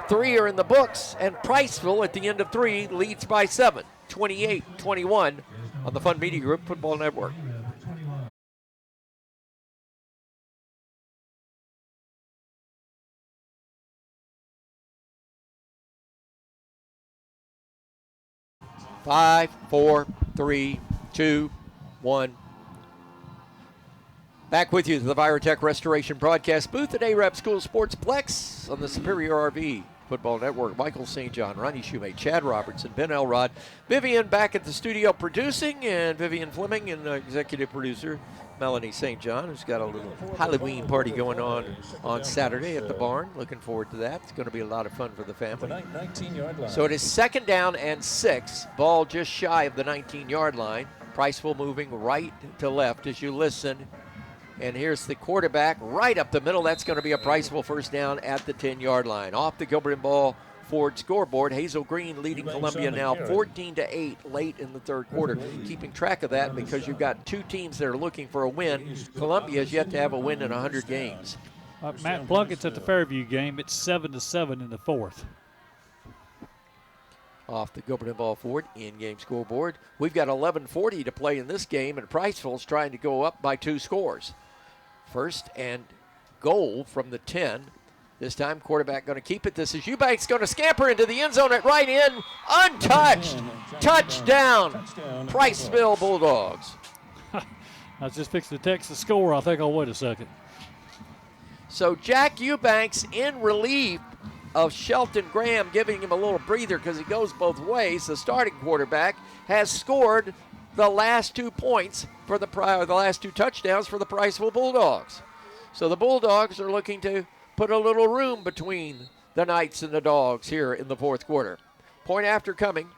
3 are in the books, and Priceville at the end of 3 leads by 7, 28-21 on the Fun Media Group Football Network. Five, 4, 3, 2, 1. Back with you to the Virotech Restoration broadcast booth at Arab School Sportsplex on the Superior RV Football Network. Michael St. John, Ronnie Shumate, Chad Robertson, Ben Elrod, Vivian back at the studio producing, and Vivian Fleming and executive producer Melanie St. John, who's got a little Halloween party going on Saturday at the barn. Looking forward to that. It's going to be a lot of fun for the family. 19-yard line. So it is 2nd down and 6. Ball just shy of the 19-yard line. Priceville moving right to left as you listen. And here's the quarterback right up the middle. That's going to be a Priceville first down at the 10-yard line. Off the Gilbert and Ball Ford scoreboard. Hazel Green leading Columbia now 14-8 late in the third quarter. Keeping track of that because you've got 2 teams that are looking for a win. Columbia has yet to have a win in 100 games. Matt Plunkett's at the Fairview game. It's 7-7 in the fourth. Off the Gilbert and Ball Ford in-game scoreboard. We've got 11:40 to play in this game, and Priceville's trying to go up by 2 scores. First and goal from the 10. This time, quarterback going to keep it. This is Eubanks going to scamper into the end zone at right end. Untouched. Touchdown. Priceville Bulldogs. I was just fixing to text the score. I think I'll wait a second. So Jack Eubanks in relief of Shelton Graham, giving him a little breather because he goes both ways. The starting quarterback has scored the last 2 points for the last 2 touchdowns for the Priceville Bulldogs. So the Bulldogs are looking to put a little room between the Knights and the Dogs here in the fourth quarter. Point after coming.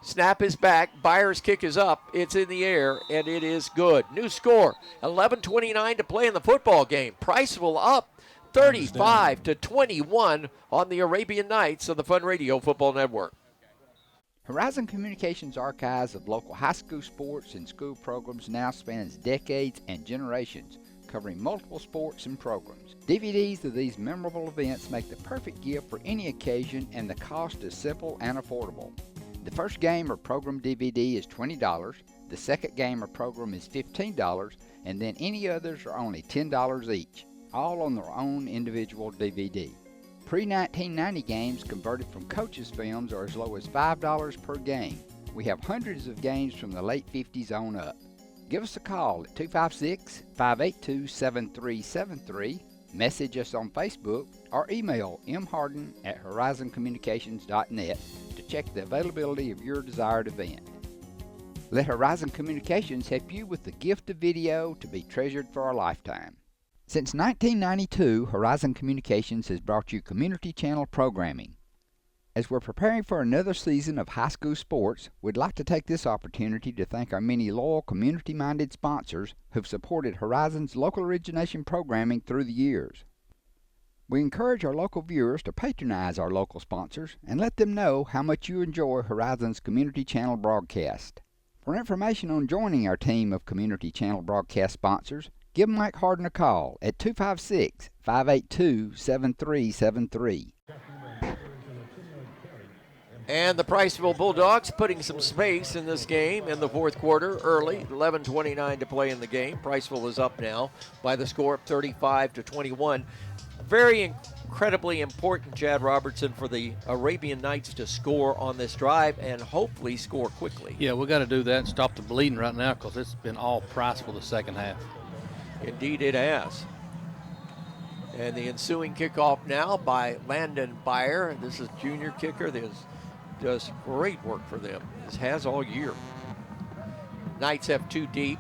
Snap is back. Byers' kick is up. It's in the air, and it is good. New score, 11:29 to play in the football game. Priceville up 35-21 on the Arabian Nights of the Fun Radio Football Network. Horizon Communications archives of local high school sports and school programs now spans decades and generations, covering multiple sports and programs. DVDs of these memorable events make the perfect gift for any occasion, and the cost is simple and affordable. The first game or program DVD is $20, the second game or program is $15, and then any others are only $10 each, all on their own individual DVD. Pre-1990 games converted from coaches' films are as low as $5 per game. We have hundreds of games from the late 50s on up. Give us a call at 256-582-7373, message us on Facebook, or email mharden@horizoncommunications.net to check the availability of your desired event. Let Horizon Communications help you with the gift of video to be treasured for a lifetime. Since 1992, Horizon Communications has brought you community channel programming. As we're preparing for another season of high school sports, we'd like to take this opportunity to thank our many loyal, community-minded sponsors who've supported Horizon's local origination programming through the years. We encourage our local viewers to patronize our local sponsors and let them know how much you enjoy Horizon's Community Channel broadcast. For information on joining our team of Community Channel broadcast sponsors, give Mike Harden a call at 256-582-7373. And the Priceville Bulldogs putting some space in this game in the fourth quarter early. 11:29 to play in the game. Priceville is up now by the score of 35-21. Very incredibly important, Chad Robertson, for the Arabian Knights to score on this drive and hopefully score quickly. Yeah, we got to do that and stop the bleeding right now because it's been all Priceville the second half. Indeed it has. And the ensuing kickoff now by Landon Byer. This is junior kicker. This does great work for them. This has all year. Knights have two deep.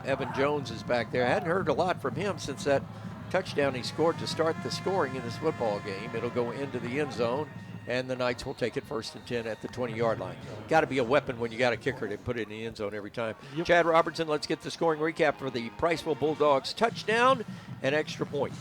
Evan Jones is back there. I hadn't heard a lot from him since that touchdown he scored to start the scoring in this football game. It'll go into the end zone, and the Knights will take it 1st and 10 at the 20-yard line. Got to be a weapon when you got a kicker to put it in the end zone every time. Yep. Chad Robertson, let's get the scoring recap for the Priceville Bulldogs. Touchdown and extra point.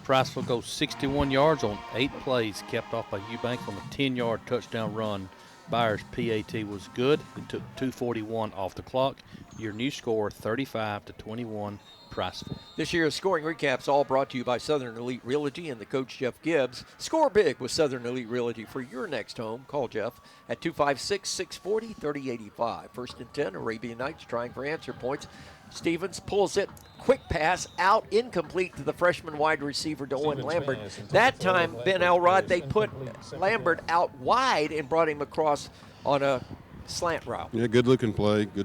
Priceville goes 61 yards on 8 plays, kept off by Eubank on a 10-yard touchdown run. Byers' PAT was good. It took 2:41 off the clock. Your new score, 35-21, Priceville. This year's scoring recaps all brought to you by Southern Elite Realty and the coach Jeff Gibbs. Score big with Southern Elite Realty for your next home. Call Jeff at 256-640-3085. 1st and 10, Arabian Knights trying for answer points. Stevens pulls it, quick pass out, incomplete to the freshman wide receiver, Owen Lambert. That time, Ben Elrod, they put Lambert out wide and brought him across on a slant route. Yeah, good-looking play, He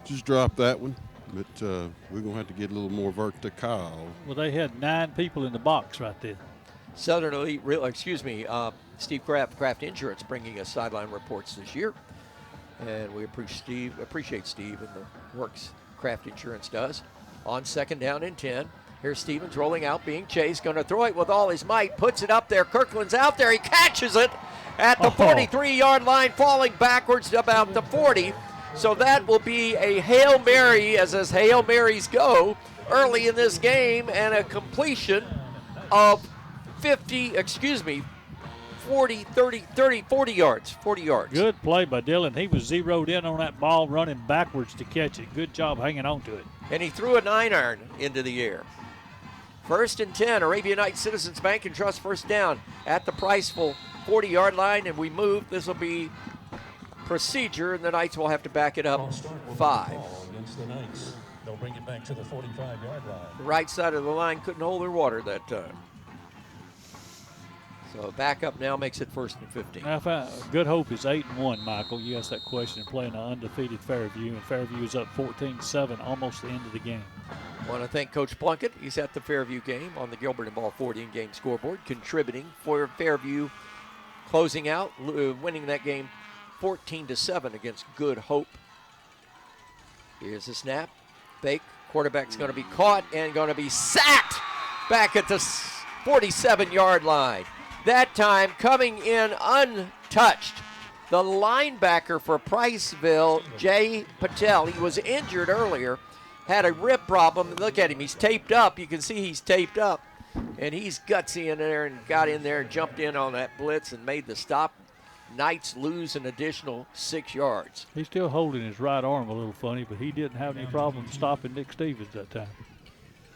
just dropped that one, but we're going to have to get a little more vertical. Well, they had 9 people in the box right there. Southern Elite, Steve Kraft Insurance bringing us sideline reports this year. And we appreciate Steve and the works Kraft Insurance does. On 2nd down and 10. Here's Stevens rolling out, being chased, going to throw it with all his might, puts it up there. Kirkland's out there. He catches it at the 43-yard line, falling backwards to about the 40. So that will be a Hail Mary, as Hail Marys go, early in this game, and a completion of 40 yards. Good play by Dylan. He was zeroed in on that ball, running backwards to catch it. Good job hanging on to it. And he threw a 9-iron into the air. 1st and 10, Arabian Knights Citizens Bank and Trust 1st down at the Priceville 40-yard line, and we move. This will be procedure, and the Knights will have to back it up 5. They'll bring it back to the 45-yard line. The right side of the line couldn't hold their water that time. So back up now makes it 1st and 15. Now, Good Hope is 8-1, Michael. You asked that question, playing an undefeated Fairview, and Fairview is up 14-7, almost the end of the game. I want to thank Coach Plunkett. He's at the Fairview game on the Gilbert and Ball 40 in-game scoreboard, contributing for Fairview, closing out, winning that game 14-7 against Good Hope. Here's the snap. Fake. Quarterback's going to be caught and going to be sacked back at the 47-yard line. That time coming in untouched. The linebacker for Priceville, Jay Patel, he was injured earlier, had a rib problem. Look at him, he's taped up. You can see he's taped up. And he's gutsy in there and got in there and jumped in on that blitz and made the stop. Knights lose an additional 6 yards. He's still holding his right arm a little funny, but he didn't have any problem stopping Nick Stevens that time.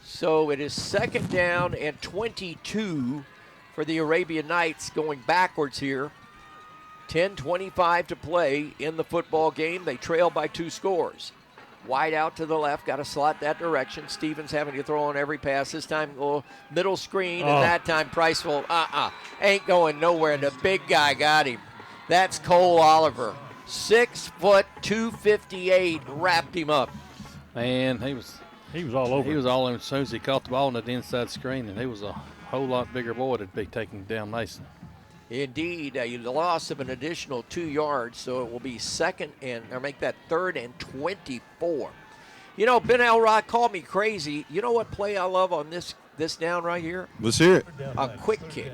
So it is 2nd down and 22 for the Arabian Knights, going backwards here. 10:25 to play in the football game. They trail by 2 scores. Wide out to the left, got to slot that direction. Stevens having to throw on every pass. This time, middle screen, and that time Priceville, ain't going nowhere. The big guy got him. That's Cole Oliver. 6 foot, 258, wrapped him up. Man, he was all over. He was all over as soon as he caught the ball on that inside screen, and he was a whole lot bigger boy to be taking down Mason. Indeed, a loss of an additional 2 yards, so it will be 3rd and 24. You know, Ben Elrod called me crazy. You know what play I love on this down right here? Let's hear it. A quick kick.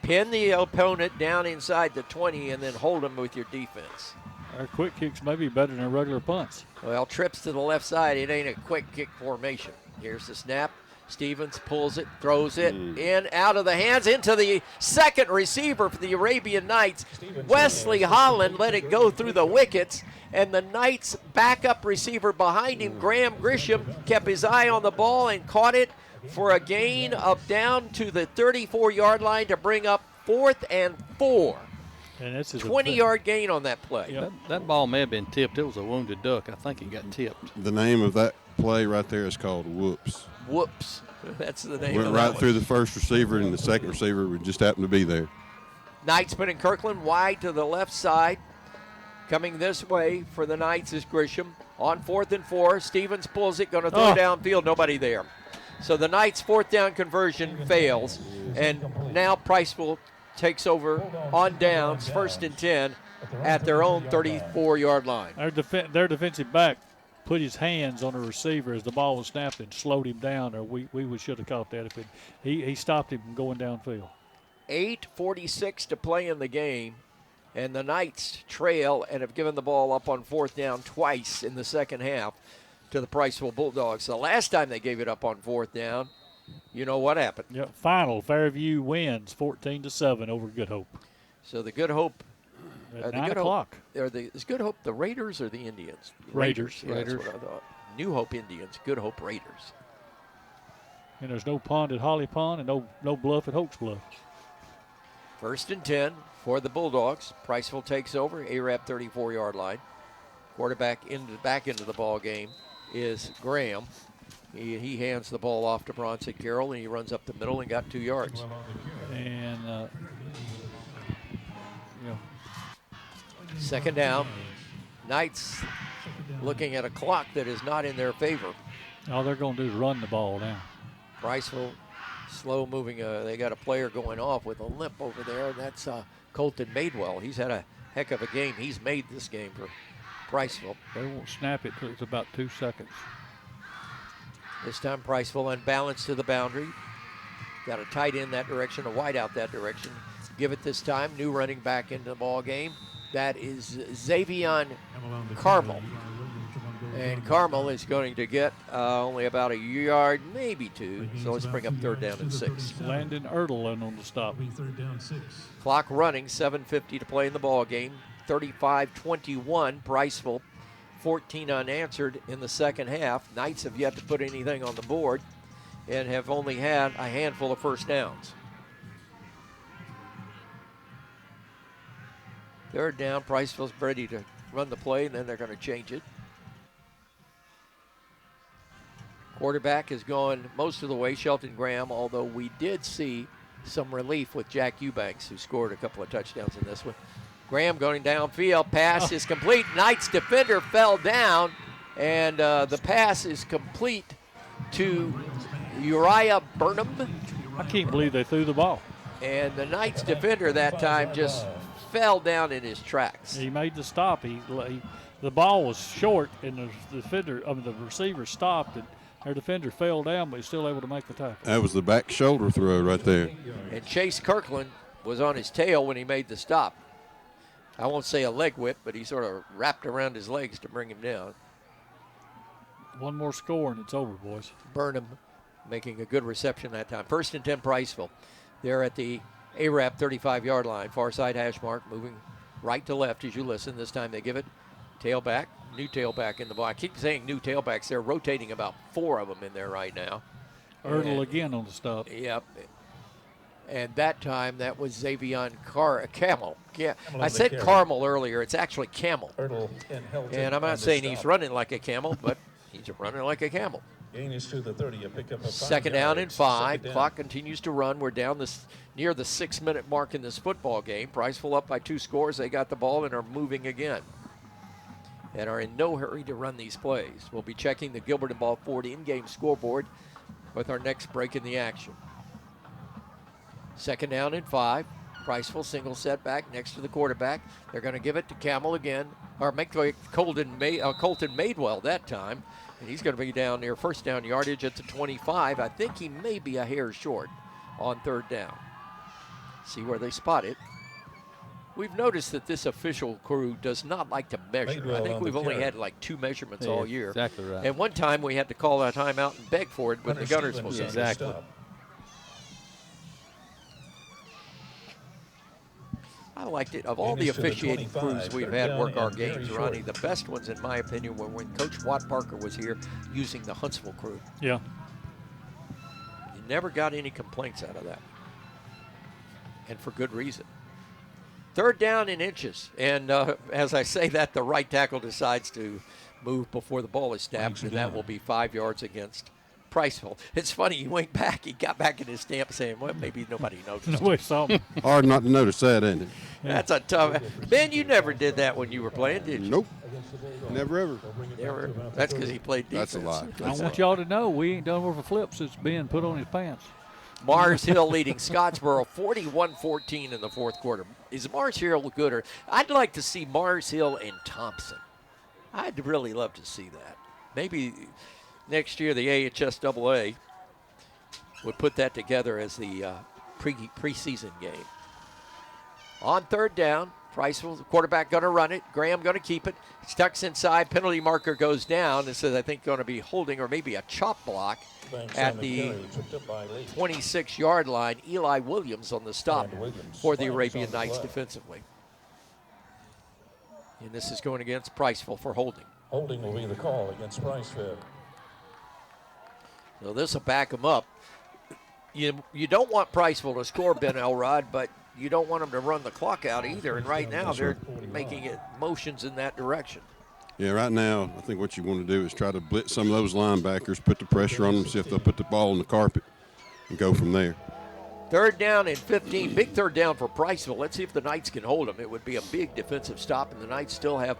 Pin the opponent down inside the 20 and then hold them with your defense. Our quick kicks may be better than regular punts. Well, trips to the left side. It ain't a quick kick formation. Here's the snap. Stevens pulls it, throws it in, out of the hands, into the second receiver for the Arabian Knights. Wesley Holland let it go through the wickets, and the Knights' backup receiver behind him, Graham Grisham, kept his eye on the ball and caught it for a gain of down to the 34-yard line to bring up 4th and 4. And this is 20-yard gain on that play. Yep. That ball may have been tipped. It was a wounded duck. I think it got tipped. The name of that play right there is called whoops. Whoops. That's the name Went of right that through one. the first receiver, and the second receiver would just happen to be there. Knightsman and Kirkland wide to the left side. Coming this way for the Knights is Grisham. On 4th and 4, Stevens pulls it, going to throw downfield, nobody there. So the Knights' 4th down conversion fails, and now Priceville takes over on downs, 1st and 10, at their own 34-yard line. Their defensive back put his hands on the receiver as the ball was snapped and slowed him down, or we should have caught that. If he stopped him from going downfield. 8:46 to play in the game, and the Knights trail and have given the ball up on 4th down twice in the second half to the Priceville Bulldogs. The last time they gave it up on 4th down, you know what happened. Yep. Final, Fairview wins 14-7 over Good Hope. So the Good Hope. At 9 o'clock. Is Good Hope the Raiders or the Indians? Raiders. Yeah, that's what I thought. New Hope Indians, Good Hope Raiders. And there's no pond at Holly Pond and no bluff at Hoax Bluff. 1st and 10 for the Bulldogs. Priceville takes over, Arab 34-yard line. Quarterback back into the ball game is Graham. He hands the ball off to Bronson Carroll, and he runs up the middle and got 2 yards. And, second down. Knights looking at a clock that is not in their favor. All they're going to do is run the ball now. Priceville slow moving. They got a player going off with a limp over there, and that's Colton Madewell. He's had a heck of a game. He's made this game for Priceville. They won't snap it till it's about 2 seconds. This time Priceville unbalanced to the boundary. Got a tight end that direction, a wide out that direction. Give it this time. New running back into the ball game. That is Xavion Carmel. And Carmel is going to get only about a yard, maybe 2. So let's bring up 3rd down and 6. Landon Erdelin on the stop. Clock running, 7:50 to play in the ball game. 35-21, Priceville, 14 unanswered in the second half. Knights have yet to put anything on the board and have only had a handful of first downs. 3rd down, Priceville's ready to run the play, and then they're going to change it. Quarterback has gone most of the way, Shelton Graham, although we did see some relief with Jack Eubanks, who scored a couple of touchdowns in this one. Graham going downfield, pass is complete. Knights defender fell down, and the pass is complete to Uriah Burnham. I can't believe they threw the ball. And the Knights defender that time just fell down in his tracks. He made the stop. The ball was short, and the receiver stopped, and their defender fell down, but he's still able to make the tackle. That was the back shoulder throw right there. And Chase Kirkland was on his tail when he made the stop. I won't say a leg whip, but he sort of wrapped around his legs to bring him down. One more score, and it's over, boys. Burnham making a good reception that time. 1st and 10, Priceville. They're at the Arab 35-yard line. Far side hash mark, moving right to left as you listen. This time they give it tailback. New tailback in the ball. I keep saying new tailbacks. They're rotating about 4 of them in there right now. Erdl again on the stop. Yep. And that time, that was Xavion Camel. Yeah, I said Carmel earlier. It's actually Camel. And I'm not saying he's running like a camel, but he's running like a camel. Gain is to the 30, a pickup of 5 Second down and yards. 5. Second Clock down. continues to run. We're down near the 6-minute mark in this football game. Priceville up by 2 scores. They got the ball and are moving again, and are in no hurry to run these plays. We'll be checking the Gilbert and Ball Ford in-game scoreboard with our next break in the action. Second down and 5. Priceville single setback next to the quarterback. They're going to give it to Camel again, or make Colton Madewell that time. And he's going to be down near first down yardage at the 25. I think he may be a hair short on 3rd down. See where they spot it. We've noticed that this official crew does not like to measure. I think we've only had like 2 measurements all year. Exactly right. And one time we had to call a timeout and beg for it when the gunners was in. Exactly. I liked it. Of all the officiating crews we've had work our games, Ronnie, the best ones, in my opinion, were when Coach Watt Parker was here using the Huntsville crew. Yeah. You never got any complaints out of that. And for good reason. 3rd down in inches. And as I say that, the right tackle decides to move before the ball is snapped, and that will be 5 yards against Priceville. It's funny, he went back, he got back in his stamp saying, well, maybe nobody noticed. Nobody saw him. Hard not to notice that, ain't it? That's a tough. Ben, you never did that when you were playing, did you? Nope. Never ever. Never. That's because he played defense. That's a lie. I want y'all to know we ain't done worth a flip since Ben put on his pants. Mars Hill leading Scottsboro 41-14 in the 4th quarter. Is Mars Hill good? I'd like to see Mars Hill and Thompson. I'd really love to see that. Maybe next year the AHSAA would put that together as the preseason game. On 3rd down, Priceville, the quarterback going to run it. Graham going to keep it. Stucks inside. Penalty marker goes down. This is, I think, going to be holding or maybe a chop block at the 26-yard line. Eli Williams on the stop for the Arabian Knights defensively. And this is going against Priceville for holding. Holding will be the call against Priceville. So this will back them up. You don't want Priceville to score, Ben Elrod, but you don't want them to run the clock out either. And right now they're making it motions in that direction. Yeah, right now I think what you want to do is try to blitz some of those linebackers, put the pressure on them, see if they'll put the ball on the carpet, and go from there. 3rd down and 15. Big 3rd down for Priceville. Let's see if the Knights can hold them. It would be a big defensive stop, and the Knights still have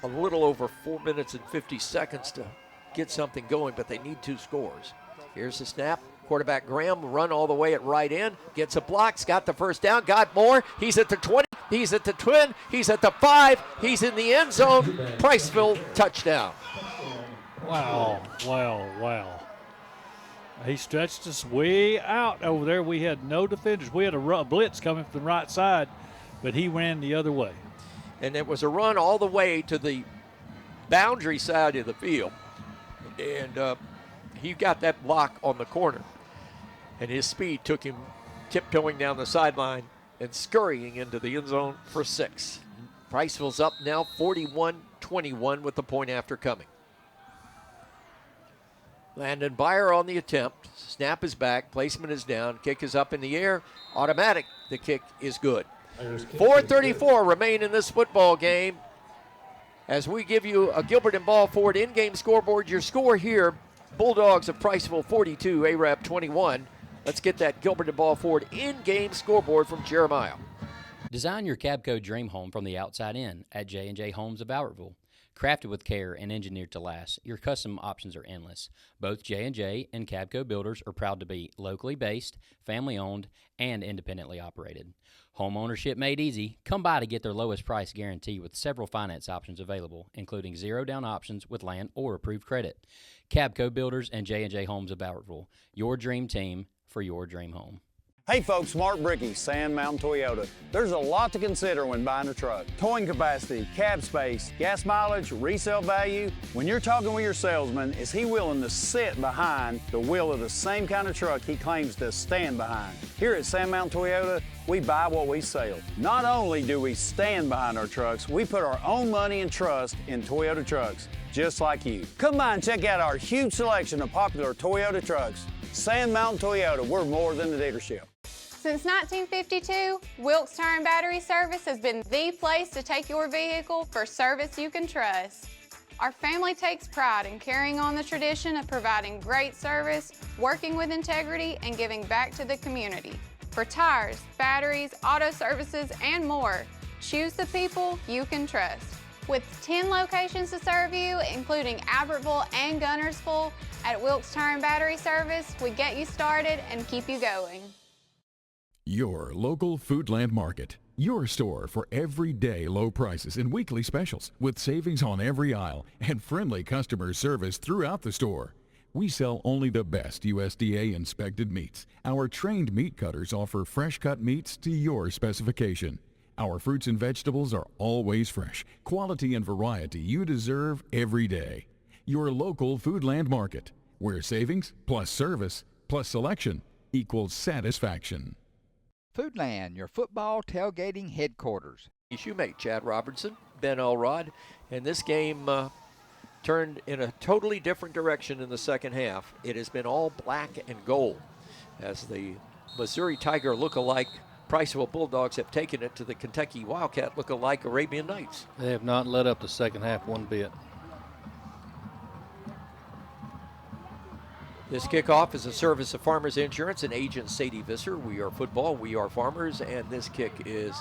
a little over 4 minutes and 50 seconds to get something going, but they need 2 scores. Here's the snap. Quarterback Graham run all the way at right end. Gets a block. Got the 1st down. Got more. He's at the 20. He's at the 10. He's at the 5. He's in the end zone. Priceville touchdown. Wow, wow, wow. He stretched us way out over there. We had no defenders. We had a blitz coming from the right side, but he ran the other way. And it was a run all the way to the boundary side of the field. And he got that block on the corner. And his speed took him tiptoeing down the sideline and scurrying into the end zone for 6. Priceville's up now 41-21 with the point after coming. Landon Byer on the attempt. Snap is back. Placement is down. Kick is up in the air. Automatic. The kick is good. 4:34 remain in this football game as we give you a Gilbert and Ball Ford in-game scoreboard. Your score here, Bulldogs of Priceville 42, Arab 21. Let's get that Gilbert and Ball Ford in-game scoreboard from Jeremiah. Design your Cabco dream home from the outside in at J&J Homes of Albertville. Crafted with care and engineered to last, your custom options are endless. Both J&J and Cabco Builders are proud to be locally based, family-owned, and independently operated. Home ownership made easy. Come by to get their lowest price guarantee with several finance options available, including zero-down options with land or approved credit. Cabco Builders and J&J Homes of Albertville, your dream team for your dream home. Hey folks, Mark Brickey, Sand Mountain Toyota. There's a lot to consider when buying a truck. Towing capacity, cab space, gas mileage, resale value. When you're talking with your salesman, is he willing to sit behind the wheel of the same kind of truck he claims to stand behind? Here at Sand Mountain Toyota, we buy what we sell. Not only do we stand behind our trucks, we put our own money and trust in Toyota trucks, just like you. Come by and check out our huge selection of popular Toyota trucks. Sand Mountain Toyota, we're more than a dealership. Since 1952, Wilkes Tire and Battery Service has been the place to take your vehicle for service you can trust. Our family takes pride in carrying on the tradition of providing great service, working with integrity, and giving back to the community. For tires, batteries, auto services, and more, choose the people you can trust. With 10 locations to serve you, including Albertville and Gunnersville, at Wilkes Tire and Battery Service, we get you started and keep you going. Your local Foodland Market. Your store for everyday low prices and weekly specials with savings on every aisle and friendly customer service throughout the store. We sell only the best USDA inspected meats. Our trained meat cutters offer fresh cut meats to your specification. Our fruits and vegetables are always fresh, quality and variety you deserve every day. Your local Foodland Market, where savings plus service plus selection equals satisfaction. Foodland, your football tailgating headquarters. You make Chad Robertson, Ben Elrod, and this game turned in a totally different direction in the second half. It has been all black and gold as the Missouri Tiger look-alike Priceville Bulldogs have taken it to the Kentucky Wildcat look-alike Arabian Nights. They have not let up the second half one bit. This kickoff is a service of Farmers Insurance and agent Sadie Visser. We are football, we are farmers, and this kick is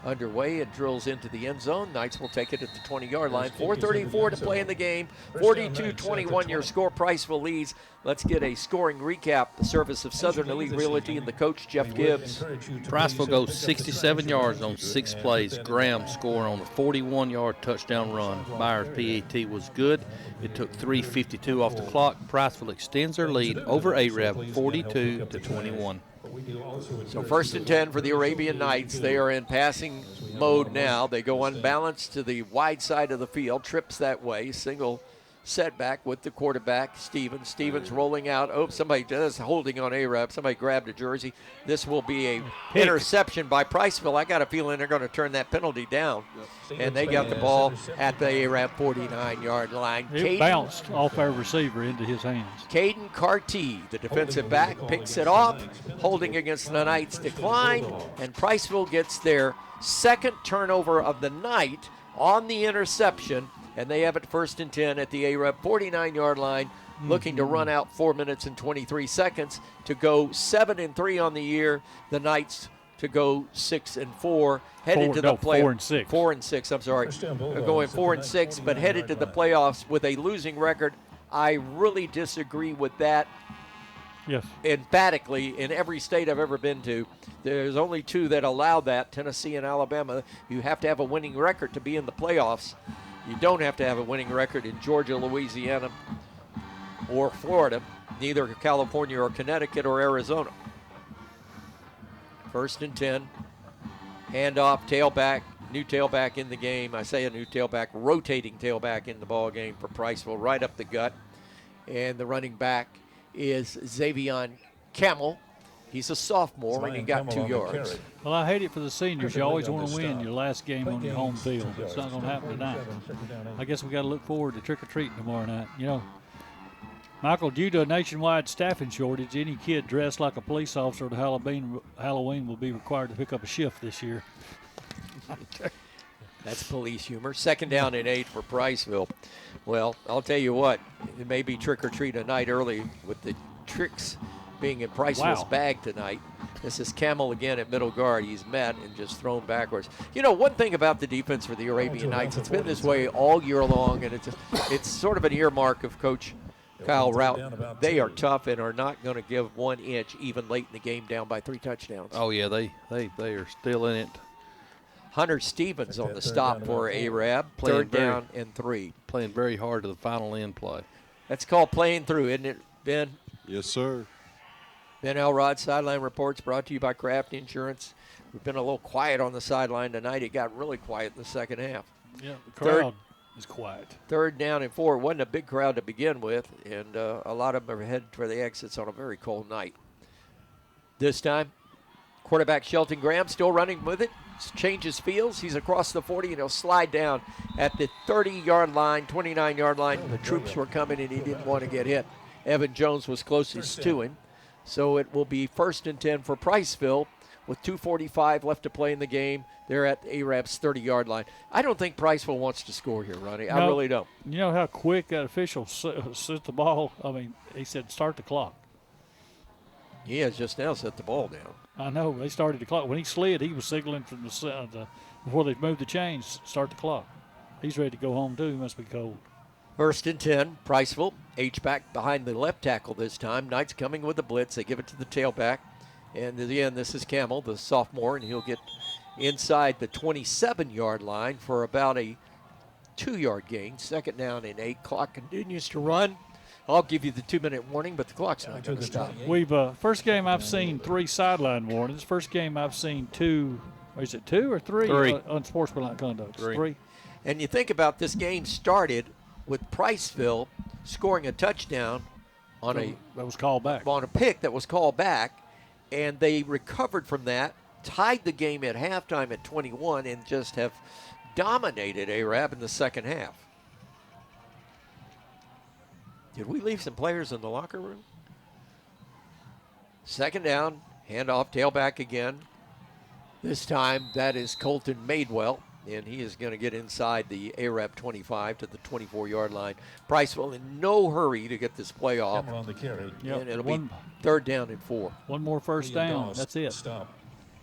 underway. It drills into the end zone. Knights will take it at the 20-yard line. 4:34 to play in the game. 42-21 your score. Priceville leads. Let's get a scoring recap. The service of Southern Elite Realty and the coach, Jeff Gibbs. Priceville goes 67 yards on 6 plays. Graham scoring on a 41-yard touchdown run. Byers' PAT was good. It took 3:52 off the clock. Priceville extends their lead over Arab 42-21. So 1st and 10 for the Arabian Nights. They are in passing mode now. They go unbalanced to the wide side of the field. Trips that way. Single setback with the quarterback, Stevens. Stevens rolling out. Oh, somebody does holding on Arab. Somebody grabbed a jersey. This will be a interception by Priceville. I got a feeling they're going to turn that penalty down. And they got the ball at the Arab 49-yard line. It bounced off our receiver into his hands. Caden Carty, the defensive back, picks it off, holding against the Knights' decline, and Priceville gets their second turnover of the night on the interception, and they have it 1st and 10 at the Arab 49-yard line, looking to run out 4 minutes and 23 seconds to go 7-3 on the year. The Knights to go 6-4, headed to the playoffs. 4 and 6. 4 and 6. I'm sorry, going 4 and 6, but headed to the playoffs with a losing record. I really disagree with that. Yes. Emphatically, in every state I've ever been to, there's only 2 that allow that: Tennessee and Alabama. You have to have a winning record to be in the playoffs. You don't have to have a winning record in Georgia, Louisiana, or Florida, neither California or Connecticut or Arizona. 1st and 10. Handoff, tailback, new tailback in the game. I say a new tailback, rotating tailback in the ball game for Priceville, right up the gut. And the running back is Xavion Camel. He's a sophomore, and he got 2 yards. Well, I hate it for the seniors. You always want to win your last game on your home field. It's not going to happen tonight. I guess we got to look forward to trick-or-treating tomorrow night. You know, Michael, due to a nationwide staffing shortage, any kid dressed like a police officer to Halloween will be required to pick up a shift this year. That's police humor. 2nd down and 8 for Priceville. Well, I'll tell you what, it may be trick-or-treat a night early with the tricks being in Priceville's bag tonight. This is Camel again at middle guard. He's met and just thrown backwards. You know, one thing about the defense for the Arabian Nights, it's been this way all year long, and it's sort of an earmark of Coach Kyle Rout. They are tough and are not going to give 1 inch even late in the game down by 3 touchdowns. Oh, yeah, they are still in it. Hunter Stevens on the stop for Arab. 3rd down and 3. Playing very hard to the final end play. That's called playing through, isn't it, Ben? Yes, sir. Ben Elrod, Sideline Reports, brought to you by Kraft Insurance. We've been a little quiet on the sideline tonight. It got really quiet in the second half. Yeah, the crowd is quiet. 3rd down and 4. It wasn't a big crowd to begin with, and a lot of them are headed for the exits on a very cold night. This time, quarterback Shelton Graham still running with it. Changes fields. He's across the 40, and he'll slide down at the 30-yard line, 29-yard line. The troops were coming, and he didn't want to get hit. Evan Jones was closest to him. So it will be 1st and 10 for Priceville with 2:45 left to play in the game. They're at Arab's 30-yard line. I don't think Priceville wants to score here, Ronnie. I really don't. You know how quick that official set the ball? I mean, he said start the clock. He has just now set the ball down. I know. They started the clock. When he slid, he was signaling from before they moved the chains, start the clock. He's ready to go home, too. He must be cold. 1st and 10, Priceville. H-back behind the left tackle this time. Knights coming with the blitz. They give it to the tailback. And again, this is Camel, the sophomore, and he'll get inside the 27-yard line for about a 2-yard gain. 2nd down and 8. Clock continues to run. I'll give you the 2-minute warning, but the clock's not going to stop. We've first game I've seen 3 sideline warnings. First game I've seen 2. Is it 2 or 3? 3. Unsportsmanlike conduct. 3. And you think about this game started with Priceville scoring a touchdown on that was called back. On a pick that was called back, and they recovered from that, tied the game at halftime at 21, and just have dominated Arab in the second half. Did we leave some players in the locker room? Second down, handoff, tailback again. This time that is Colton Madewell, and he is going to get inside the Arab 25 to the 24-yard line. Priceville in no hurry to get this play off. On the carry. And it'll be 3rd down and 4. One more first down. That's it. Stop.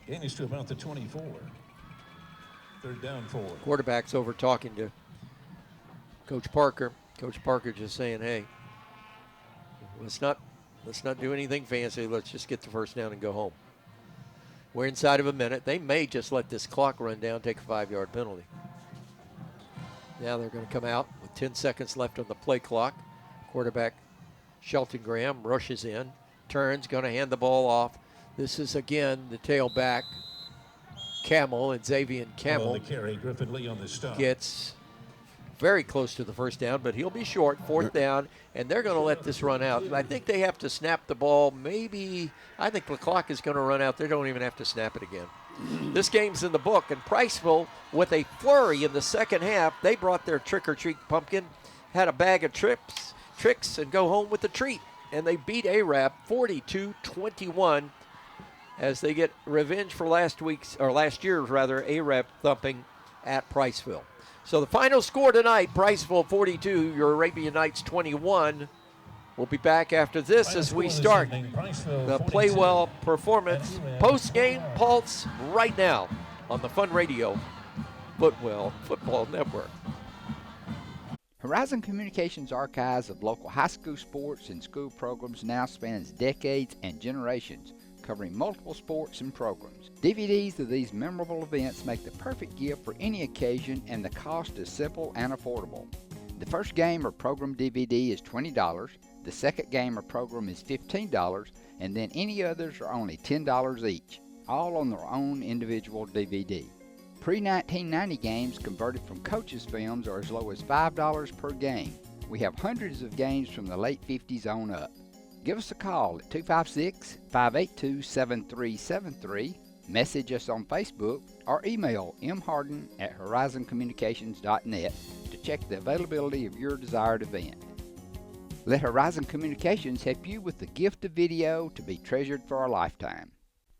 Gain is to about the 24. 3rd down 4. Quarterback's over talking to Coach Parker. Coach Parker just saying, hey, let's not do anything fancy. Let's just get the first down and go home. We're inside of a minute. They may just let this clock run down, take a 5-yard penalty. Now they're going to come out with 10 seconds left on the play clock. Quarterback Shelton Graham rushes in, turns, going to hand the ball off. This is again the tailback Camel, and Xavier Camel the carry. Griffin Lee on the stop. gets very close to the first down, but he'll be short, 4th down, and they're going to let this run out. I think they have to snap the ball. Maybe, I think the clock is going to run out. They don't even have to snap it again. This game's in the book, and Priceville, with a flurry in the second half, they brought their trick-or-treat pumpkin, had a bag of tricks, and go home with the treat. And they beat Arab 42-21 as they get revenge for last year's Arab thumping at Priceville. So the final score tonight, Priceville 42, your Arabian Knights 21. We'll be back after this as we start the Play Well Performance post-game pulse right now on the Fun Radio Football Network. Horizon Communications' archives of local high school sports and school programs now spans decades and generations, covering multiple sports and programs. DVDs of these memorable events make the perfect gift for any occasion, and the cost is simple and affordable. The first game or program DVD is $20, the second game or program is $15, and then any others are only $10 each, all on their own individual DVD. Pre-1990 games converted from coaches' films are as low as $5 per game. We have hundreds of games from the late 50s on up. Give us a call at 256-582-7373, message us on Facebook, or email mharden@horizoncommunications.net to check the availability of your desired event. Let Horizon Communications help you with the gift of video to be treasured for a lifetime.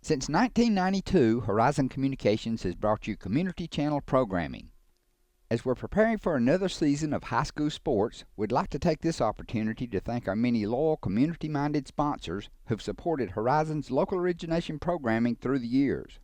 Since 1992, Horizon Communications has brought you community channel programming. As we're preparing for another season of high school sports, we'd like to take this opportunity to thank our many loyal community-minded sponsors who've supported Horizon's local origination programming through the years.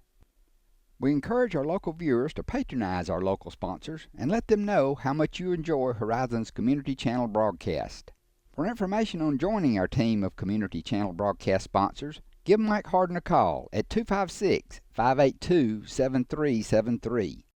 We encourage our local viewers to patronize our local sponsors and let them know how much you enjoy Horizon's community channel broadcast. For information on joining our team of community channel broadcast sponsors, give Mike Harden a call at 256-582-7373.